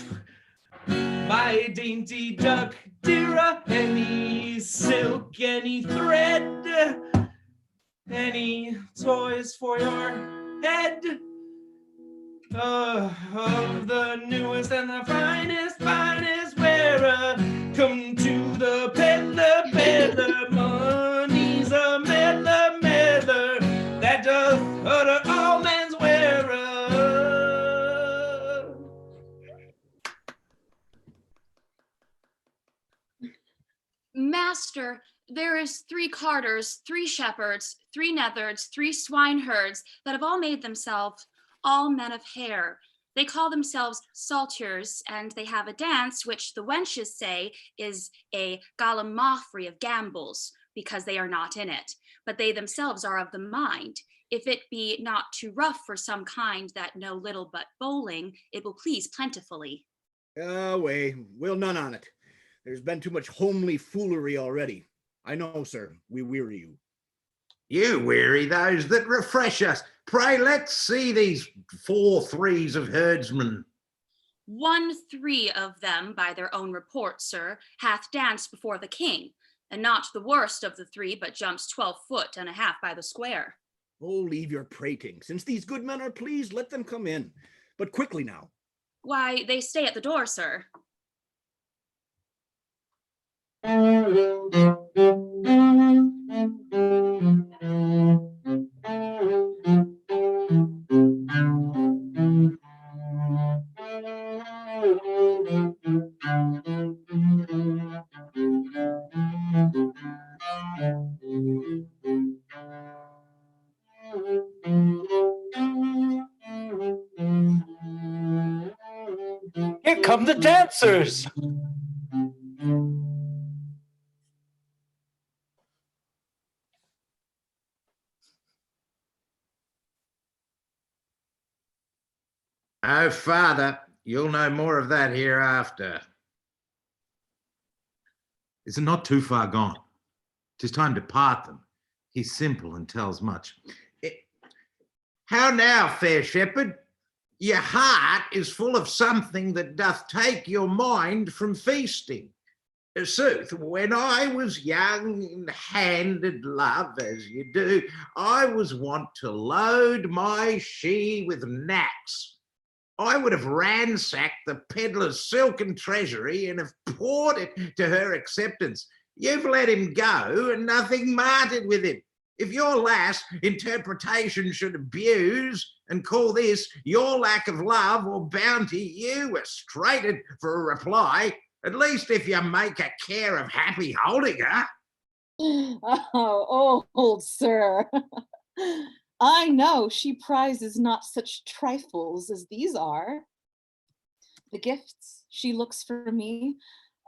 My dainty duck, dear, any silk, any thread, any toys for your head? Of the newest and the finest wearer, come to the peddler, money's a meddler, that doth utter all men's wearer. Master, there is 3 carters, 3 shepherds, 3 neatherds, 3 swineherds that have all made themselves all men of hair. They call themselves salters, and they have a dance which the wenches say is a gallimaufry of gambols, because they are not in it, but they themselves are of the mind. If it be not too rough for some kind that know little but bowling, it will please plentifully. Away, we'll none on it. There's been too much homely foolery already. I know, sir, we weary you. You weary those that refresh us. Pray, let's see these 4 threes of herdsmen. 1/3 of them, by their own report, sir, hath danced before the king, and not the worst of the 3, but jumps 12 foot and a half by the square. Oh, leave your prating. Since these good men are pleased, let them come in. But quickly now. Why, they stay at the door, sir. Here come the dancers. Oh, Father, you'll know more of that hereafter. Is it not too far gone? 'Tis time to part them. He's simple and tells much. How now, fair shepherd? Your heart is full of something that doth take your mind from feasting. Sooth, when I was young and handed love, as you do, I was wont to load my she with knacks. I would have ransacked the peddler's silken treasury and have poured it to her acceptance. You've let him go and nothing marted with him. If your lass interpretation should abuse and call this your lack of love or bounty, you were straighted for a reply, at least if you make a care of happy holding her. Oh, old sir. I know she prizes not such trifles as these are. The gifts she looks for me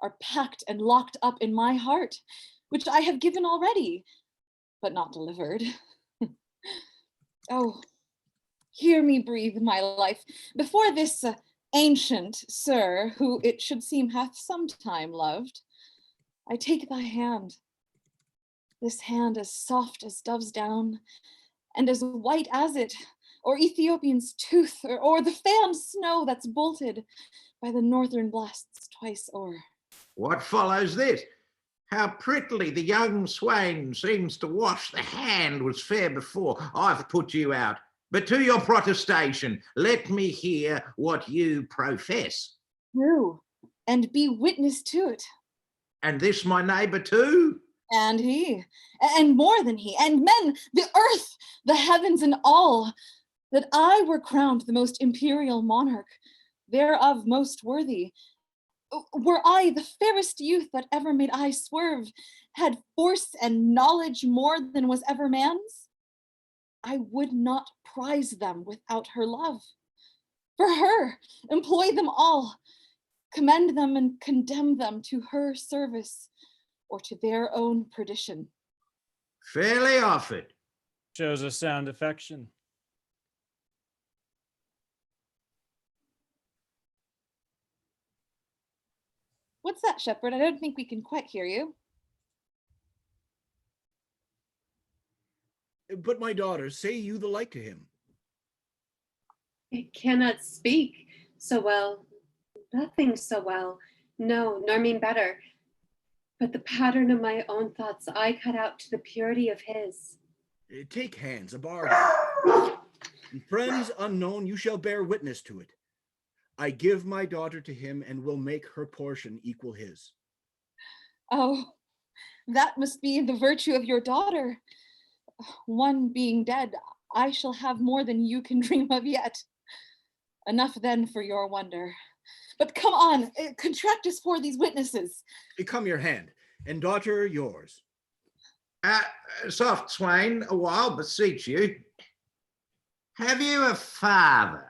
are packed and locked up in my heart, which I have given already, but not delivered. Oh, hear me breathe my life before this ancient sir, who it should seem hath sometime loved. I take thy hand, this hand as soft as dove's down, and as white as it, or Ethiopian's tooth, or the fanned snow that's bolted by the northern blasts twice o'er. What follows this? How prettily the young swain seems to wash the hand was fair before. I've put you out. But to your protestation, let me hear what you profess. True, and be witness to it. And this my neighbour too? And he, and more than he, and men, the earth, the heavens, and all, that I were crowned the most imperial monarch, thereof most worthy. Were I the fairest youth that ever made eye swerve, had force and knowledge more than was ever man's, I would not prize them without her love. For her, employ them all, commend them and condemn them to her service or to their own perdition. Fairly offered. Shows a sound affection. What's that, shepherd? I don't think we can quite hear you. But my daughter, say you the like to him. I cannot speak so well, nothing so well, no, nor mean better. But the pattern of my own thoughts I cut out to the purity of his. Take hands, a bargain. And friends unknown, you shall bear witness to it. I give my daughter to him and will make her portion equal his. Oh, that must be the virtue of your daughter. One being dead, I shall have more than you can dream of yet. Enough then for your wonder. But come on, contract us for these witnesses. Come your hand. and daughter yours. Soft, Swain, a while, beseech you. Have you a father?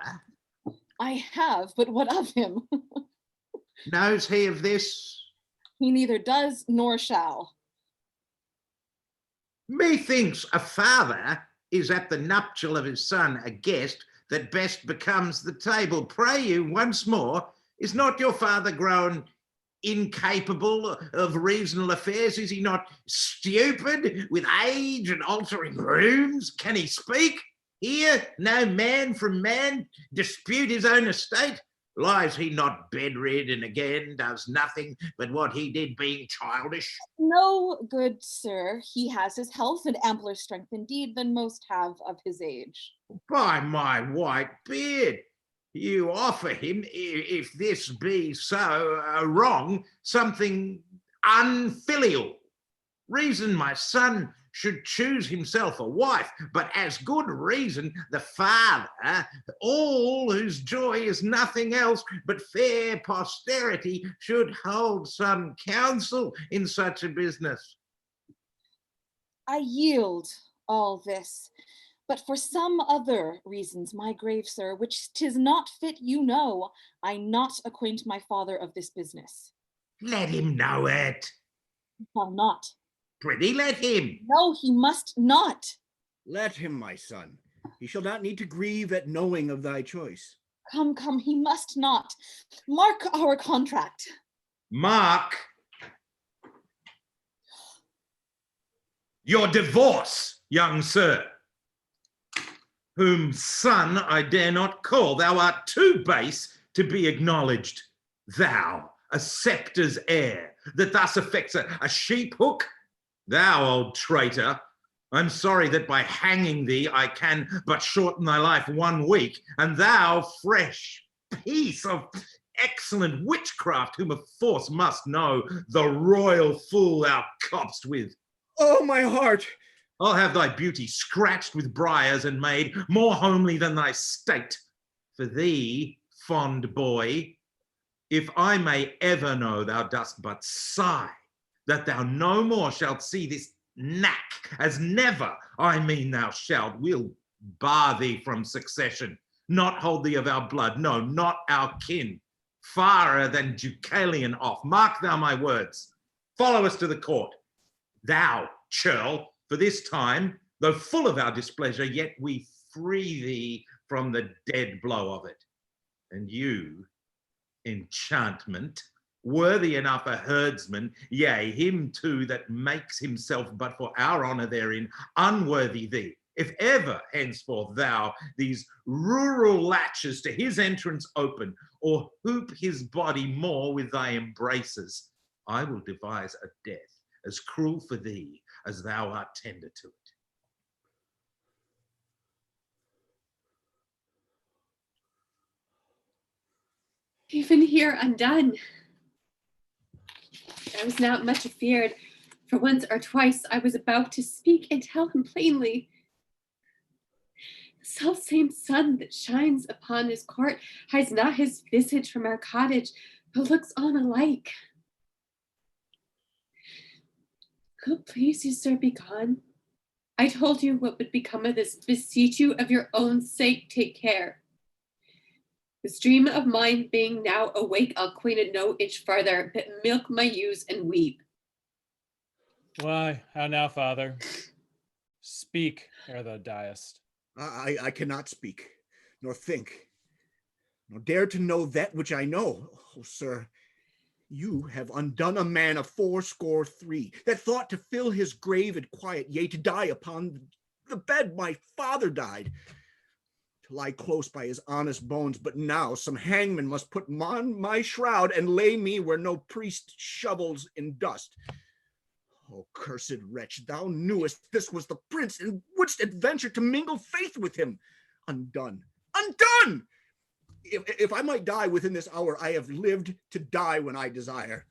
I have, but what of him? Knows he of this? He neither does nor shall. Methinks a father is at the nuptial of his son a guest that best becomes the table. Pray you once more, is not your father grown incapable of reasonable affairs? Is he not stupid with age and altering rooms? Can he speak? Hear no man from man dispute his own estate? Lies he not bedridden again, does nothing but what he did being childish? No, good sir, he has his health and ampler strength indeed than most have of his age. By my white beard, you offer him, if this be so wrong, something unfilial. Reason my son should choose himself a wife, but as good reason the father, all whose joy is nothing else but fair posterity, should hold some counsel in such a business. I yield all this, but for some other reasons, my grave sir, which 'tis not fit you know, I not acquaint my father of this business. Let him know it. Shall not. Prithee, let him. No, he must not. Let him, my son. He shall not need to grieve at knowing of thy choice. Come, come, he must not. Mark our contract. Mark your divorce, young sir, whom son I dare not call. Thou art too base to be acknowledged. Thou, a scepter's heir, that thus affects a sheep hook? Thou, old traitor, I'm sorry that by hanging thee I can but shorten thy life 1 week, and thou, fresh piece of excellent witchcraft, whom of force must know, the royal fool thou copst with. Oh, my heart! I'll have thy beauty scratched with briars and made more homely than thy state. For thee, fond boy, if I may ever know thou dost but sigh, that thou no more shalt see this knack, as never, I mean thou shalt, we'll bar thee from succession, not hold thee of our blood, no, not our kin, farer than Deucalion off. Mark thou my words. Follow us to the court. Thou, churl, for this time, though full of our displeasure, yet we free thee from the dead blow of it. And you, enchantment, worthy enough a herdsman, yea, him too that makes himself but for our honour therein, unworthy thee, if ever henceforth thou these rural latches to his entrance open, or hoop his body more with thy embraces, I will devise a death as cruel for thee as thou art tender to it. Even here undone. I was not much afeard, for once or twice I was about to speak and tell him plainly. The selfsame sun that shines upon his court hides not his visage from our cottage, but looks on alike. Could please you, sir, be gone? I told you what would become of this. Beseech you, of your own sake, take care. This dream of mine being now awake, I'll queen it no inch farther, but milk my ewes and weep. Why, how now, father? Speak ere thou diest. I cannot speak, nor think, nor dare to know that which I know. Oh, sir, you have undone a man of 63, that thought to fill his grave in quiet, yea, to die upon the bed my father died, to lie close by his honest bones. But now some hangman must put on my shroud and lay me where no priest shovels in dust. Oh, cursed wretch, thou knewest this was the prince, and wouldst adventure to mingle faith with him. Undone, undone! If I might die within this hour, I have lived to die when I desire.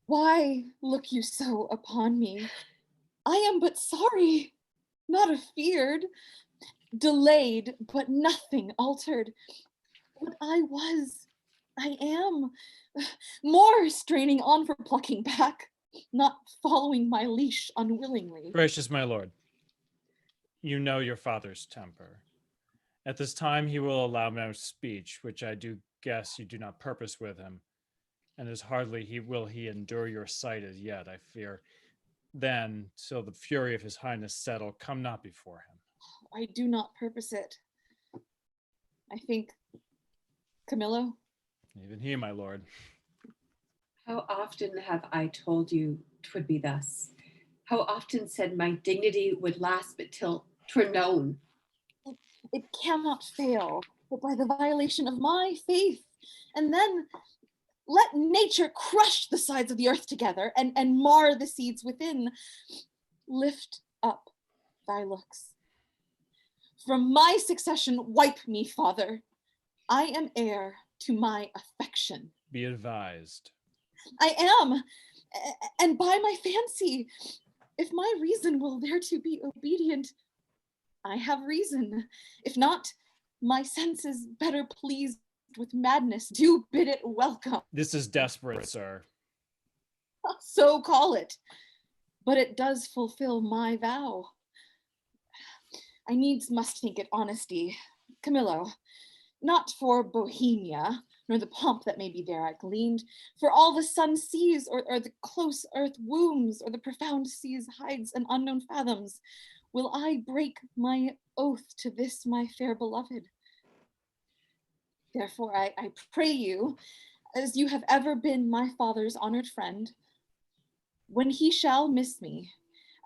Why look you so upon me? I am but sorry, not afeard, delayed, but nothing altered. What I was, I am more straining on for plucking back, not following my leash unwillingly. Gracious my lord, you know your father's temper. At this time he will allow no speech, which I do guess you do not purpose with him, and as hardly he endure your sight as yet, I fear. Then, till the fury of his highness settle, come not before him. I do not purpose it. I think, Camillo? Even he, my lord. How often have I told you 'twould be thus? How often said my dignity would last but till 'twere known? It cannot fail, but by the violation of my faith. And then let nature crush the sides of the earth together and mar the seeds within. Lift up thy looks. From my succession wipe me, father. I am heir to my affection. Be advised. I am, and by my fancy, if my reason will thereto be obedient, I have reason. If not, my senses better pleased with madness do bid it welcome. This is desperate, sir. So call it, but it does fulfill my vow. I needs must think it honesty. Camillo, not for Bohemia, nor the pomp that may be there I gleaned, for all the sun sees, or the close earth wombs, or the profound seas hides and unknown fathoms, will I break my oath to this my fair beloved. Therefore I pray you, as you have ever been my father's honored friend, when he shall miss me,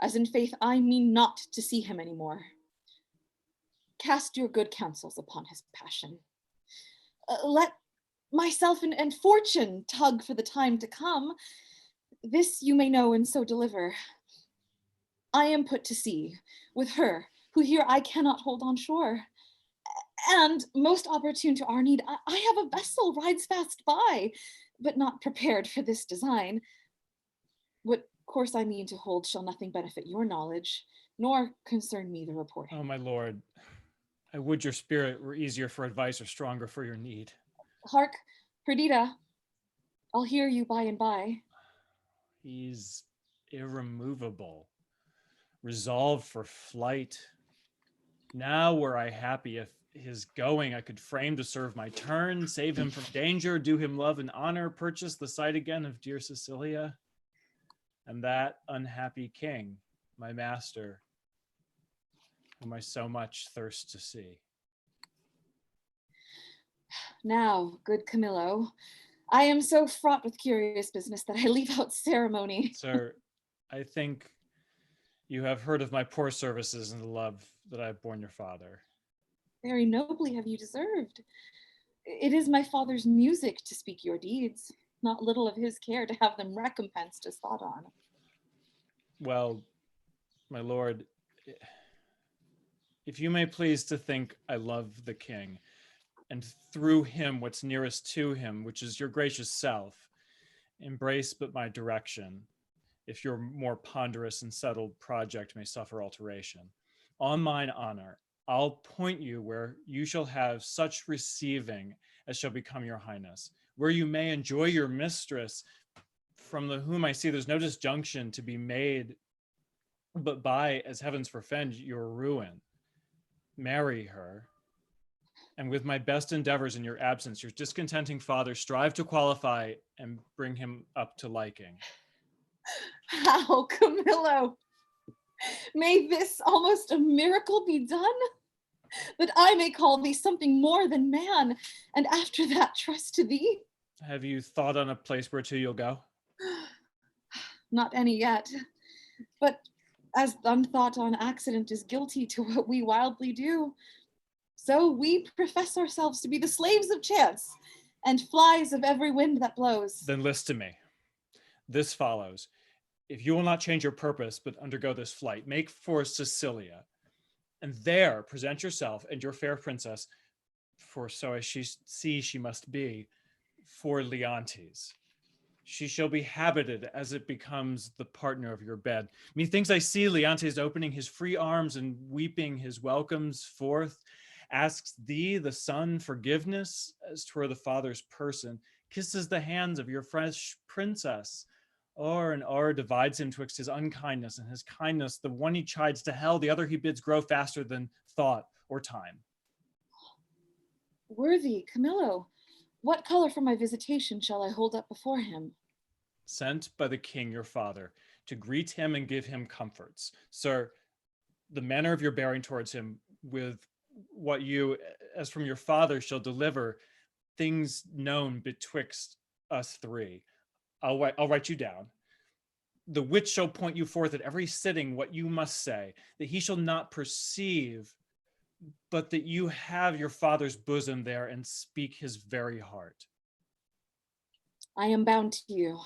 as in faith I mean not to see him any more, cast your good counsels upon his passion. Let myself and fortune tug for the time to come. This you may know and so deliver. I am put to sea with her, who here I cannot hold on shore. And most opportune to our need, I have a vessel rides fast by, but not prepared for this design. What course I mean to hold shall nothing benefit your knowledge, nor concern me the reporting. Oh, my lord, I would your spirit were easier for advice or stronger for your need. Hark, Perdita, I'll hear you by and by. He's irremovable, resolved for flight. Now were I happy if his going I could frame to serve my turn, save him from danger, do him love and honor, purchase the sight again of dear Cecilia, and that unhappy king, my master, whom I so much thirst to see. Now, good Camillo, I am so fraught with curious business that I leave out ceremony. Sir, I think you have heard of my poor services and the love that I have borne your father. Very nobly have you deserved. It is my father's music to speak your deeds, not little of his care to have them recompensed as thought on. Well, my lord, if you may please to think I love the king, and through him what's nearest to him, which is your gracious self, embrace but my direction, if your more ponderous and settled project may suffer alteration. On mine honor, I'll point you where you shall have such receiving as shall become your highness, where you may enjoy your mistress, from the whom I see there's no disjunction to be made, but by, as heavens forfend, your ruin. Marry her, and with my best endeavors in your absence, your discontenting father, strive to qualify and bring him up to liking. How, Camillo? May this almost a miracle be done? That I may call thee something more than man, and after that trust to thee? Have you thought on a place whereto you'll go? Not any yet, but as unthought on accident is guilty to what we wildly do, so we profess ourselves to be the slaves of chance and flies of every wind that blows. Then list to me. This follows. If you will not change your purpose, but undergo this flight, make for Sicilia, and there present yourself and your fair princess, for so as she see she must be, for Leontes. She shall be habited as it becomes the partner of your bed. Methinks I see Leontes opening his free arms and weeping his welcomes forth, asks thee, the son, forgiveness as 'twere the father's person, kisses the hands of your fresh princess, o'er and o'er divides him twixt his unkindness and his kindness. The one he chides to hell, the other he bids grow faster than thought or time. Worthy Camillo, what color for my visitation shall I hold up before him? Sent by the king your father to greet him and give him comforts. Sir, the manner of your bearing towards him, with what you, as from your father, shall deliver, things known betwixt us three. I'll write you down. The which shall point you forth at every sitting what you must say, that he shall not perceive, but that you have your father's bosom there and speak his very heart. I am bound to you.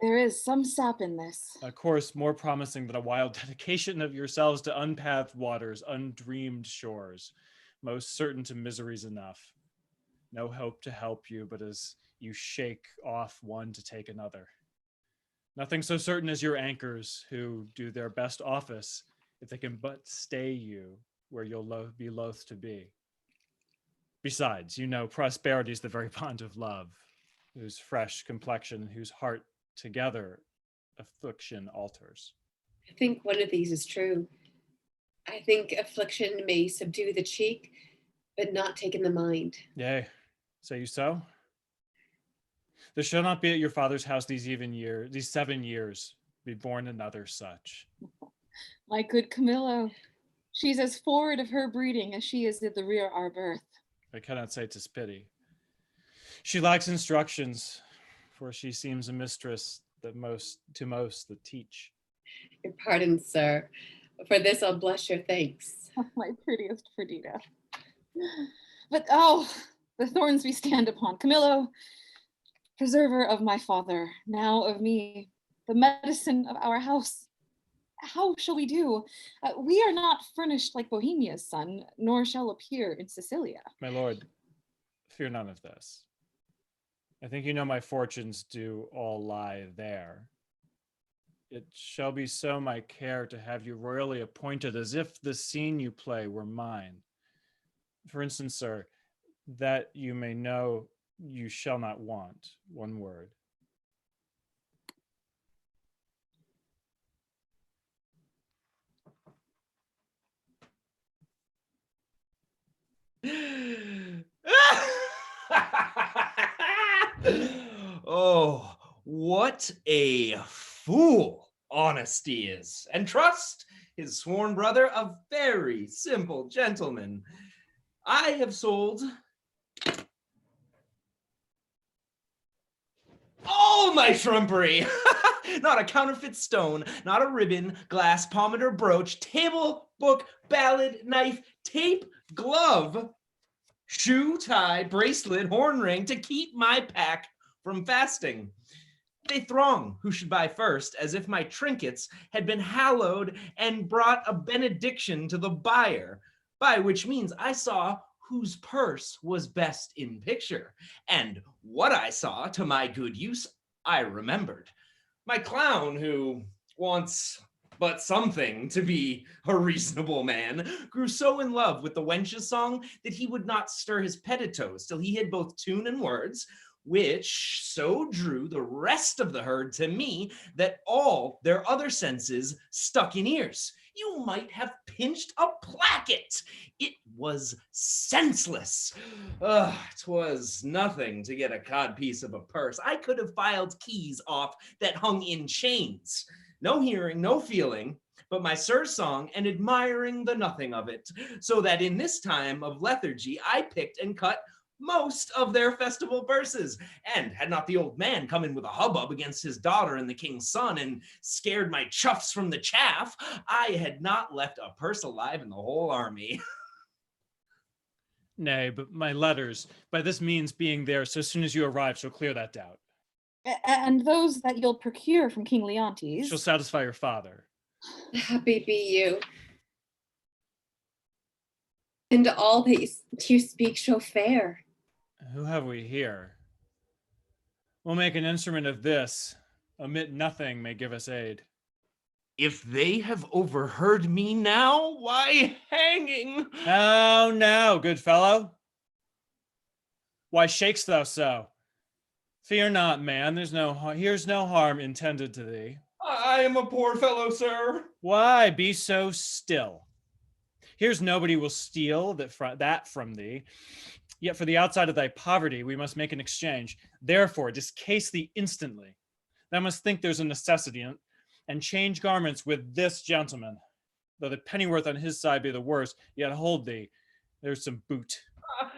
There is some sap in this. A course more promising than a wild dedication of yourselves to unpathed waters, undreamed shores, most certain to miseries enough. No hope to help you, but as you shake off one to take another. Nothing so certain as your anchors, who do their best office if they can but stay you where you'll be loath to be. Besides, you know, prosperity is the very bond of love, whose fresh complexion and whose heart together affliction alters. I think one of these is true. I think affliction may subdue the cheek, but not take in the mind. Yea, say you so? There shall not be at your father's house these 7 years, be born another such. My good Camillo, she's as forward of her breeding as she is at the rear our birth. I cannot say 'tis pity. She lacks instructions, for she seems a mistress that most that teach. Your pardon, sir. For this I'll bless your thanks. My prettiest Perdita. But oh, the thorns we stand upon. Camillo, preserver of my father, now of me, the medicine of our house. How shall we do? We are not furnished like Bohemia's son, nor shall appear in Sicilia. My lord, fear none of this. I think you know my fortunes do all lie there. It shall be so my care to have you royally appointed, as if the scene you play were mine. For instance, sir, that you may know you shall not want one word. Oh, what a fool honesty is, and trust, his sworn brother, a very simple gentleman. I have sold all my trumpery. Not a counterfeit stone, not a ribbon, glass, pomander, brooch, table, book, ballad, knife, tape, glove, shoe, tie, bracelet, horn ring, to keep my pack from fasting. They throng who should buy first, as if my trinkets had been hallowed and brought a benediction to the buyer, by which means I saw whose purse was best in picture, and what I saw to my good use I remembered. My clown, who wants but something to be a reasonable man, grew so in love with the wench's song that he would not stir his pettitoes till he had both tune and words, which so drew the rest of the herd to me that all their other senses stuck in ears. You might have pinched a placket. It was senseless. 'Twas nothing to get a codpiece of a purse. I could have filed keys off that hung in chains. No hearing, no feeling, but my sir's song and admiring the nothing of it, so that in this time of lethargy I picked and cut most of their festival verses, and had not the old man come in with a hubbub against his daughter and the king's son and scared my chuffs from the chaff, I had not left a purse alive in the whole army. Nay, but my letters, by this means being there so soon as you arrive, shall clear that doubt. And those that you'll procure from King Leontes Shall satisfy your father. Happy be you. And all that you speak shall fair. Who have we here? We'll make an instrument of this. Omit nothing may give us aid. If they have overheard me now, why hanging? Oh, no, good fellow. Why shakest thou so? Fear not, man. Here's no harm intended to thee. I am a poor fellow, sir. Why be so still? Here's nobody will steal that from thee. Yet for the outside of thy poverty, we must make an exchange. Therefore, discase thee instantly. Thou must think there's a necessity, and change garments with this gentleman. Though the pennyworth on his side be the worst, yet hold thee, there's some boot.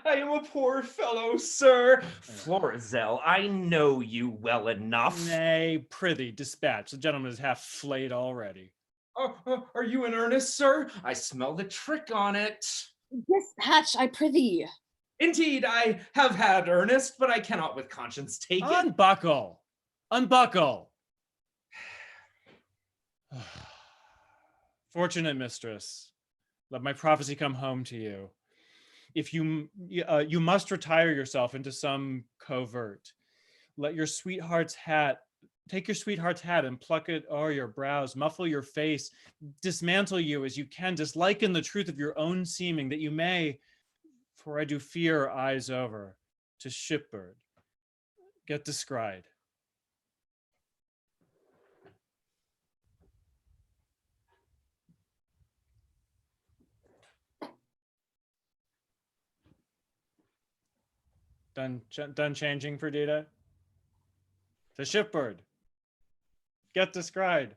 I am a poor fellow, sir. Florizel, I know you well enough. Nay, prithee, dispatch. The gentleman is half flayed already. Are you in earnest, sir? I smell the trick on it. Dispatch, I prithee. Indeed, I have had earnest, but I cannot with conscience take it. Unbuckle! Unbuckle! Fortunate mistress, let my prophecy come home to you. If you must retire yourself into some covert. Let your sweetheart's hat, take your sweetheart's hat and pluck it o'er your brows, muffle your face, dismantle you as you can, disliken the truth of your own seeming, that you may, for I do fear eyes over, to shipboard, get descried. Done changing, Perdita? To shipboard. Get descried.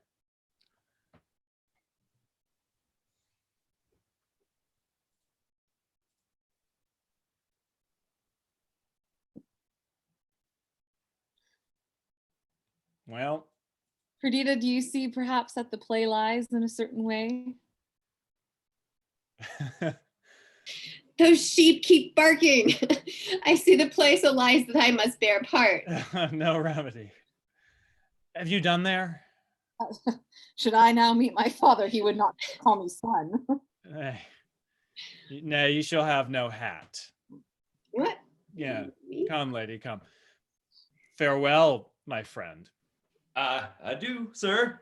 Well. Perdita, do you see perhaps that the play lies in a certain way? Those sheep keep barking. I see the play so lies that I must bear part. No remedy. Have you done there? Should I now meet my father, he would not call me son. Nay, you shall have no hat. What? Yeah, come, lady, come. Farewell, my friend. Adieu, sir.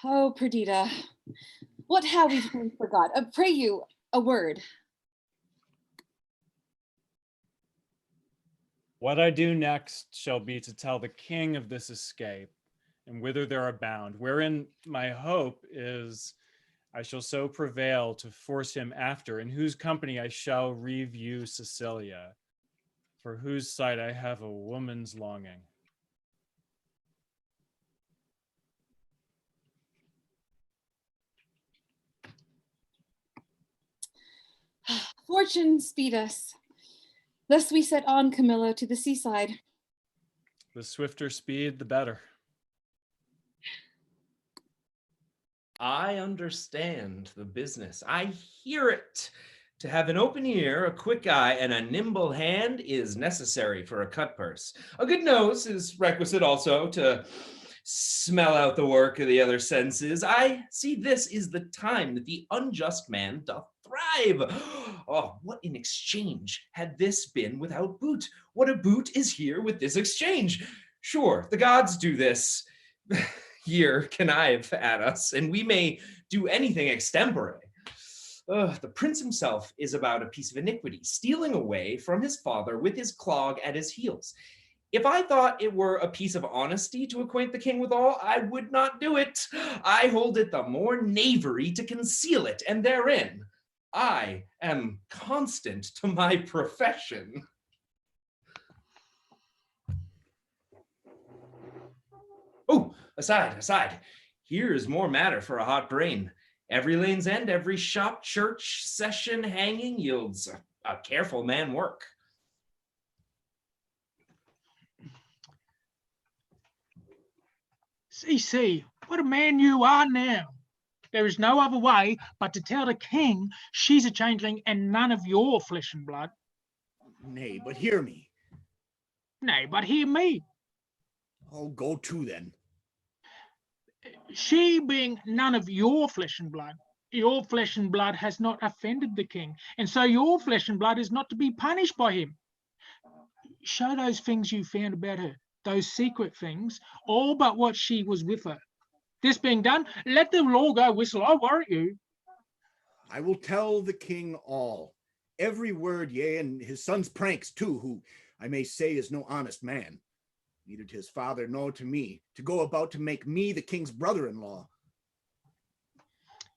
Oh, Perdita, what have we forgot? Pray you, a word. What I do next shall be to tell the king of this escape, and whither they're bound, wherein my hope is I shall so prevail to force him after, in whose company I shall review Sicilia, for whose sight I have a woman's longing. Fortune speed us. Thus we set on, Camillo, to the seaside. The swifter speed, the better. I understand the business. I hear it. To have an open ear, a quick eye, and a nimble hand is necessary for a cut purse. A good nose is requisite also to smell out the work of the other senses. I see this is the time that the unjust man doth thrive. Oh, what an exchange had this been without boot. What a boot is here with this exchange. Sure, the gods do this. Here connive at us, and we may do anything extempore. The prince himself is about a piece of iniquity, stealing away from his father with his clog at his heels. If I thought it were a piece of honesty to acquaint the king withal, I would not do it. I hold it the more knavery to conceal it, and therein I am constant to my profession. Oh, aside. Here is more matter for a hot brain. Every lane's end, every shop, church, session, hanging yields a careful man work. See, what a man you are now. There is no other way but to tell the king she's a changeling and none of your flesh and blood. Nay, but hear me. Nay, but hear me. Oh, go to then. She being none of your flesh and blood has not offended the king, and so your flesh and blood is not to be punished by him. Show those things you found about her. those secret things, all but what she was with her. This being done, let the law go whistle, I warrant you. I will tell the king all, every word, yea, and his son's pranks too, who I may say is no honest man, neither to his father nor to me, to go about to make me the king's brother-in-law.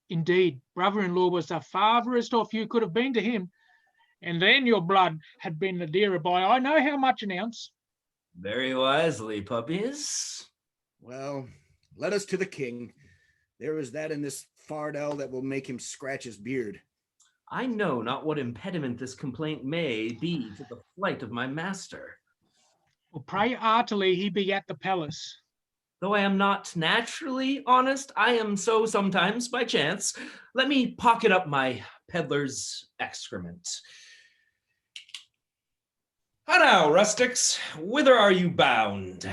Indeed, brother-in-law was the farthest off you could have been to him, and then your blood had been the dearer by I know how much an ounce. Very wisely, puppies. Well, let us to the king. There is that in this fardel that will make him scratch his beard. I know not what impediment this complaint may be to the flight of my master. Well, pray heartily he be at the palace. Though I am not naturally honest, I am so sometimes by chance. Let me pocket up my peddler's excrement. How now, rustics, whither are you bound?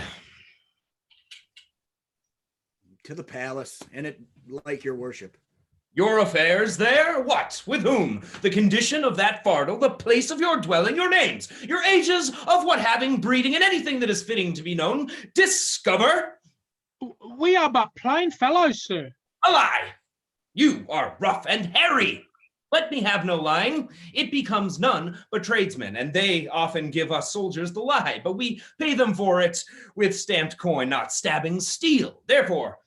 To the palace, and it like your worship. Your affairs there? What? With whom? The condition of that fardel, the place of your dwelling, your names, your ages, of what having, breeding, and anything that is fitting to be known. Discover. We are but plain fellows, sir. A lie! You are rough and hairy. Let me have no lying. It becomes none but tradesmen, and they often give us soldiers the lie, but we pay them for it with stamped coin, not stabbing steel. Therefore,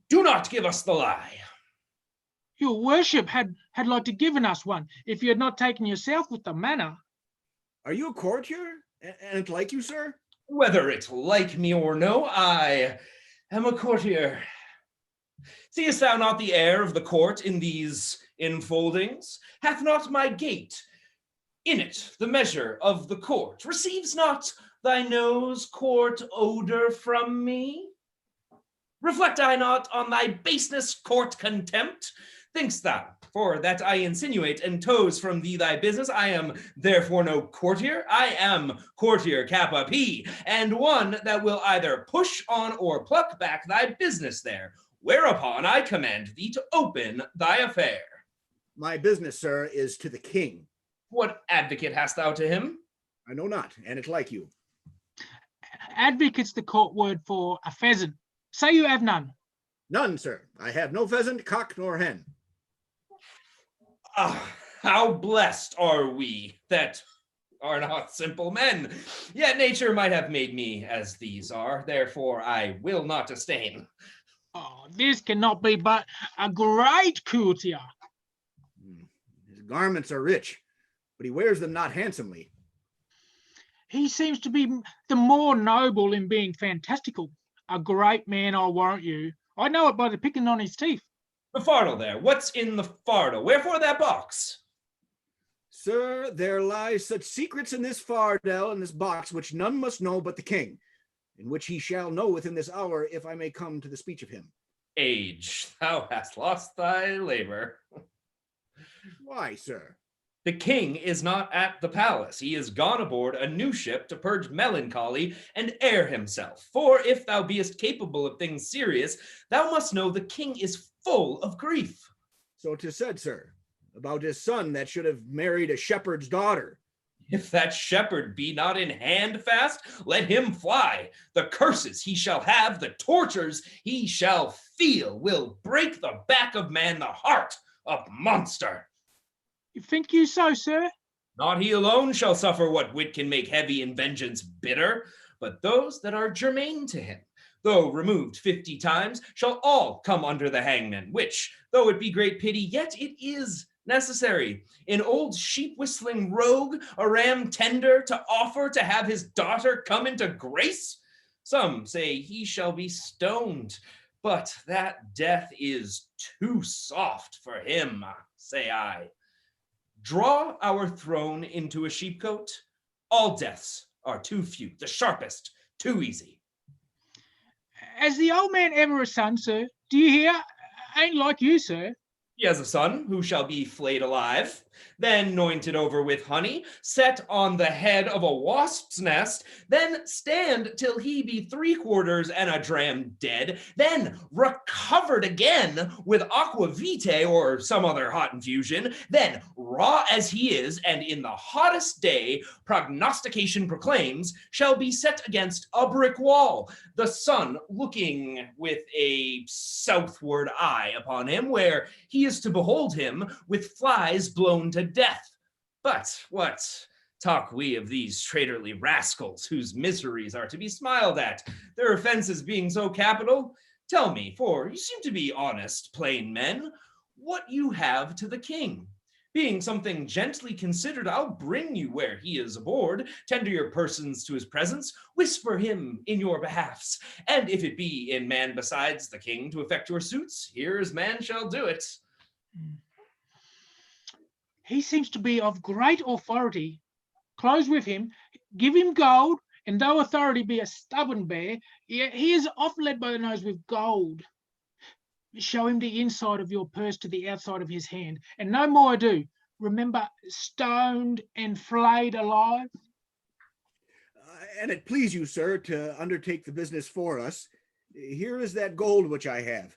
do not give us the lie. Your worship had like to given us one, if you had not taken yourself with the manner. Are you a courtier, and it like you, sir? Whether it like me or no, I am a courtier. Seest thou not the air of the court in these enfoldings? Hath not my gait in it the measure of the court? Receives not thy nose court odor from me? Reflect I not on thy baseness court contempt? Think'st thou, for that I insinuate and toes from thee thy business, I am therefore no courtier? I am courtier Kappa P, and one that will either push on or pluck back thy business there, whereupon I command thee to open thy affair. My business, sir, is to the king. What advocate hast thou to him? I know not, and it like you. Advocate's the court word for a pheasant. Say you have none. None, sir. I have no pheasant, cock, nor hen. Ah, how blessed are we that are not simple men. Yet nature might have made me as these are, therefore I will not disdain. Oh, this cannot be but a great courtier. His garments are rich, but he wears them not handsomely. He seems to be the more noble in being fantastical. A great man, I warrant you. I know it by the picking on his teeth. The fardel there, what's in the fardel? Wherefore that box? Sir, there lie such secrets in this fardel, in this box, which none must know but the king, in which he shall know within this hour, if I may come to the speech of him. Age, thou hast lost thy labor. Why, sir? The king is not at the palace. He is gone aboard a new ship to purge melancholy and air himself. For if thou beest capable of things serious, thou must know the king is full of grief. So 'tis said, sir, about his son that should have married a shepherd's daughter. If that shepherd be not in hand fast, let him fly. The curses he shall have, the tortures he shall feel, will break the back of man, the heart of monster. Think you so, sir? Not he alone shall suffer what wit can make heavy and vengeance bitter, but those that are germane to him, though removed 50 times, shall all come under the hangman, which, though it be great pity, yet it is necessary. An old sheep-whistling rogue, a ram tender to offer to have his daughter come into grace? Some say he shall be stoned, but that death is too soft for him, say I. Draw our throne into a sheepcote. All deaths are too few, the sharpest too easy. Has the old man ever a son, sir? Do you hear? Ain't like you, sir. He has a son who shall be flayed alive. then anoint it over with honey, set on the head of a wasp's nest, then stand till he be 3/4 and a dram dead, then recovered again with aqua vitae or some other hot infusion, then raw as he is, and in the hottest day, prognostication proclaims, shall be set against a brick wall, the sun looking with a southward eye upon him, where he is to behold him with flies blown to death. But what talk we of these traitorly rascals, whose miseries are to be smiled at, their offenses being so capital? Tell me, for you seem to be honest, plain men, what you have to the king. Being something gently considered, I'll bring you where he is aboard, tender your persons to his presence, whisper him in your behalfs, and if it be in man besides the king to effect your suits, here's man shall do it. He seems to be of great authority. Close with him, give him gold, and though authority be a stubborn bear, yet he is oft led by the nose with gold. Show him the inside of your purse to the outside of his hand, and no more ado. Remember, stoned and flayed alive. And it please you, sir, to undertake the business for us. Here is that gold which I have.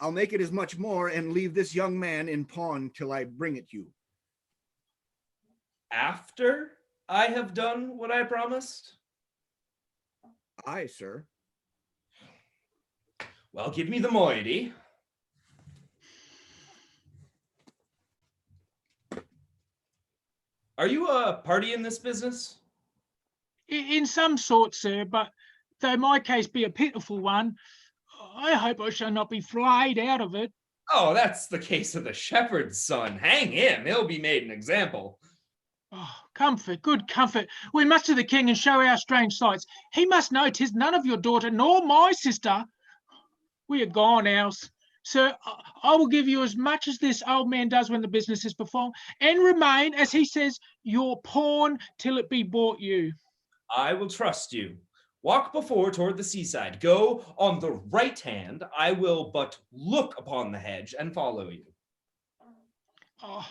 I'll make it as much more and leave this young man in pawn till I bring it you. After I have done what I promised? Aye, sir. Well, give me the moiety. Are you a party in this business? In some sort, sir, but though my case be a pitiful one, I hope I shall not be flayed out of it. Oh, that's the case of the shepherd's son. Hang him, he'll be made an example. Oh, comfort, good comfort. We must to the king and show our strange sights. He must know 'tis none of your daughter nor my sister. We are gone, else. Sir, I will give you as much as this old man does when the business is performed, and remain, as he says, your pawn till it be bought you. I will trust you. Walk before toward the seaside. Go on the right hand. I will but look upon the hedge and follow you. Oh,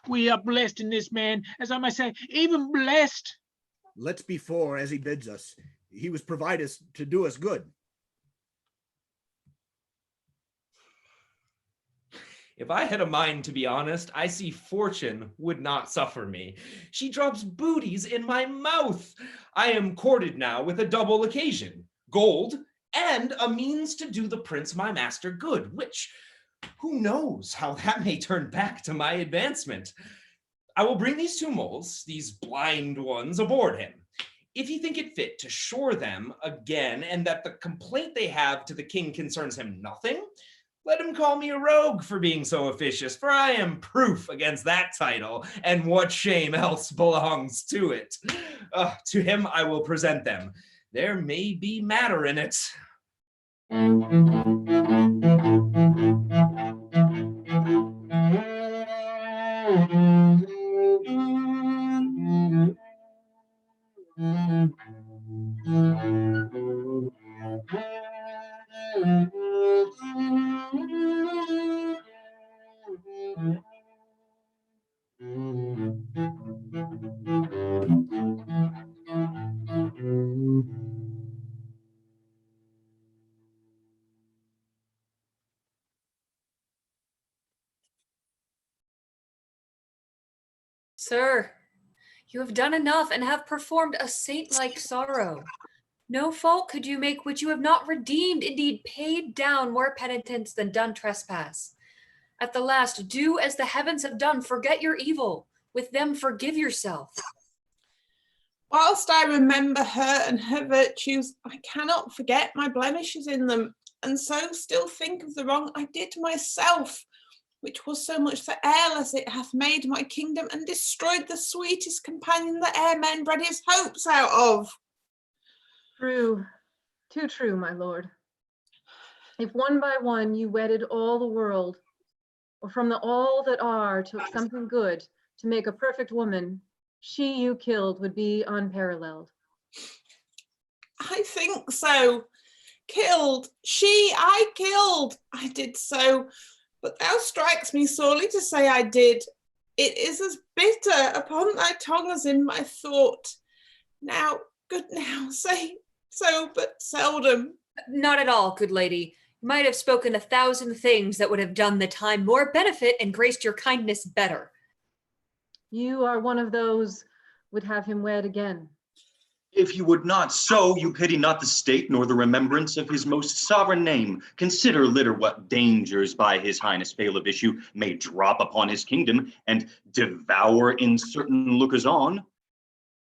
we are blessed in this man, as I may say, even blessed. Let's be for as he bids us. He was provided to do us good. If I had a mind to be honest, I see fortune would not suffer me. She drops booties in my mouth. I am courted now with a double occasion, gold and a means to do the prince my master good, which who knows how that may turn back to my advancement. I will bring these 2 moles, these blind ones, aboard him. If you think it fit to shore them again, and that the complaint they have to the king concerns him nothing, let him call me a rogue for being so officious, for I am proof against that title, and what shame else belongs to it. To him I will present them. There may be matter in it. Sir, you have done enough and have performed a saint-like sorrow. No fault could you make which you have not redeemed, indeed paid down more penitence than done trespass. At the last, do as the heavens have done, forget your evil, with them forgive yourself. Whilst I remember her and her virtues, I cannot forget my blemishes in them, and so still think of the wrong I did myself, which was so much the airless it hath made my kingdom and destroyed the sweetest companion that e'er men bred his hopes out of. True, too true, my lord. If one by one you wedded all the world, or from the all that are took something good to make a perfect woman, she you killed would be unparalleled. I think so. Killed, she I killed. I did so, but thou strikes me sorely to say I did. It is as bitter upon thy tongue as in my thought. Now, good now, say so but seldom. Not at all, good lady. You might have spoken 1,000 things that would have done the time more benefit and graced your kindness better. You are one of those would have him wed again. If you would not so, you pity not the state nor the remembrance of his most sovereign name. Consider, litter, what dangers by his highness fail of issue may drop upon his kingdom and devour in certain lookers on.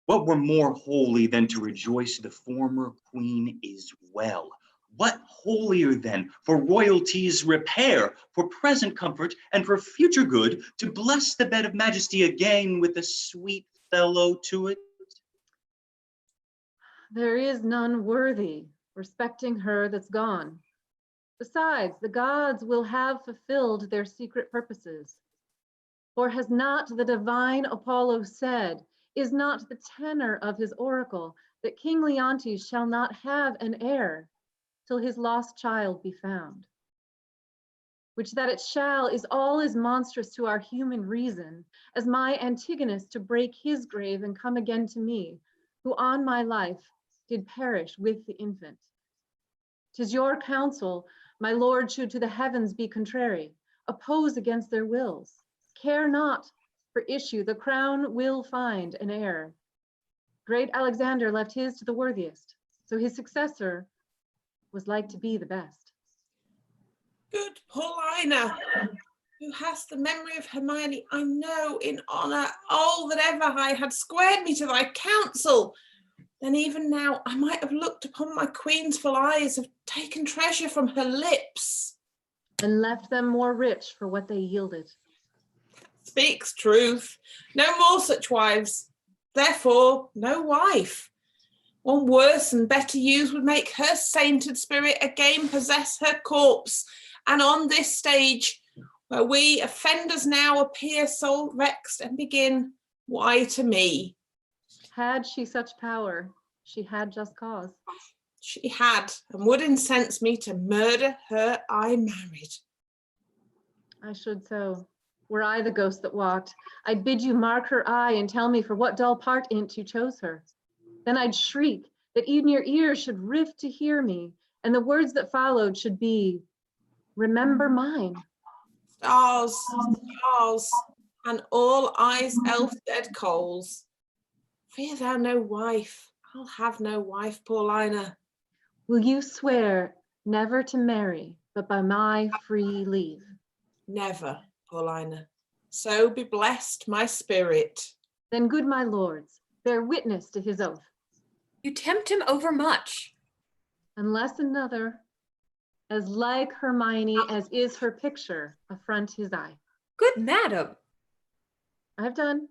What were more holy than to rejoice the former queen is well? What holier then for royalty's repair, for present comfort, and for future good, to bless the bed of majesty again with a sweet fellow to it? There is none worthy, respecting her that's gone. Besides, the gods will have fulfilled their secret purposes. For has not the divine Apollo said, is not the tenor of his oracle, that King Leontes shall not have an heir till his lost child be found? Which that it shall is all as monstrous to our human reason, as my Antigonus to break his grave and come again to me, who on my life did perish with the infant. 'Tis your counsel, my lord should to the heavens be contrary, oppose against their wills. Care not for issue, the crown will find an heir. Great Alexander left his to the worthiest, so his successor was like to be the best. Good Paulina, who hast the memory of Hermione, I know in honor all that ever I had squared me to thy counsel. Then even now I might have looked upon my queen's full eyes, have taken treasure from her lips. And left them more rich for what they yielded. Speaks truth. No more such wives. Therefore, no wife. One worse and better used would make her sainted spirit again possess her corpse. And on this stage, where we offenders now appear soul vexed and begin, why to me? Had she such power, she had just cause. She had, and would incense me to murder her I married. I should so. Were I the ghost that walked, I'd bid you mark her eye and tell me for what dull part in't you chose her. Then I'd shriek that even your ears should rift to hear me, and the words that followed should be, remember mine. Stars, stars, and all eyes else dead coals. Fear thou no wife. I'll have no wife, Paulina. Will you swear never to marry, but by my free leave? Never, Paulina. So be blessed my spirit. Then, good my lords, bear witness to his oath. You tempt him overmuch. Unless another, as like Hermione as is her picture, affront his eye. Good madam. I've done.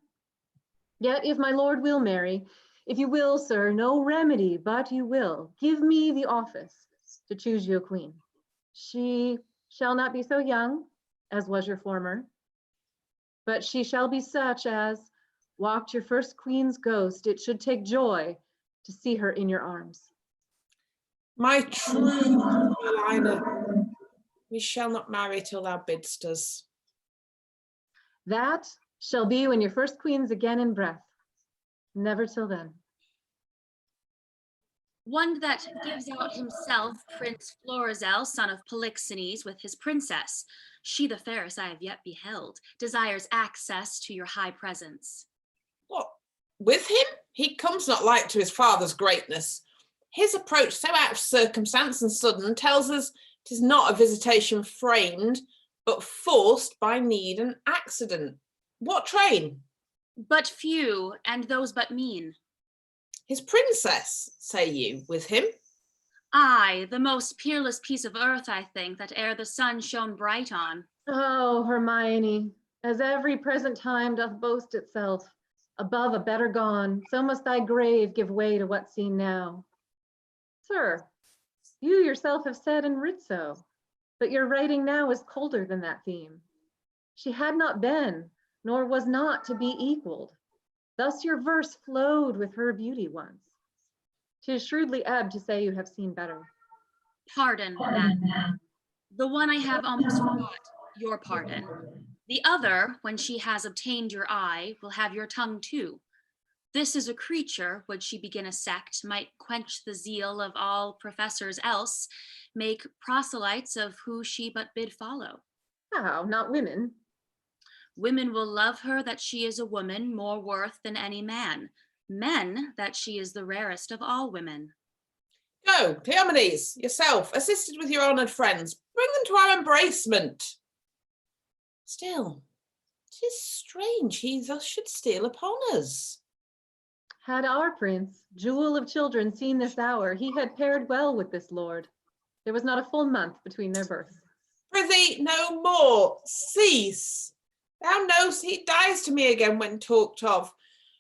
Yet if my lord will marry, if you will, sir, no remedy, but you will, give me the office to choose you a queen. She shall not be so young as was your former, but she shall be such as walked your first queen's ghost. It should take joy to see her in your arms. My true Paulina, we shall not marry till thou bidst us. That shall be when your first queen's again in breath. Never till then. One that gives out himself, Prince Florizel, son of Polixenes, with his princess. She, the fairest I have yet beheld, desires access to your high presence. What, with him? He comes not like to his father's greatness. His approach so out of circumstance and sudden tells us 'tis not a visitation framed, but forced by need and accident. What train? But few, and those but mean. His princess, say you, with him? Aye, the most peerless piece of earth, I think, that e'er the sun shone bright on. Oh, Hermione, as every present time doth boast itself, above a better gone, so must thy grave give way to what's seen now. Sir, you yourself have said and writ so, but your writing now is colder than that theme. She had not been, nor was not to be equaled. Thus your verse flowed with her beauty once. 'Tis shrewdly ebbed to say you have seen better. Pardon, madam. The one I have almost forgot, your pardon. The other, when she has obtained your eye, will have your tongue too. This is a creature, would she begin a sect, might quench the zeal of all professors else, make proselytes of who she but bid follow. How, not women? Women will love her that she is a woman more worth than any man. Men that she is the rarest of all women. Go, Cleomenes, yourself, assisted with your honoured friends, bring them to our embracement. Still, 'tis strange he thus should steal upon us. Had our prince, jewel of children, seen this hour, he had paired well with this lord. There was not a full month between their births. Prithee, no more, cease. Thou know'st he dies to me again when talked of.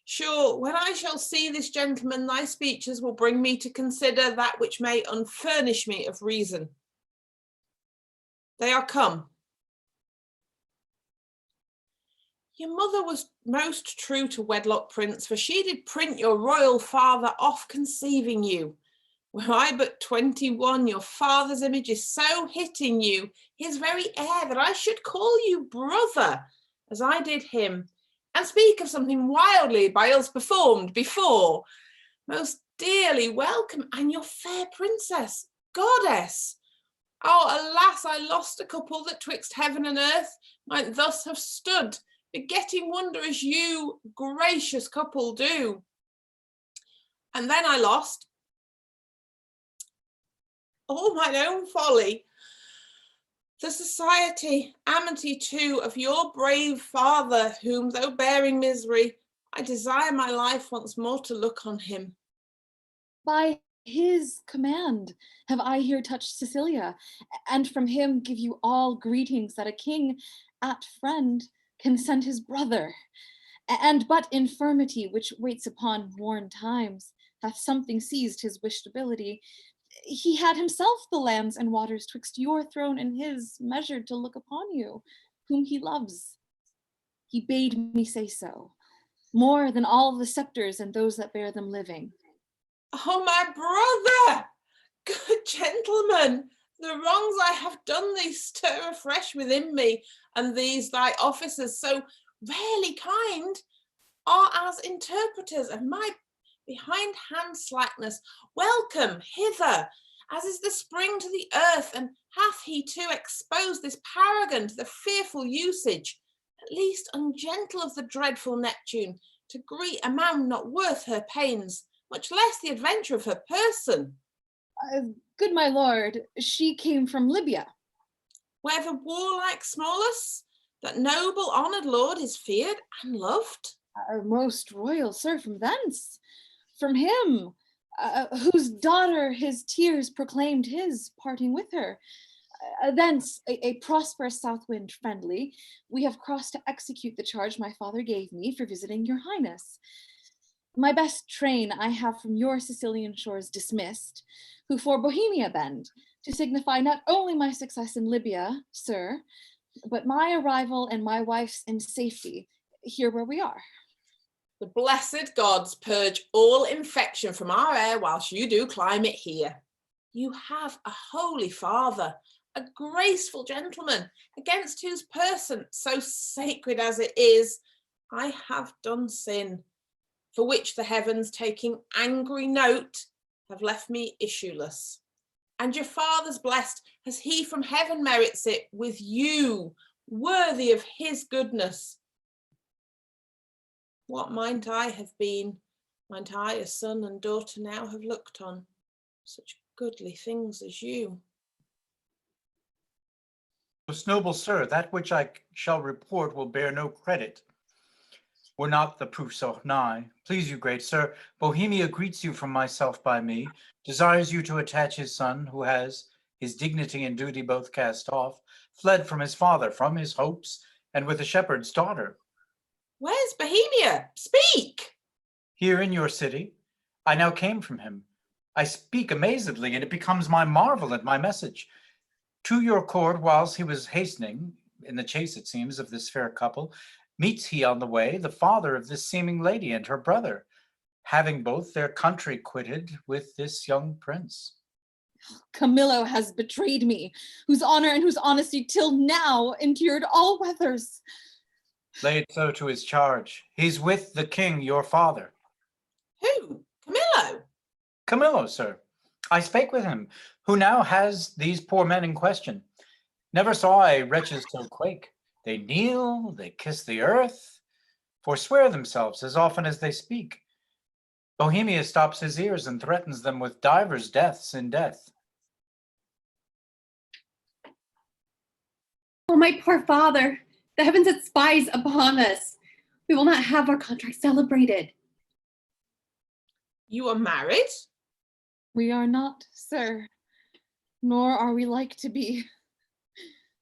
Sure, when I shall see this gentleman, thy speeches will bring me to consider that which may unfurnish me of reason. They are come. Your mother was most true to wedlock, prince, for she did print your royal father off conceiving you. Were I but 21, your father's image is so hitting you, his very air, that I should call you brother, as I did him, and speak of something wildly by us performed before. Most dearly welcome, and your fair princess, goddess. Oh, alas, I lost a couple that twixt heaven and earth might thus have stood, begetting wonder as you, gracious couple, do. And then I lost all mine own folly, the society, amity too, of your brave father, whom, though bearing misery, I desire my life once more to look on him. By his command have I here touched Cecilia, and from him give you all greetings that a king at friend can send his brother. And but infirmity, which waits upon worn times, hath something seized his wished ability. He had himself the lands and waters twixt your throne and his, measured to look upon you, whom he loves. He bade me say so, more than all the scepters and those that bear them living. Oh, my brother, good gentleman, the wrongs I have done thee stir afresh within me, and these thy officers, so rarely kind, are as interpreters of my behindhand slackness. Welcome hither, as is the spring to the earth, and hath he too exposed this paragon to the fearful usage, at least ungentle of the dreadful Neptune, to greet a man not worth her pains, much less the adventure of her person. Good my lord, she came from Libya. Where the warlike Smolus, that noble honoured lord, is feared and loved. Most royal sir, from thence, from him, whose daughter his tears proclaimed his parting with her. Thence, a prosperous south wind friendly, we have crossed to execute the charge my father gave me for visiting your highness. My best train I have from your Sicilian shores dismissed, who for Bohemia bend, to signify not only my success in Libya, sir, but my arrival and my wife's in safety, here where we are. The blessed gods purge all infection from our air whilst you do climb it here. You have a holy father, a graceful gentleman, against whose person, so sacred as it is, I have done sin, for which the heavens, taking angry note, have left me issueless. And your father's blessed, as he from heaven merits it, with you, worthy of his goodness. What might I have been, might I a son and daughter now have looked on, such goodly things as you? Most noble sir, that which I shall report will bear no credit, were not the proof so nigh. Please you, great sir, Bohemia greets you from myself by me, desires you to attach his son, who has his dignity and duty both cast off, fled from his father, from his hopes, and with a shepherd's daughter. Where's Bohemia? Speak! Here in your city. I now came from him. I speak amazedly, and it becomes my marvel at my message. To your court, whilst he was hastening, in the chase, it seems, of this fair couple, meets he on the way the father of this seeming lady and her brother, having both their country quitted with this young prince. Camillo has betrayed me, whose honor and whose honesty till now endured all weathers. Lay it so to his charge. He's with the king, your father. Who? Camillo? Camillo, sir. I spake with him, who now has these poor men in question. Never saw I wretches so quake. They kneel, they kiss the earth, forswear themselves as often as they speak. Bohemia stops his ears and threatens them with divers deaths in death. Oh, my poor father, the heavens set spies upon us. We will not have our contract celebrated. You are married? We are not, sir, nor are we like to be.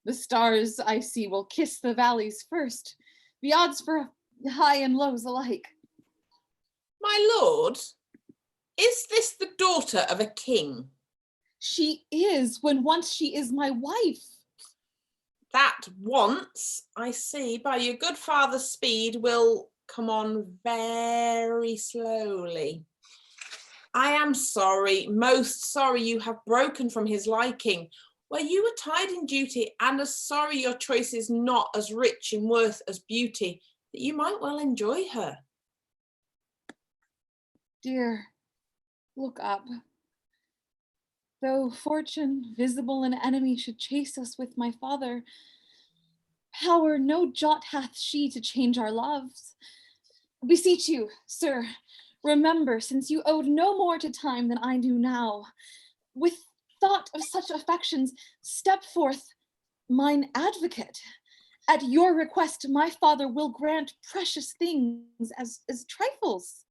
The stars I see will kiss the valleys first, the odds for high and lows alike. My lord, is this the daughter of a king? She is, when once she is my wife. That once, I see, by your good father's speed, will come on very slowly. I am sorry, most sorry you have broken from his liking, where you were tied in duty, and as sorry your choice is not as rich in worth as beauty, that you might well enjoy her. Dear, look up. Though fortune, visible and enemy, should chase us with my father, power no jot hath she to change our loves. Beseech you, sir, remember, since you owed no more to time than I do now, with thought of such affections, step forth mine advocate. At your request, my father will grant precious things as trifles.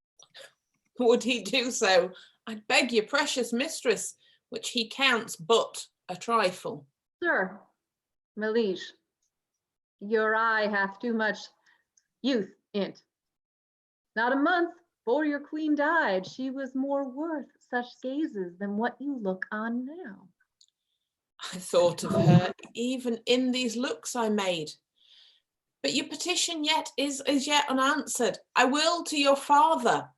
Would he do so? I beg your precious mistress, which he counts but a trifle. Sir, my liege, your eye hath too much youth in't. Not a month before your queen died, she was more worth such gazes than what you look on now. I thought of her even in these looks I made. But your petition yet is yet unanswered. I will to your father.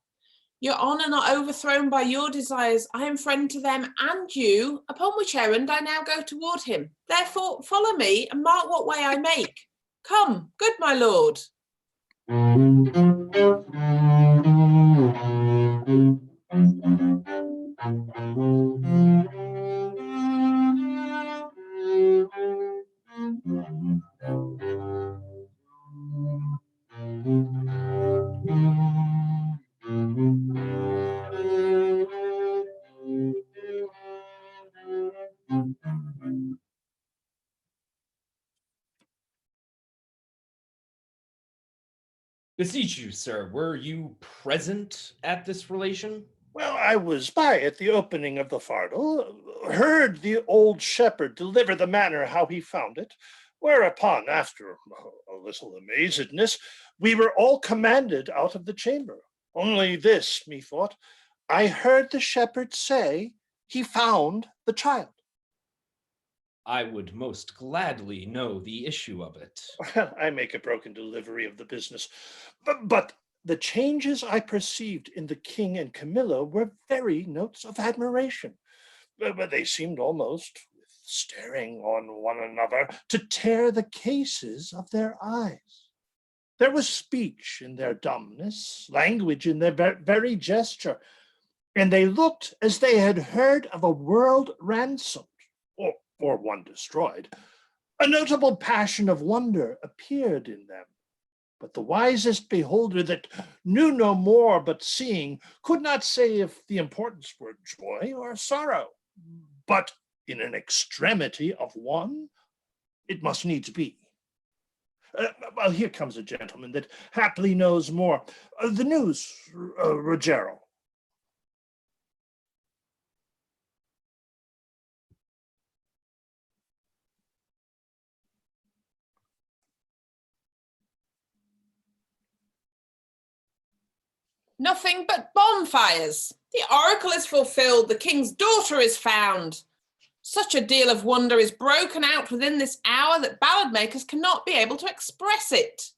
Your honour not overthrown by your desires, I am friend to them and you, upon which errand I now go toward him. Therefore follow me and mark what way I make. Come, good my lord. Beseech you, sir, were you present at this relation? Well, I was by at the opening of the fardel, heard the old shepherd deliver the manner how he found it, whereupon, after a little amazedness, we were all commanded out of the chamber. Only this, methought, I heard the shepherd say he found the child. I would most gladly know the issue of it. I make a broken delivery of the business, but the changes I perceived in the king and Camillo were very notes of admiration, but they seemed almost, staring on one another, to tear the cases of their eyes. There was speech in their dumbness, language in their very gesture, and they looked as they had heard of a world ransomed, or one destroyed. A notable passion of wonder appeared in them. But the wisest beholder that knew no more but seeing could not say if the importance were joy or sorrow. But in an extremity of one, it must needs be. Well, here comes a gentleman that haply knows more. The news, Rogero. Nothing but bonfires. The oracle is fulfilled. The king's daughter is found. Such a deal of wonder is broken out within this hour that ballad makers cannot be able to express it.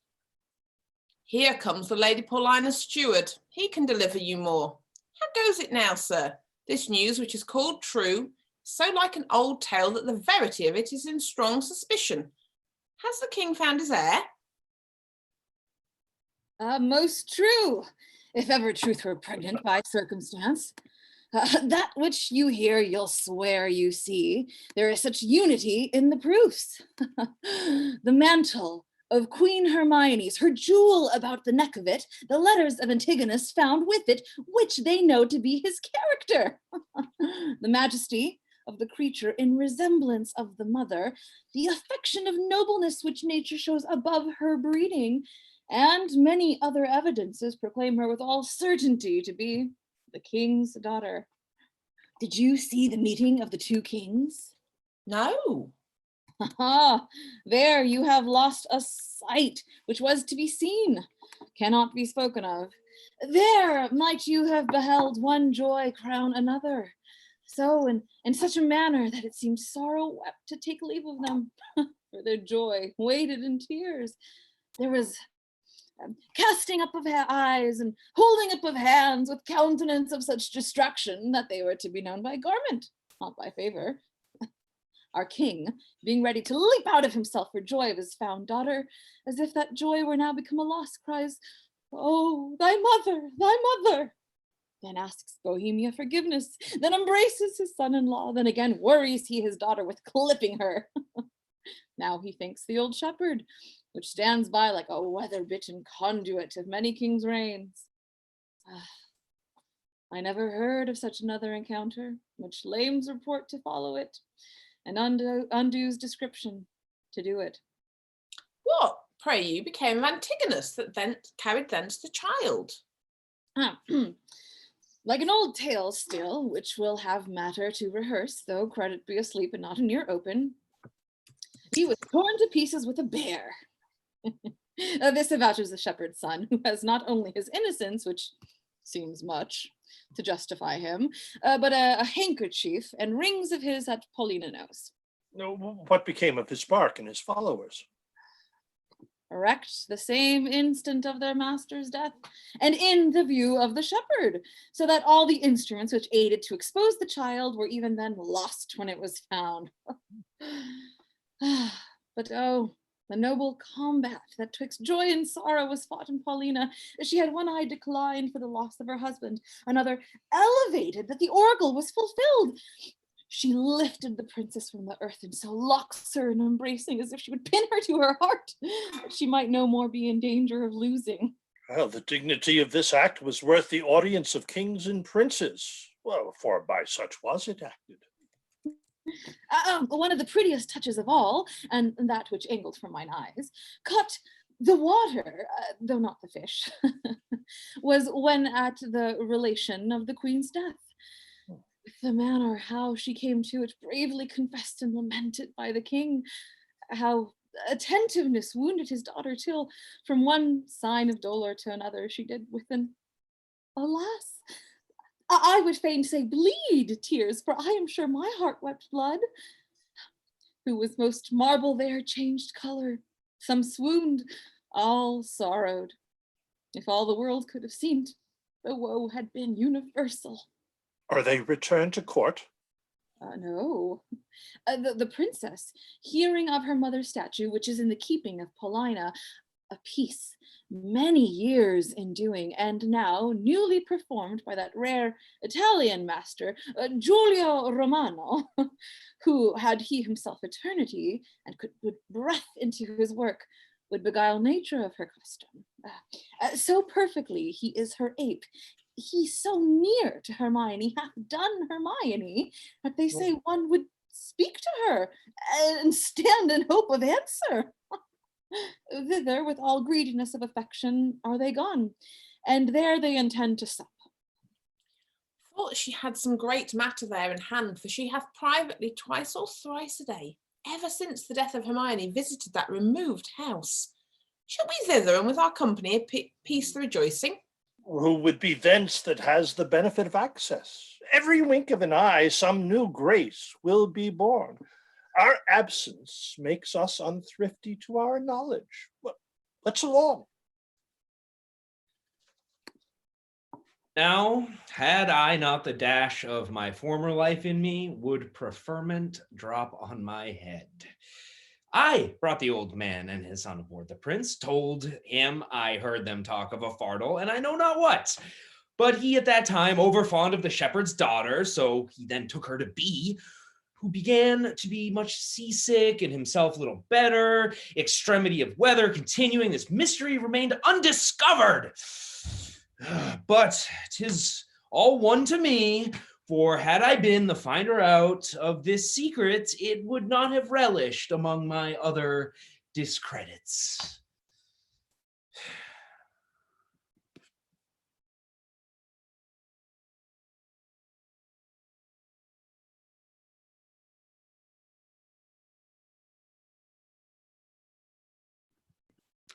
Here comes the Lady Paulina's steward. He can deliver you more. How goes it now, sir? This news, which is called true, so like an old tale that the verity of it is in strong suspicion. Has the king found his heir? Most true, if ever truth were pregnant by circumstance. That which you hear, you'll swear you see. There is such unity in the proofs. The mantle of Queen Hermione's, her jewel about the neck of it, the letters of Antigonus found with it, which they know to be his character. The majesty of the creature in resemblance of the mother, the affection of nobleness which nature shows above her breeding, and many other evidences proclaim her with all certainty to be the king's daughter. Did you see the meeting of the two kings? No. Ah, there you have lost a sight which was to be seen, cannot be spoken of. There might you have beheld one joy crown another, so in such a manner that it seemed sorrow wept to take leave of them, for their joy waded in tears. There was casting up of eyes and holding up of hands with countenance of such distraction that they were to be known by garment, not by favor. Our king, being ready to leap out of himself for joy of his found daughter, as if that joy were now become a loss, cries, "Oh, thy mother, thy mother!" Then asks Bohemia forgiveness, then embraces his son-in-law, then again worries he his daughter with clipping her. Now he thanks the old shepherd, which stands by like a weather-bitten conduit of many kings' reigns. I never heard of such another encounter, which lames report to follow it, and undoes description to do it. What, pray you, became of Antigonus that then carried thence the child? Like an old tale still, which will have matter to rehearse, though credit be asleep and not an ear open. He was torn to pieces with a bear. This avouches the shepherd's son, who has not only his innocence, which seems much to justify him, but a handkerchief and rings of his that Paulina knows. What became of his bark and his followers? Erect the same instant of their master's death, and in the view of the shepherd, so that all the instruments which aided to expose the child were even then lost when it was found. But oh, the noble combat that twixt joy and sorrow was fought in Paulina, as she had one eye declined for the loss of her husband, another elevated that the oracle was fulfilled. She lifted the princess from the earth and so locks her in embracing as if she would pin her to her heart, that she might no more be in danger of losing. Well, the dignity of this act was worth the audience of kings and princes. Well, for by such was it acted. One of the prettiest touches of all, and that which angled from mine eyes, caught the water, though not the fish, was when at the relation of the queen's death. The manner how she came to it, bravely confessed and lamented by the king, how attentiveness wounded his daughter till from one sign of dolour to another she did with an, alas, I would fain say bleed tears, for I am sure my heart wept blood. Who was most marble there changed colour, some swooned, all sorrowed. If all the world could have seen, the woe had been universal. Are they returned to court? No. The princess, hearing of her mother's statue, which is in the keeping of Paulina, a piece many years in doing, and now newly performed by that rare Italian master, Giulio Romano, who, had he himself eternity, and could put breath into his work, would beguile nature of her custom. So perfectly he is her ape, he so near to Hermione hath done Hermione, that they say one would speak to her, and stand in hope of answer. Thither, with all greediness of affection, are they gone, and there they intend to sup. Thought she had some great matter there in hand, for she hath privately twice or thrice a day, ever since the death of Hermione, visited that removed house. Shall we thither, and with our company piece the rejoicing? Who would be thence that has the benefit of access? Every wink of an eye some new grace will be born. Our absence makes us unthrifty to our knowledge. Well, let's along. Now, had I not the dash of my former life in me, would preferment drop on my head. I brought the old man and his son aboard the Prince, told him I heard them talk of a fardel, and I know not what. But he at that time overfond of the shepherd's daughter, so he then took her to be, who began to be much seasick and himself little better, extremity of weather continuing, this mystery remained undiscovered. But 'tis all one to me, for had I been the finder out of this secret, it would not have relished among my other discredits.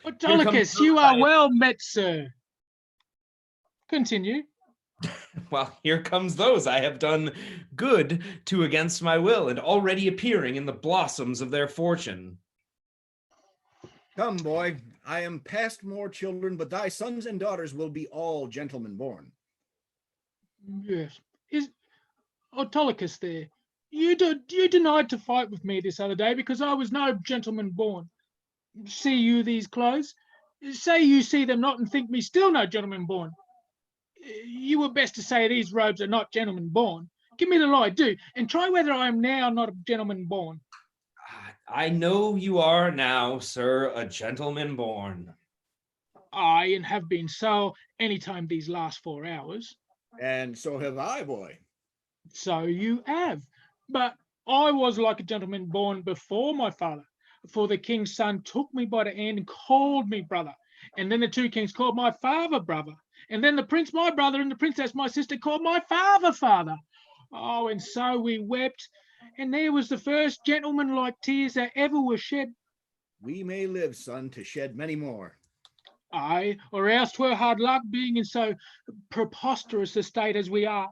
Autolycus, you are well met, sir. Continue. Well, here comes those I have done good to against my will, and already appearing in the blossoms of their fortune. Come, boy, I am past more children, but thy sons and daughters will be all gentlemen born. Yes. Is Autolycus there? You denied to fight with me this other day because I was no gentleman born. See you these clothes? Say you see them not and think me still no gentleman born. You were best to say these robes are not gentleman born. Give me the lie, do, and try whether I am now not a gentleman born. I know you are now, sir, a gentleman born. Aye, and have been so any time these last 4 hours. And so have I, boy. So you have. But I was like a gentleman born before my father, for the king's son took me by the hand and called me brother. And then the two kings called my father brother. And then the prince my brother and the princess my sister called my father father. Oh, and so we wept. And there was the first gentleman-like tears that ever were shed. We may live, son, to shed many more. Aye, or else 'twere hard luck being in so preposterous a state as we are.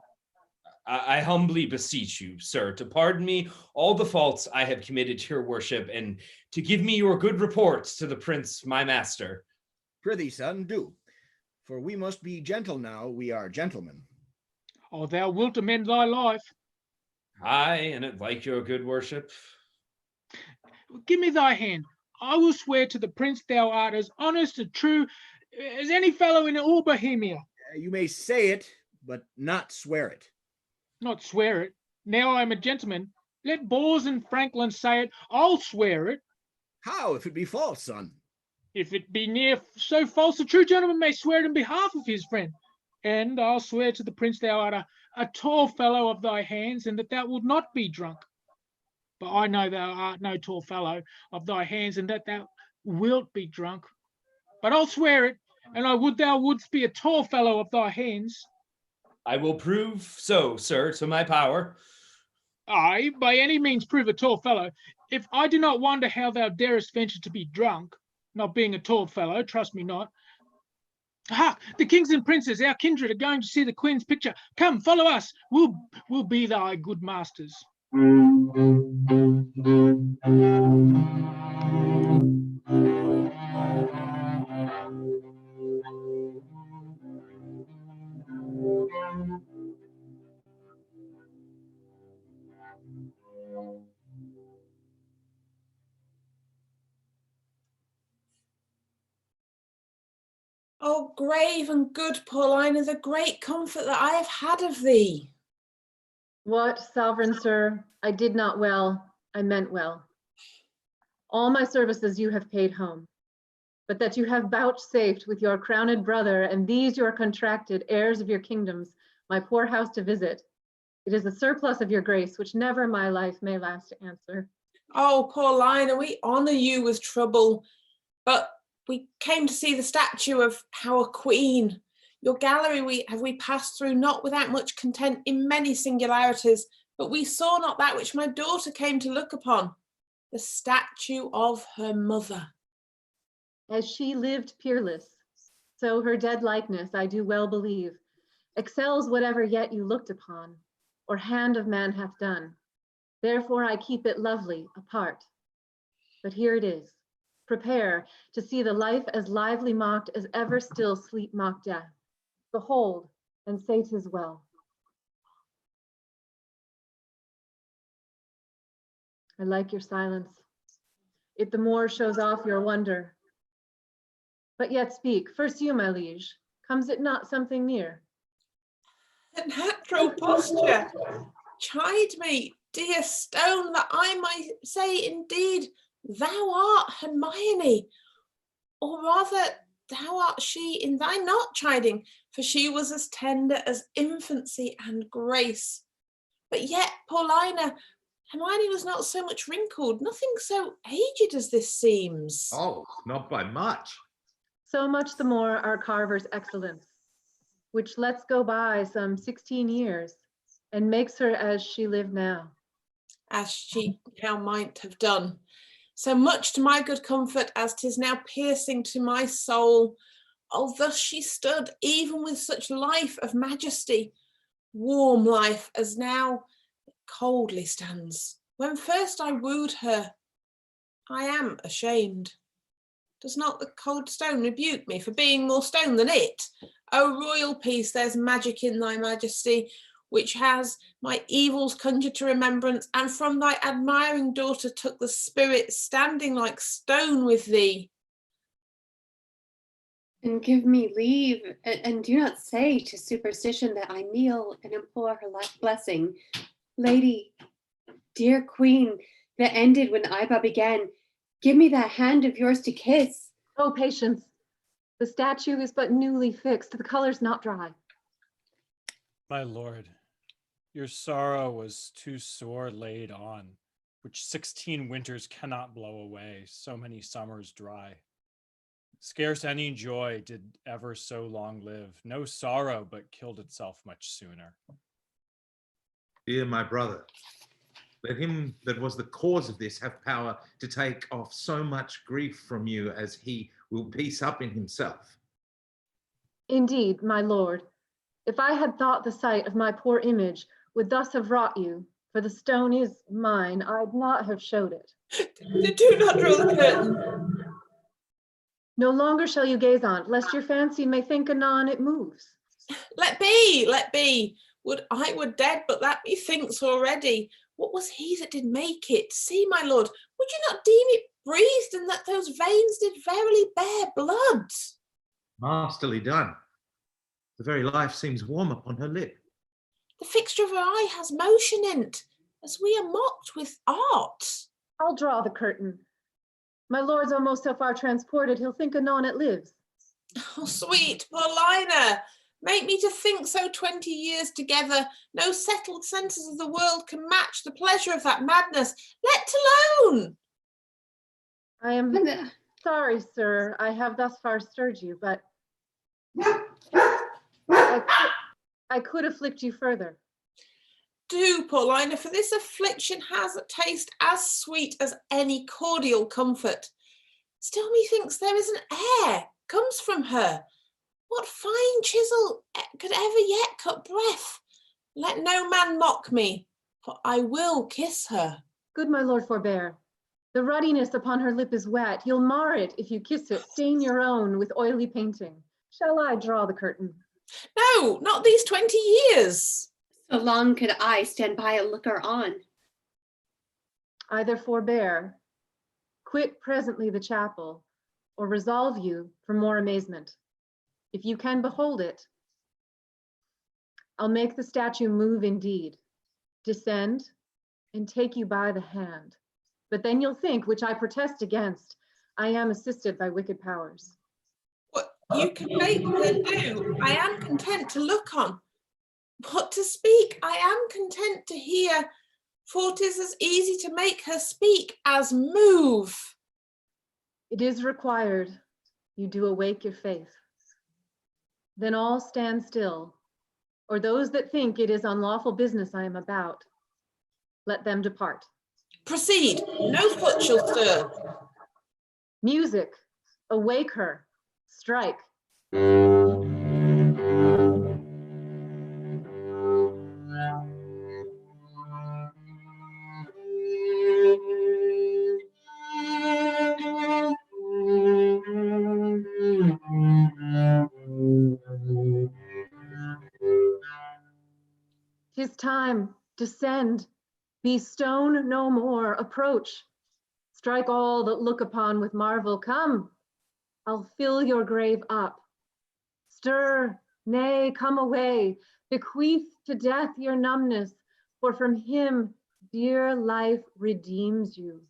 I humbly beseech you, sir, to pardon me all the faults I have committed to your worship, and to give me your good reports to the prince, my master. Prithee, son, do. For we must be gentle now, we are gentlemen. Oh, thou wilt amend thy life. Aye, and it like your good worship. Give me thy hand. I will swear to the prince thou art as honest and true as any fellow in all Bohemia. You may say it, but not swear it. Not swear it. Now I am a gentleman. Let Bors and Franklin say it. I'll swear it. How if it be false, son? If it be near so false, a true gentleman may swear it in behalf of his friend. And I'll swear to the prince thou art a tall fellow of thy hands, and that thou wilt not be drunk. But I know thou art no tall fellow of thy hands, and that thou wilt be drunk. But I'll swear it, and I would thou wouldst be a tall fellow of thy hands. I will prove so, sir, to my power. Aye, by any means prove a tall fellow. If I do not wonder how thou darest venture to be drunk, not being a tall fellow, trust me not. Hark, the kings and princes, our kindred, are going to see the queen's picture. Come, follow us. We'll be thy good masters. Oh, grave and good Paulina, the great comfort that I have had of thee. What, sovereign sir, I did not well, I meant well. All my services you have paid home, but that you have vouchsafed with your crowned brother and these your contracted heirs of your kingdoms, my poor house to visit. It is a surplus of your grace, which never my life may last to answer. Oh, Paulina, we honor you with trouble, but we came to see the statue of our queen. Your gallery we passed through not without much content in many singularities, but we saw not that which my daughter came to look upon, the statue of her mother. As she lived peerless, so her dead likeness, I do well believe, excels whatever yet you looked upon, or hand of man hath done. Therefore I keep it lovely apart. But here it is. Prepare to see the life as lively mocked as ever still sleep mocked death. Behold, and say 'tis well. I like your silence. It the more shows off your wonder. But yet speak, first you, my liege, comes it not something near? An natural posture, chide me, dear stone, that I might say indeed, thou art Hermione, or rather, thou art she in thy not chiding, for she was as tender as infancy and grace. But yet, Paulina, Hermione was not so much wrinkled, nothing so aged as this seems. Oh, not by much. So much the more our carver's excellence, which lets go by some 16 years and makes her as she lived now. As she now might have done. So much to my good comfort as 'tis now piercing to my soul. Oh, thus she stood, even with such life of majesty, warm life as now coldly stands. When first I wooed her, I am ashamed. Does not the cold stone rebuke me for being more stone than it? O royal peace, there's magic in thy majesty, which has my evils conjured to remembrance, and from thy admiring daughter took the spirit, standing like stone with thee. And give me leave, and do not say to superstition that I kneel and implore her blessing. Lady, dear queen, that ended when Iba began, give me that hand of yours to kiss. Oh, patience. The statue is but newly fixed, the color's not dry. My lord, your sorrow was too sore laid on, which 16 winters cannot blow away, so many summers dry. Scarce any joy did ever so long live, no sorrow but killed itself much sooner. Dear my brother, let him that was the cause of this have power to take off so much grief from you as he will peace up in himself. Indeed, my lord, if I had thought the sight of my poor image would thus have wrought you, for the stone is mine, I'd not have showed it. Do not draw the curtain. No longer shall you gaze on't, lest your fancy may think anon it moves. Let be, let be. Would I were dead, but that methinks already. What was he that did make it? See, my lord, would you not deem it breathed, and that those veins did verily bear blood? Masterly done. The very life seems warm upon her lip. The fixture of her eye has motion in't, as we are mocked with art. I'll draw the curtain. My lord's almost so far transported, he'll think anon it lives. Oh, sweet Paulina, make me to think so 20 years together. No settled senses of the world can match the pleasure of that madness. Let alone. I am sorry, sir, I have thus far stirred you, but I could afflict you further. Do, Paulina, for this affliction has a taste as sweet as any cordial comfort. Still methinks there is an air comes from her. What fine chisel could ever yet cut breath? Let no man mock me, for I will kiss her. Good my lord, forbear. The ruddiness upon her lip is wet. You'll mar it if you kiss it, stain your own with oily painting. Shall I draw the curtain? No, not these 20 years. So long could I stand by a looker on. Either forbear, quit presently the chapel, or resolve you for more amazement. If you can behold it, I'll make the statue move indeed, descend, and take you by the hand. But then you'll think, which I protest against, I am assisted by wicked powers. What you can make her do, I am content to look on. But to speak, I am content to hear, for 'tis as easy to make her speak as move. It is required you do awake your faith. Then all stand still, or those that think it is unlawful business I am about, let them depart. Proceed, no foot shall stir. Music, awake her, strike. 'Tis time, descend, be stone no more, approach. Strike all that look upon with marvel. Come, I'll fill your grave up. Stir, nay, come away. Bequeath to death your numbness, for from him dear life redeems you.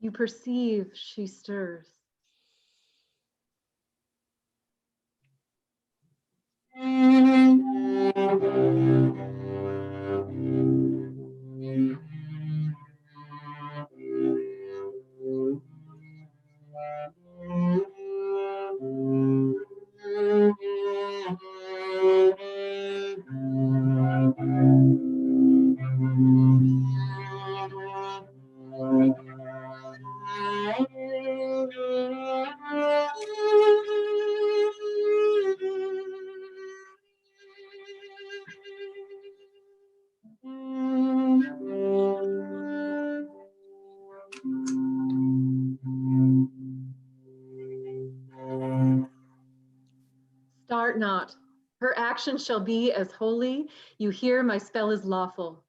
You perceive she stirs. Start not. Her action shall be as holy. You hear my spell is lawful.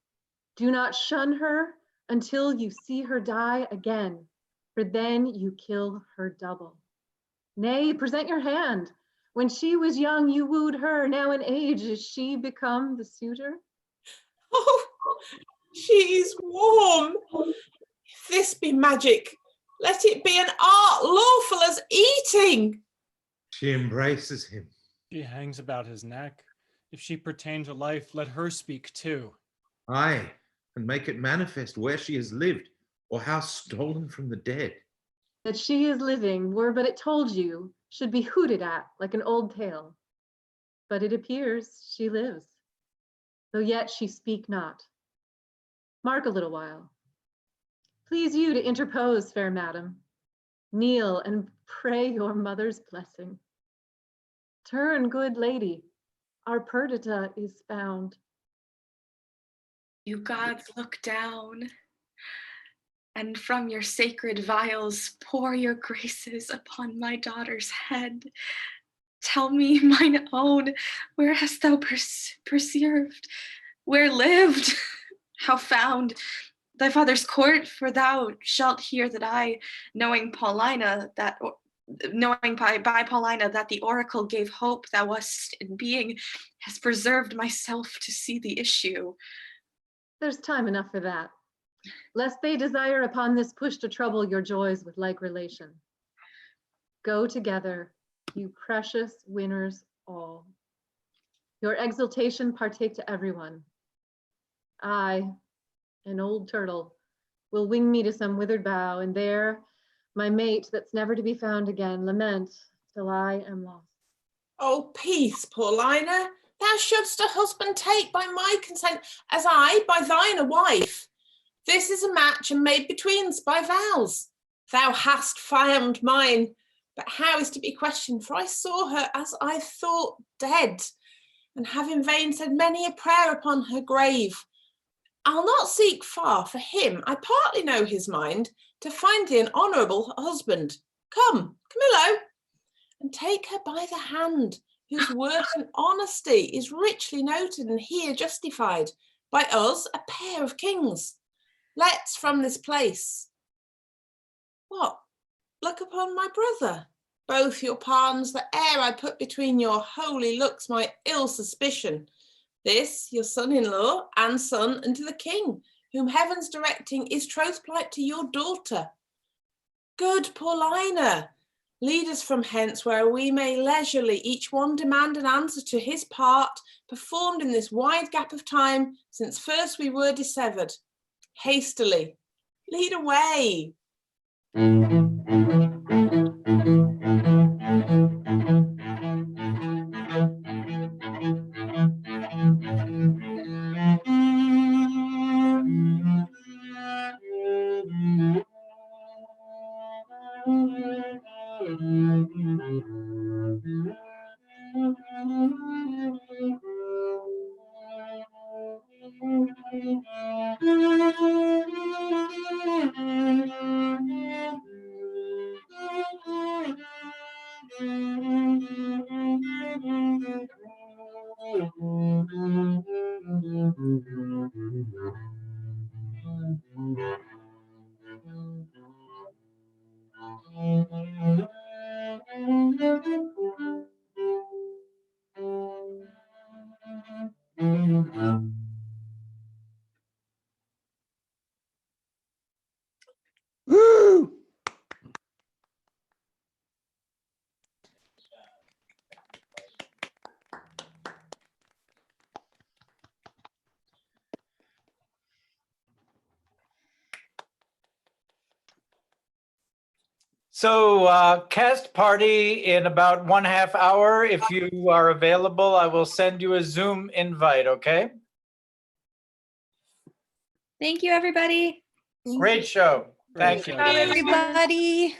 Do not shun her until you see her die again, for then you kill her double. Nay, present your hand. When she was young, you wooed her. Now in age, is she become the suitor? Oh, she is warm. If this be magic, let it be an art lawful as eating. She embraces him. She hangs about his neck. If she pertain to life, let her speak too. Aye, and make it manifest where she has lived, or how stolen from the dead. That she is living were but it told you, should be hooted at like an old tale. But it appears she lives, though yet she speak not. Mark a little while. Please you to interpose, fair madam. Kneel and pray your mother's blessing. Turn, good lady, our Perdita is found. You gods look down, and from your sacred vials pour your graces upon my daughter's head. Tell me, mine own, where hast thou preserved? Where lived? How found? Thy father's court, for thou shalt hear that I, knowing Paulina, knowing by Paulina that the oracle gave hope thou wast in being, has preserved myself to see the issue. There's time enough for that, lest they desire upon this push to trouble your joys with like relation. Go together, you precious winners all. Your exultation partake to everyone. I, an old turtle, will wing me to some withered bough, and there my mate that's never to be found again lament till I am lost. Oh, peace, Paulina. Thou shouldst a husband take by my consent, as I by thine a wife. This is a match and made between us by vows. Thou hast found mine, but how is to be questioned, for I saw her as I thought dead, and have in vain said many a prayer upon her grave. I'll not seek far for him. I partly know his mind, to find thee an honourable husband. Come, Camillo, and take her by the hand, whose worth and honesty is richly noted and here justified, by us a pair of kings. Let's from this place. What? Look upon my brother. Both your pardons, the air I put between your holy looks, my ill suspicion. This, your son-in-law and son unto the king, whom heaven's directing is troth plight to your daughter. Good Paulina, lead us from hence where we may leisurely each one demand an answer to his part performed in this wide gap of time since first we were dissevered. Hastily, lead away. So cast party in about 1/2 hour. If you are available, I will send you a Zoom invite, okay? Thank you, everybody. Great show. Thank you. Everybody.